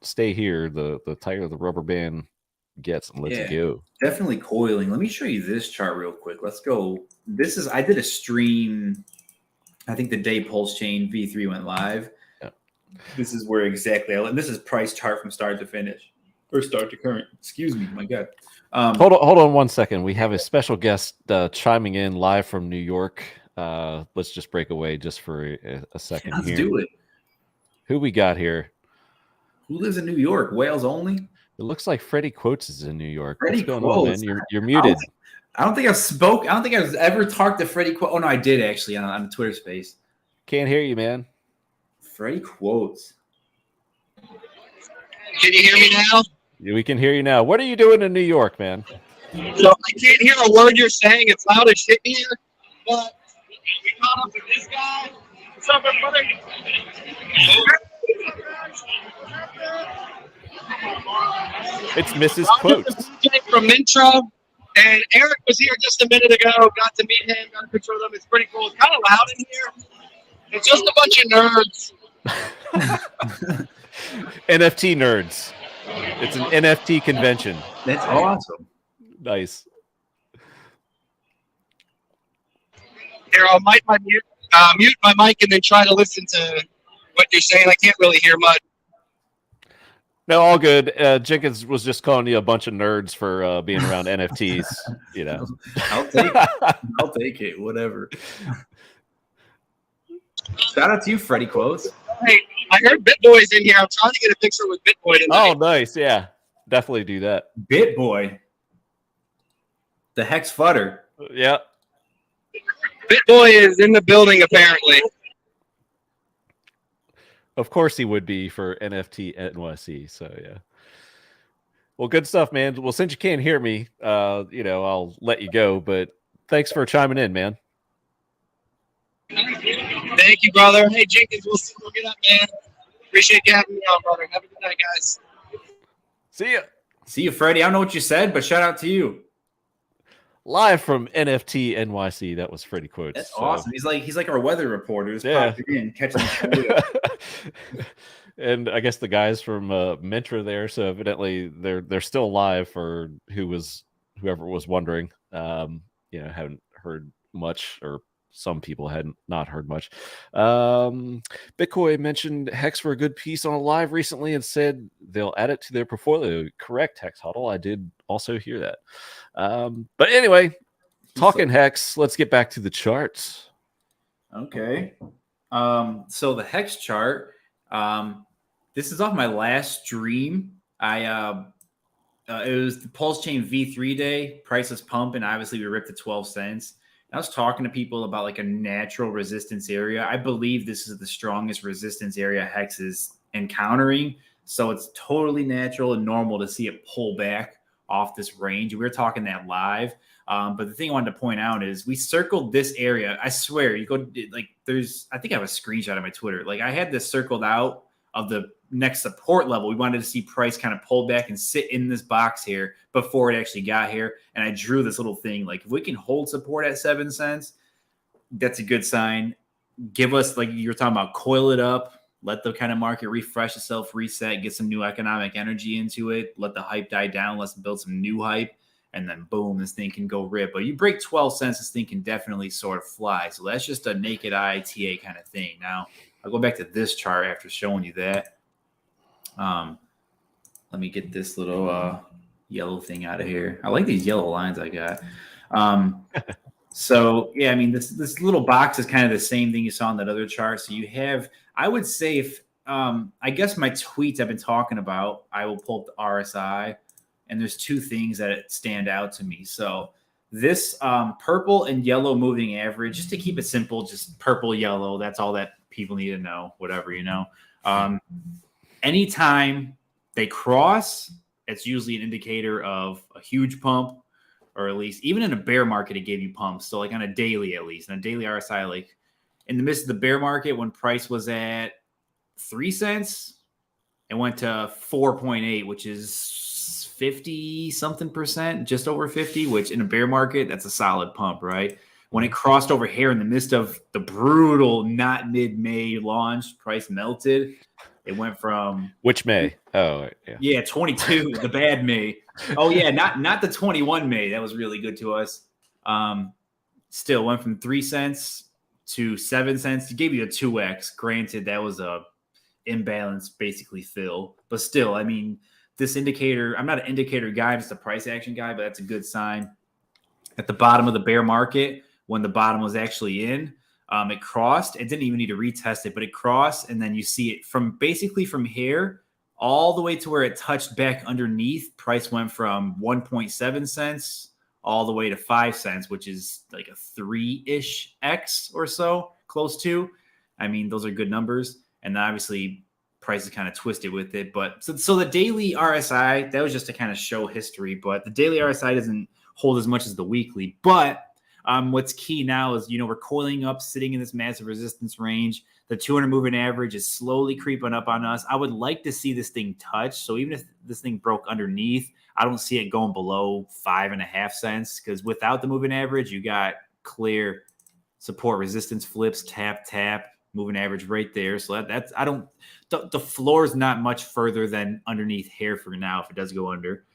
stay here, the tighter the rubber band gets, and let's go. Definitely coiling. Let me show you this chart real quick. Let's go. I did a stream, I think the day pulse chain V3 went live. This is where exactly this is price chart from start to finish, or start to current. Excuse me, my God. Hold on 1 second. We have a special guest chiming in live from New York. Let's just break away just for a second. Let's do it. Who we got here? Who lives in New York? Wales only? It looks like Freddie Quotes is in New York. Freddie What's going Quotes. on, man? You're muted. I don't think I've ever talked to Freddie Quotes. Oh no, I did actually on Twitter space. Can't hear you, man. Freddie Quotes. Can you hear me now? We can hear you now. What are you doing in New York, man? So I can't hear a word you're saying. It's loud as shit here. But we caught up with this guy. What's up, everybody? It's Mrs. Roger Quotes. the DJ from Mintra. And Eric was here just a minute ago. Got to meet him. Got a picture with him. It's pretty cool. It's kind of loud in here. It's just a bunch of nerds. NFT nerds. It's an NFT convention. That's awesome. Nice. Here, I'll mute my mic and then try to listen to what you're saying. I can't really hear much. No, all good. Jenkins was just calling you a bunch of nerds for being around NFTs. You know, I'll take it. Whatever. Shout out to you, Freddie Quotes. Hey, I heard BitBoy's in here. I'm trying to get a picture with BitBoy tonight. oh, nice. Yeah, definitely do that. BitBoy. The Hex Futter. Yeah. BitBoy is in the building, apparently. Of course he would be for NFT NYC. So yeah. Well, good stuff, man. Well, since you can't hear me, I'll let you go. But thanks for chiming in, man. Thank you, brother. Hey, Jenkins, we'll get up, man. Appreciate you having me on, brother. Have a good night, guys. See ya. See you, Freddie. I don't know what you said, but shout out to you. Live from NFT NYC. That was Freddie Quotes. That's awesome. He's like our weather reporter. Just popping in, catching the And I guess the guys from Mintra there. So evidently they're still alive for whoever was wondering. Haven't heard much, or some people hadn't not heard much. Bitcoin mentioned Hex for a good piece on a live recently and said they'll add it to their portfolio. Correct, Hex Huddle. I did also hear that. But anyway, talking Hex, let's get back to the charts. Okay. So the Hex chart, this is off my last stream. It was the Pulse Chain V3 day. Price was pumping. Obviously, we ripped to 12 cents. I was talking to people about like a natural resistance area. I believe this is the strongest resistance area Hex is encountering. So it's totally natural and normal to see it pull back off this range. We were talking that live. But the thing I wanted to point out is we circled this area. I swear, you go like I think I have a screenshot of my Twitter. Like I had this circled out of the next support level. We wanted to see price kind of pull back and sit in this box here before it actually got here. And I drew this little thing. Like if we can hold support at 7 cents, that's a good sign. Give us, like you were talking about, coil it up, let the kind of market refresh itself, reset, get some new economic energy into it, let the hype die down, let's build some new hype, and then boom, this thing can go rip. But you break 12 cents, this thing can definitely sort of fly. So that's just a naked eye TA kind of thing. Now, I'll go back to this chart after showing you that. Let me get this little yellow thing out of here. I like these yellow lines I got. So, yeah, I mean, this little box is kind of the same thing you saw on that other chart. So you have, I would say, if I guess my tweets I've been talking about, I will pull up the RSI, and there's two things that stand out to me. So this purple and yellow moving average, just to keep it simple, just purple, yellow, that's all that people need to know, whatever, anytime they cross, it's usually an indicator of a huge pump, or at least even in a bear market, it gave you pumps. So like on a daily, at least on a daily RSI, like in the midst of the bear market, when price was at 3 cents, it went to 4.8, which is 50 something percent, just over 50, which in a bear market, that's a solid pump, right? When it crossed over here in the midst of the brutal, not mid-May launch, price melted. It went from which May? Oh, yeah, 22, the bad May. Oh yeah, not the 21 May. That was really good to us. Still went from 3 cents to 7 cents. It gave you a 2x. Granted, that was a imbalance basically fill, but still, I mean, this indicator. I'm not an indicator guy, I'm just a price action guy, but that's a good sign. At the bottom of the bear market, when the bottom was actually in. It crossed. It didn't even need to retest it, but it crossed, and then you see it from basically from here all the way to where it touched back underneath. Price went from 1.7 cents all the way to 5 cents, which is like a 3-ish X or so, close to. I mean, those are good numbers. And obviously price is kind of twisted with it. But so the daily RSI, that was just to kind of show history, but the daily RSI doesn't hold as much as the weekly. But what's key now is, we're coiling up, sitting in this massive resistance range. The 200 moving average is slowly creeping up on us. I would like to see this thing touch. So even if this thing broke underneath, I don't see it going below 5.5 cents, because without the moving average, you got clear support resistance flips, tap, tap, moving average right there. So that's the floor is not much further than underneath here for now if it does go under.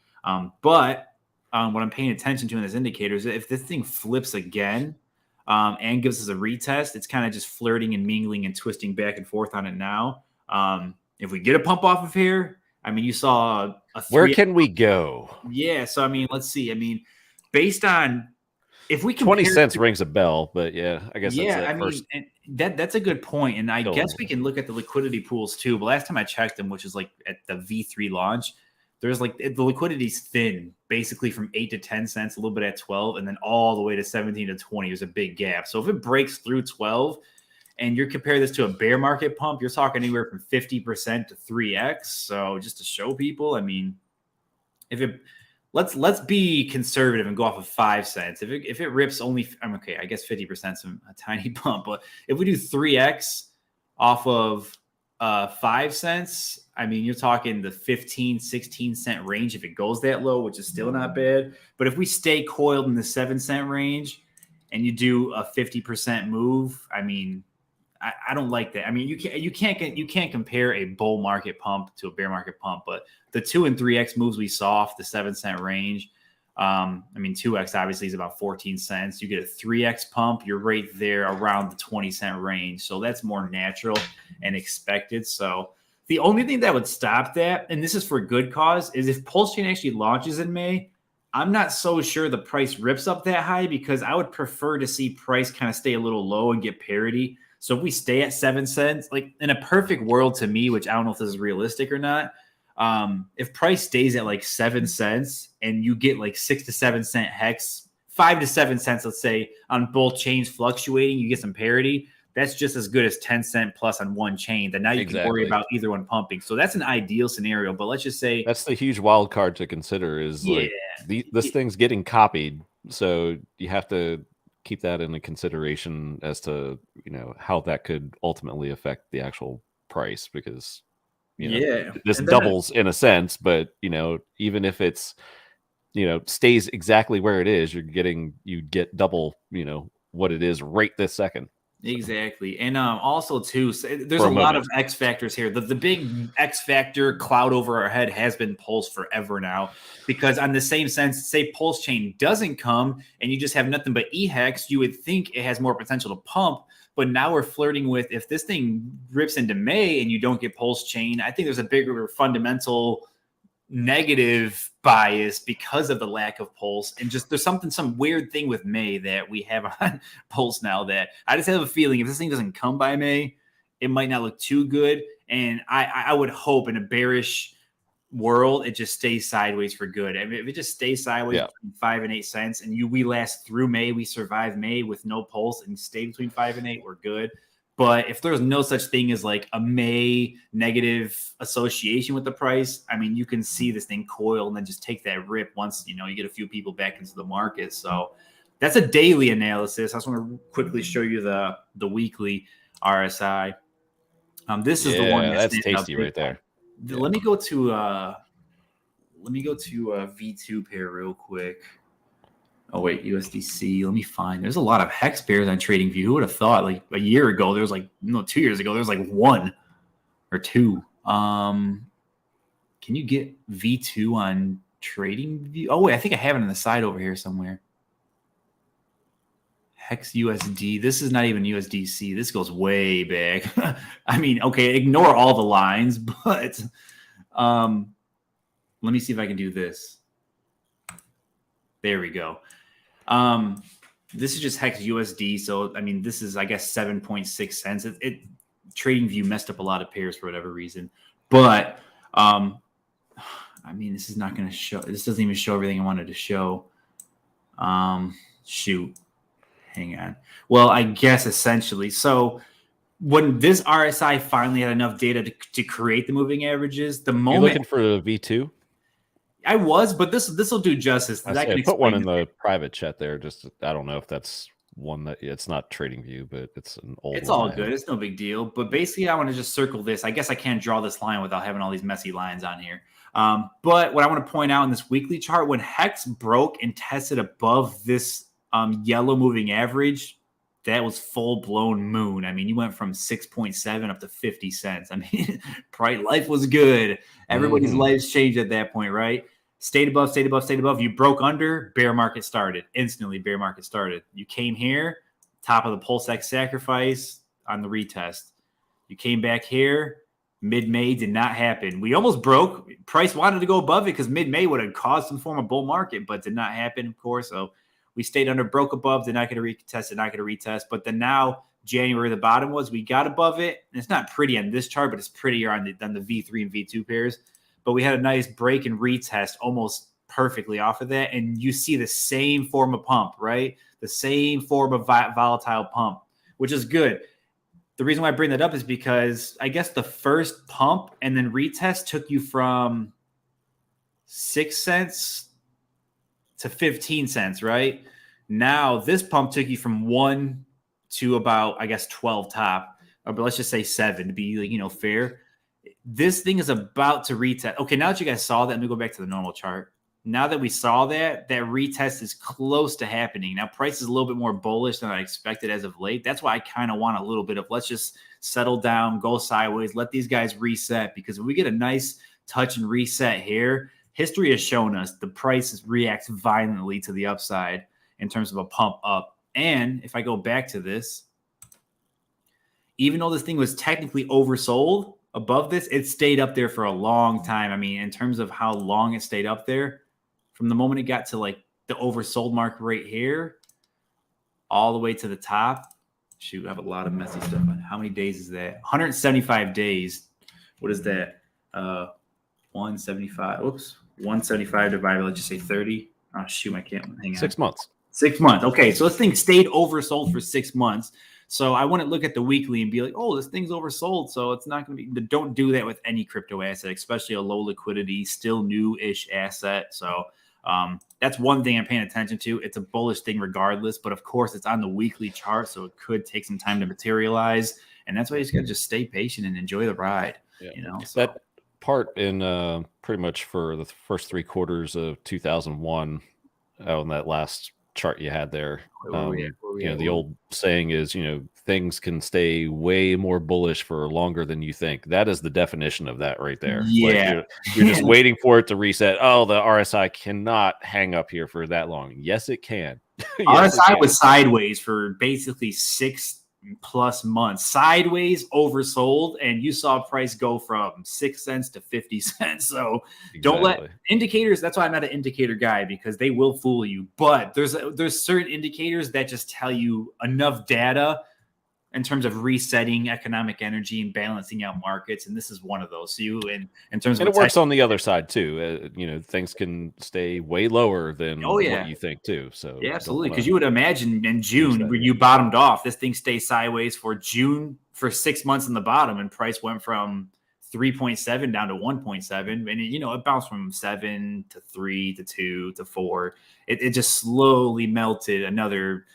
But what I'm paying attention to in this indicator is if this thing flips again and gives us a retest, it's kind of just flirting and mingling and twisting back and forth on it now. If we get a pump off of here, I mean, you saw a Where can we go? Yeah. So, I mean, let's see. I mean, based on if we 20 cents rings a bell, but yeah, I guess yeah, that's I mean, and that's a good point. And I guess we can look at the liquidity pools too. But last time I checked them, which is like at the V3 launch, there's like the liquidity's thin, basically from 8 to 10 cents, a little bit at 12, and then all the way to 17 to 20. There's a big gap. So if it breaks through 12, and you're comparing this to a bear market pump, you're talking anywhere from 50% to 3x. So just to show people, I mean, if it let's be conservative and go off of 5 cents. If it rips only, I'm okay. I guess 50% is a tiny bump, but if we do 3x off of 5 cents, I mean, you're talking the 15, 16 cent range if it goes that low, which is still not bad. But if we stay coiled in the 7 cent range and you do a 50% move, I mean, I don't like that. I mean, you can't compare a bull market pump to a bear market pump, but the 2 and 3x moves we saw off the 7 cent range. I mean, 2x obviously is about 14 cents. You get a 3x pump, you're right there around the 20 cent range. So that's more natural and expected. So the only thing that would stop that, and this is for good cause, is if Pulse Chain actually launches in May. I'm not so sure the price rips up that high, because I would prefer to see price kind of stay a little low and get parity. So if we stay at 7 cents, like in a perfect world to me, which I don't know if this is realistic or not, if price stays at like 7 cents and you get like 6 to 7 cent hex, 5 to 7 cents, let's say, on both chains fluctuating, you get some parity. That's just as good as 10 cent plus on one chain. That now you can worry about either one pumping. So that's an ideal scenario. But let's just say that's the huge wild card to consider is like this thing's getting copied. So you have to keep that into consideration as to, how that could ultimately affect the actual price, because, this doubles in a sense, but, even if it's, stays exactly where it is, you get double, what it is right this second. Exactly. And also too, there's a lot of X factors here. The big X factor cloud over our head has been Pulse forever now, because on the same sense, say Pulse Chain doesn't come and you just have nothing but EHEX, you would think it has more potential to pump. But now we're flirting with, if this thing rips into May and you don't get Pulse Chain, I think there's a bigger fundamental negative bias because of the lack of Pulse, and just there's some weird thing with May that we have on Pulse now that I just have a feeling if this thing doesn't come by May, it might not look too good. And I would hope in a bearish world it just stays sideways for good. I mean, if it just stays sideways between 5 and 8 cents and we last through May, we survive May with no Pulse and stay between 5 and 8, we're good. But if there's no such thing as like a May negative association with the price, I mean, you can see this thing coil and then just take that rip once, you get a few people back into the market. So that's a daily analysis. I just want to quickly show you the weekly RSI. This is the one that's tasty right there. Let me go to V2 pair real quick. Oh, wait, USDC. Let me find. There's a lot of hex pairs on TradingView. Who would have thought? Like a year ago, there was 2 years ago, there was like 1 or 2. Can you get V2 on TradingView? Oh, wait, I think I have it on the side over here somewhere. Hex USD. This is not even USDC. This goes way back. I mean, okay, ignore all the lines, but let me see if I can do this. There we go. This is just Hex USD. So, I mean, this is, I guess, 7.6 cents. TradingView messed up a lot of pairs for whatever reason. But, I mean, this is not going to show. This doesn't even show everything I wanted to show. Shoot. Hang on. Well, I guess essentially. So, when this RSI finally had enough data to create the moving averages, the moment You're looking for a V2? I was, but this will do justice. I say, put one in the private chat there. Just I don't know if that's one that it's not TradingView, but it's an old. It's all good. It's no big deal. But basically, I want to just circle this. I guess I can't draw this line without having all these messy lines on here. But what I want to point out in this weekly chart, when Hex broke and tested above this yellow moving average, that was full blown moon. I mean, you went from 6.7 up to 50 cents. I mean, life was good. Everybody's lives changed at that point, right? Stayed above, stayed above, stayed above. You broke under, bear market started. Instantly, bear market started. You came here, top of the PulseX sacrifice on the retest. You came back here, mid-May did not happen. We almost broke. Price wanted to go above it because mid-May would have caused some form of bull market, but did not happen, of course. So we stayed under, broke above, did not get a retest, did not get a retest. But then now, January, the bottom was, we got above it. And it's not pretty on this chart, but it's prettier on the V3 and V2 pairs. But we had a nice break and retest almost perfectly off of that. And you see the same form of pump, right? The same form of volatile pump, which is good. The reason why I bring that up is because I guess the first pump and then retest took you from 6 cents to 15 cents, right? Now this pump took you from 1 to about, I guess, 12 top, but let's just say 7 to be, like, fair. This thing is about to retest. Okay, now that you guys saw that, let me go back to the normal chart. Now that we saw that retest is close to happening. Now price is a little bit more bullish than I expected as of late. That's why I kind of want a little bit of, let's just settle down, go sideways, let these guys reset, because if we get a nice touch and reset here, history has shown us the price reacts violently to the upside in terms of a pump up. And if I go back to this, even though this thing was technically oversold above this, it stayed up there for a long time. I mean, in terms of how long it stayed up there, from the moment it got to like the oversold mark right here, all the way to the top. Shoot, I have a lot of messy stuff on it. How many days is that? 175 days. What is that? 175. Oops. 175 divided by, let's just say 30. Oh, shoot, I can't hang on. 6 months. 6 months. Okay, so this thing stayed oversold for 6 months. So I wouldn't look at the weekly and be like, oh, this thing's oversold, so it's not going to be. Don't do that with any crypto asset, especially a low liquidity, still new-ish asset. So that's one thing I'm paying attention to. It's a bullish thing regardless, but of course it's on the weekly chart, so it could take some time to materialize. And that's why you just got to just stay patient and enjoy the ride. Yeah. So. That part in pretty much for the first 3 quarters of 2001 on that last chart you had there. The old saying is, things can stay way more bullish for longer than you think. That is the definition of that right there. Yeah. Like you're just waiting for it to reset. Oh, the RSI cannot hang up here for that long. Yes, it can. Yes, RSI was sideways for basically 6+ months, sideways, oversold, and you saw price go from 6 cents to 50 cents. So Don't let indicators. That's why I'm not an indicator guy, because they will fool you. But there's certain indicators that just tell you enough data in terms of resetting economic energy and balancing out markets, and this is one of those. So in terms of, and it works on the other side too. Things can stay way lower than what you think too. So yeah, absolutely, because you would imagine in June when you bottomed off, this thing stays sideways for 6 months in the bottom, and price went from 3.7 down to 1.7, and it bounced from 7 to 3 to 2 to 4. It just slowly melted another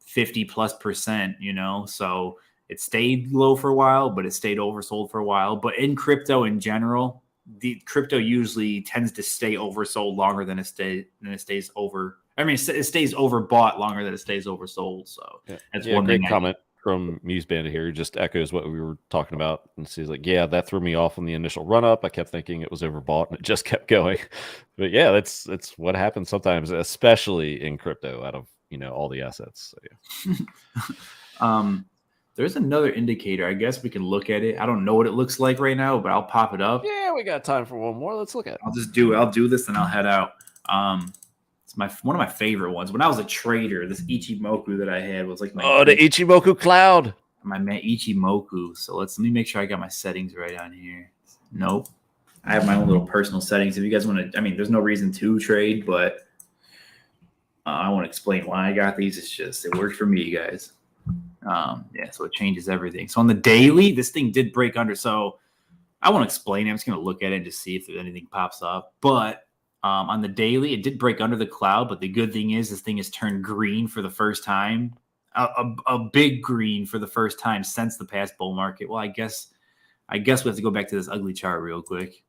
50+%, so it stayed low for a while, but it stayed oversold for a while. But in crypto in general, the crypto usually tends to stay oversold longer than it stays over. I mean, it stays overbought longer than it stays oversold. So that's one great thing. Comment from Muse Bandit here. Just echoes what we were talking about, and she's like, "Yeah, that threw me off on the initial run up. I kept thinking it was overbought, and it just kept going." But yeah, that's what happens sometimes, especially in crypto. Out of all the assets. So, yeah. There's another indicator. I guess we can look at it. I don't know what it looks like right now, but I'll pop it up. Yeah, we got time for one more. Let's look at it. I'll do this and I'll head out. It's one of my favorite ones. When I was a trader, this Ichimoku that I had was like the Ichimoku Cloud. My man Ichimoku. So let me make sure I got my settings right on here. Nope. I have my own little personal settings. If you guys want to, there's no reason to trade, but I want to explain why I got these. It's just, it worked for me, guys. Yeah, so it changes everything. So on the daily, this thing did break under. So I won't explain it. I'm just going to look at it and just see if anything pops up. But on the daily, it did break under the cloud. But the good thing is this thing has turned green for the first time, a big green for the first time since the past bull market. Well, I guess we have to go back to this ugly chart real quick.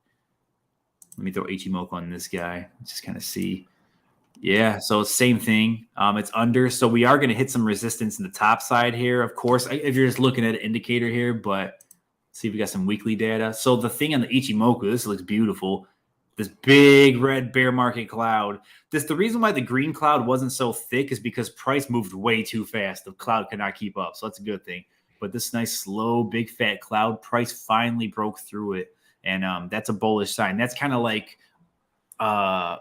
Let me throw Ichimoku on this guy. Just kind of see. Yeah, so same thing. It's under. So we are going to hit some resistance in the top side here. Of course, if you're just looking at an indicator here, but see if we got some weekly data. So the thing on the Ichimoku, this looks beautiful. This big red bear market cloud. The reason why the green cloud wasn't so thick is because price moved way too fast. The cloud could not keep up. So that's a good thing. But this nice, slow, big, fat cloud, price finally broke through it. And that's a bullish sign. That's kind of like a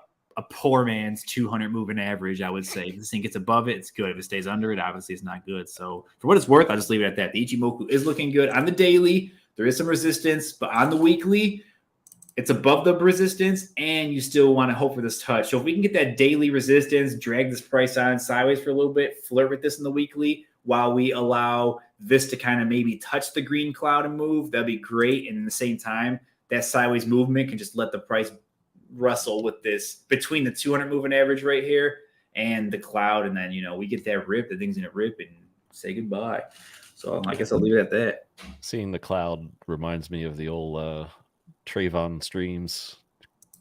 poor man's 200 moving average, I would say. If this thing gets above it, it's good. If it stays under it, obviously it's not good. So for what it's worth, I'll just leave it at that. The Ichimoku is looking good. On the daily, there is some resistance. But on the weekly, it's above the resistance, and you still want to hope for this touch. So if we can get that daily resistance, drag this price on sideways for a little bit, flirt with this in the weekly, while we allow this to kind of maybe touch the green cloud and move, that'd be great. And at the same time, that sideways movement can just let the price wrestle with this between the 200 moving average right here and the cloud. And then, we get that rip, the thing's going to rip and say goodbye. So I guess I'll leave it at that. Seeing the cloud reminds me of the old Trayvon streams,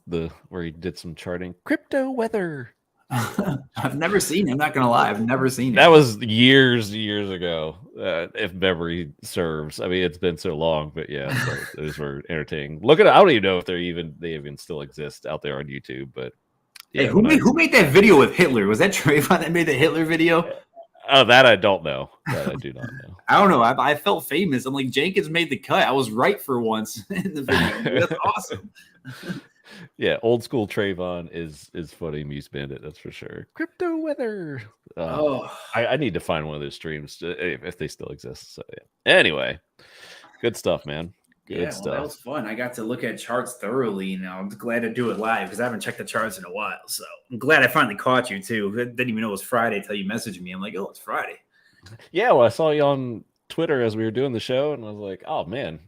where he did some charting. Crypto weather. I've never seen it. I'm not gonna lie, I've never seen it. That was years ago, if memory serves. I mean, it's been so long, but yeah, so those were entertaining. Look at it. I don't even know if they even still exist out there on YouTube. But yeah, hey, who made that video with Hitler? Was that Trayvon that made the Hitler video? Oh, that I don't know. That I do not know. I don't know. I felt famous. I'm like, Jenkins made the cut. I was right for once in the video. That's awesome. Yeah, old school Trayvon is funny. Muse Bandit, that's for sure. Crypto weather. I need to find one of those streams if they still exist. So yeah. Anyway, good stuff, man. Good stuff. That was fun. I got to look at charts thoroughly. I'm glad to do it live because I haven't checked the charts in a while. So I'm glad I finally caught you too. I didn't even know it was Friday until you messaged me. I'm like, oh, it's Friday. Yeah, well, I saw you on Twitter as we were doing the show, and I was like, oh man,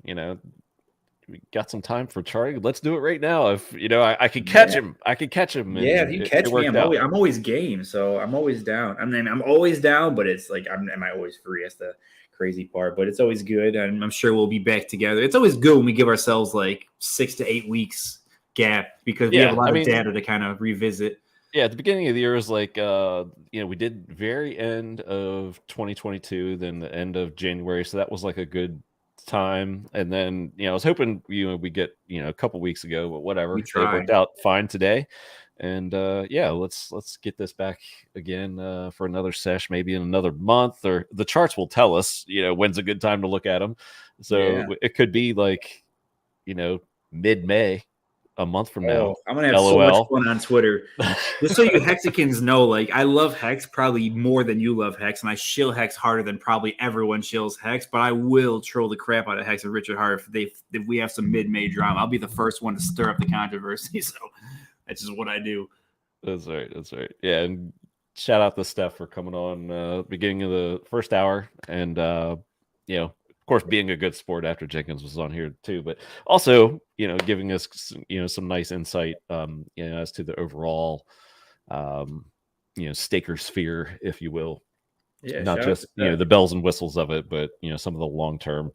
we got some time for charting. Let's do it right now. If I could catch him, I could catch him. Yeah, if you catch me, I'm always game. So I'm always down. I mean, I'm always down, but it's like, am I always free? That's the crazy part. But it's always good, and I'm sure we'll be back together. It's always good when we give ourselves like 6 to 8 weeks gap because we have a lot of data to kind of revisit. Yeah, at the beginning of the year was like, we did very end of 2022, then the end of January. So that was like a good time. And then, I was hoping, we get, a couple weeks ago, but whatever. It worked out fine today. And let's get this back again for another sesh, maybe in another month, or the charts will tell us, when's a good time to look at them. So it could be like, mid-May. A month from now. I'm gonna have so much fun on Twitter. Just so you Hexicans know, like I love Hex probably more than you love Hex, and I shill Hex harder than probably everyone shills Hex. But I will troll the crap out of Hex and Richard Hart if we have some mid-May drama. I'll be the first one to stir up the controversy. So that's just what I do. That's right. Yeah, and shout out to Steph for coming on beginning of the first hour, and of course, being a good sport after Jenkins was on here too, but also, giving us, some nice insight, as to the overall, staker sphere, if you will. Yeah, not just, the bells and whistles of it, but, some of the long-term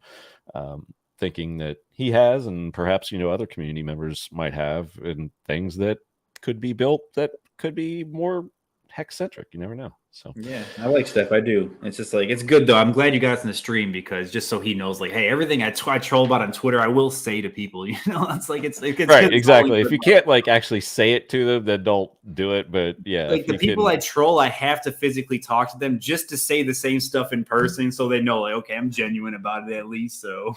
thinking that he has, and perhaps, other community members might have, and things that could be built that could be more Hex-centric. You never know. So yeah, I like Steph. I do. It's just like, it's good though. I'm glad you got us in the stream because just so he knows, like, hey, everything I troll about on Twitter, I will say to people. It's like it's right. Exactly. If you can't like actually say it to them, then don't do it. But yeah, like the people I troll, I have to physically talk to them just to say the same stuff in person, so they know, like, okay, I'm genuine about it at least. So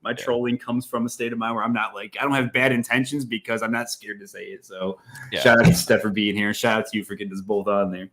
my trolling comes from a state of mind where I'm not like, I don't have bad intentions because I'm not scared to say it. So shout out to Steph for being here. Shout out to you for getting us both on there.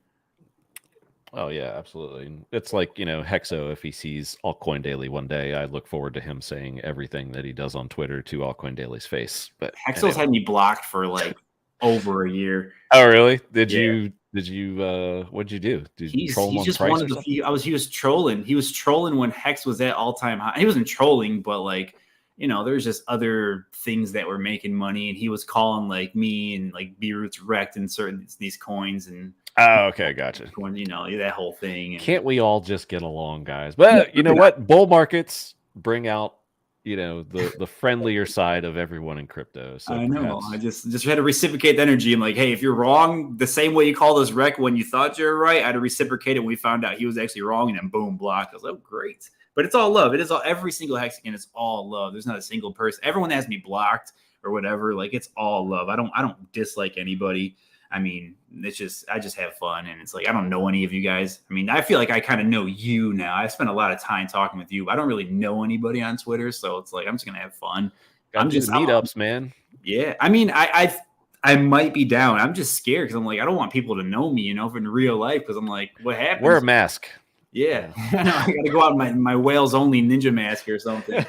Oh yeah, absolutely. It's like, Hexo, if he sees Altcoin Daily one day, I look forward to him saying everything that he does on Twitter to Altcoin Daily's face. But Hexo's had me blocked for like over a year. Oh, really? Did Yeah. you what'd you do? Did you troll him on He's just price one or of the something? few. He was trolling. He was trolling when Hex was at all-time high. He wasn't trolling, but like, you know, there's just other things that were making money, and he was calling like me and like B-Roots wrecked in certain these coins and Oh, okay, gotcha. you know, that whole thing. And Can't we all just get along, guys? But you know what? Bull markets bring out, you know, the friendlier side of everyone in crypto. So I know. perhaps I just had to reciprocate the energy. I'm like, hey, if you're wrong, the same way you called us wreck when you thought you were right, I had to reciprocate it when we found out he was actually wrong, and then boom, blocked. I was like, oh, great. But it's all love. It is all every single Hexagon. It's all love. There's not a single person. Everyone has me blocked or whatever. Like, it's all love. I don't dislike anybody. I mean, it's just I just have fun, and it's like I don't know any of you guys. I mean, I feel like I kind of know you now. I spent a lot of time talking with you. I don't really know anybody on Twitter, so it's like I'm just gonna have fun. I'm just meetups, man. Yeah, I mean, I might be down. I'm just scared because I'm like I don't want people to know me, you know, in real life. Because I'm like, what happens? Wear a mask. Yeah, I got to go out in my whales only ninja mask or something.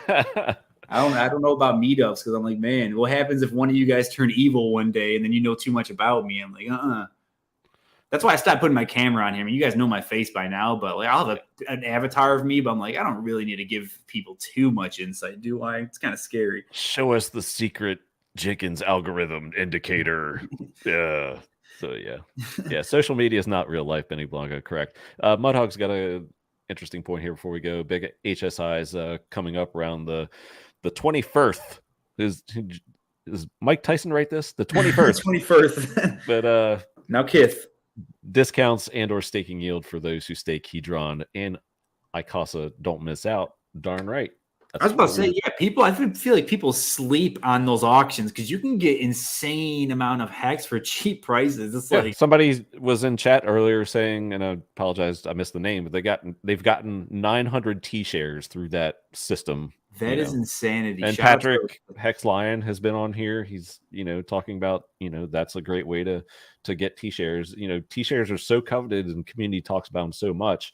I don't know about meetups because I'm like, man, what happens if one of you guys turn evil one day and then you know too much about me? I'm like, That's why I stopped putting my camera on here. I mean, you guys know my face by now, but like I'll have an avatar of me, but I'm like, I don't really need to give people too much insight, do I? It's kind of scary. Show us the secret Jenkins algorithm indicator. Yeah. So yeah. Social media is not real life, Benny Blanco. Correct. Mudhog's got a interesting point here before we go. Big HSI is coming up around the 21st. Is Mike Tyson write this? The 21st. 21st. But now Kith. Discounts and or staking yield for those who stake Hedron and Icosa. Don't miss out. Darn right. I was about to say, yeah, people. I feel like people sleep on those auctions because you can get insane amount of hex for cheap prices. It's like somebody was in chat earlier saying, and I apologize, I missed the name, but they've gotten 900 T shares through that system. That is insanity. And Patrick Hex Lion has been on here. He's talking about that's a great way to get T shares. T shares are so coveted, and community talks about them so much.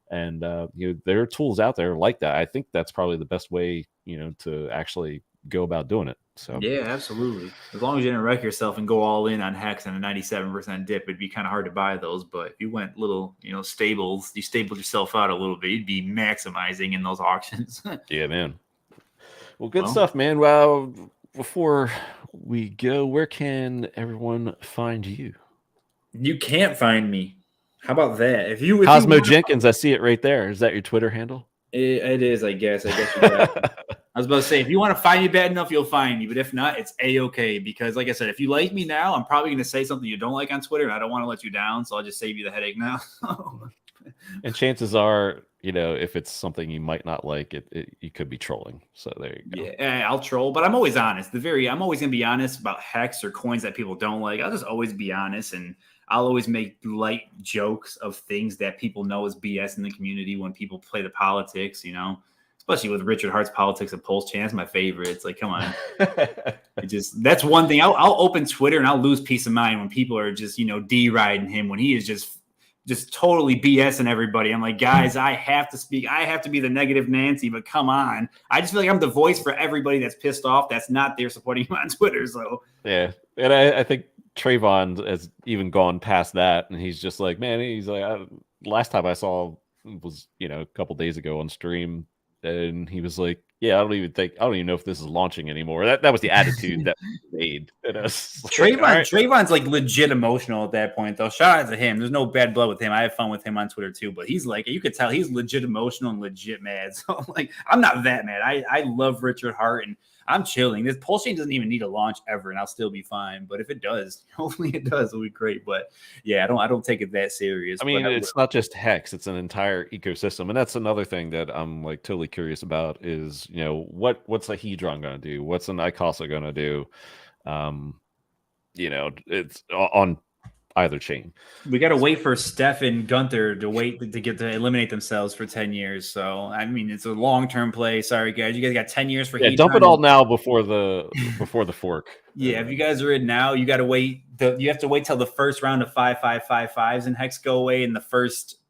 And there are tools out there like that. I think that's probably the best way to actually go about doing it. So yeah, absolutely. As long as you didn't wreck yourself and go all in on Hex and a 97% dip, it'd be kind of hard to buy those. But if you went little, stables, you stabled yourself out a little bit, you'd be maximizing in those auctions. Yeah, man. Well, good stuff, man. Well, before we go, where can everyone find you? You can't find me. How about that? If Cosmo Jenkins, I see it right there. Is that your Twitter handle? It is, I guess. You got it. I was about to say, if you want to find me bad enough, you'll find me. But if not, it's A-okay. Because like I said, if you like me now, I'm probably going to say something you don't like on Twitter, and I don't want to let you down. So I'll just save you the headache now. And chances are, if it's something you might not like, you could be trolling. So there you go. Yeah, I'll troll, but I'm always honest. I'm always going to be honest about Hex or coins that people don't like. I'll just always be honest, and I'll always make light jokes of things that people know is BS in the community when people play the politics, especially with Richard Hart's Politics of Pulse Chance, my favorite. It's like, come on. That's one thing. I'll open Twitter and I'll lose peace of mind when people are just, deriding him when he is just totally BSing everybody. I'm like, guys, I have to speak. I have to be the negative Nancy, but come on. I just feel like I'm the voice for everybody that's pissed off that's not there supporting you on Twitter. So yeah. And I think Trayvon has even gone past that, and he's just like, man, he's like, last time I saw was a couple days ago on stream, and he was like, yeah, I don't even know if this is launching anymore. That was the attitude that made. Trayvon's like legit emotional at that point, though. Shout out to him. There's no bad blood with him. I have fun with him on Twitter too, but he's like, you could tell he's legit emotional and legit mad. So like, I'm not that mad. I love Richard Hart, and I'm chilling. This Pulse Chain doesn't even need a launch ever, and I'll still be fine. But if it does, hopefully it does, it'll be great. But yeah, I don't take it that serious. I mean, it's not just Hex; it's an entire ecosystem, and that's another thing that I'm like totally curious about. Is what's a Hedron going to do? What's an Icosa going to do? It's on either chain. We got to wait for Steph and Gunther to get to eliminate themselves for 10 years. So, I mean, it's a long-term play. Sorry, guys. You guys got 10 years for Hedron. Dump it all now before the fork. Yeah, if you guys are in now, you got to wait. You have to wait till the first round of 5/5/5/5s and Hex go away, and the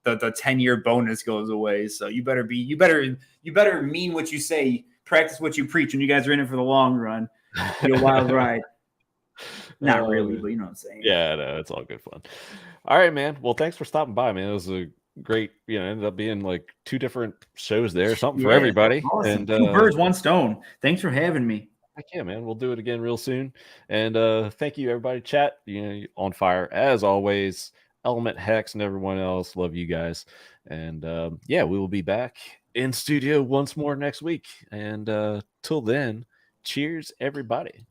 10-year bonus goes away. So you better mean what you say, practice what you preach when you guys are in it for the long run. Be a wild ride. Not really, but you know what I'm saying. Yeah, no, it's all good fun. All right, man. Well, thanks for stopping by, man. It was a great, ended up being like 2 different shows there, something for everybody. Awesome. And 2 birds, 1 stone. Thanks for having me. Heck yeah, man. We'll do it again real soon. And thank you, everybody. Chat, on fire as always. Element, Hex, and everyone else. Love you guys. And we will be back in studio once more next week. And till then, cheers, everybody.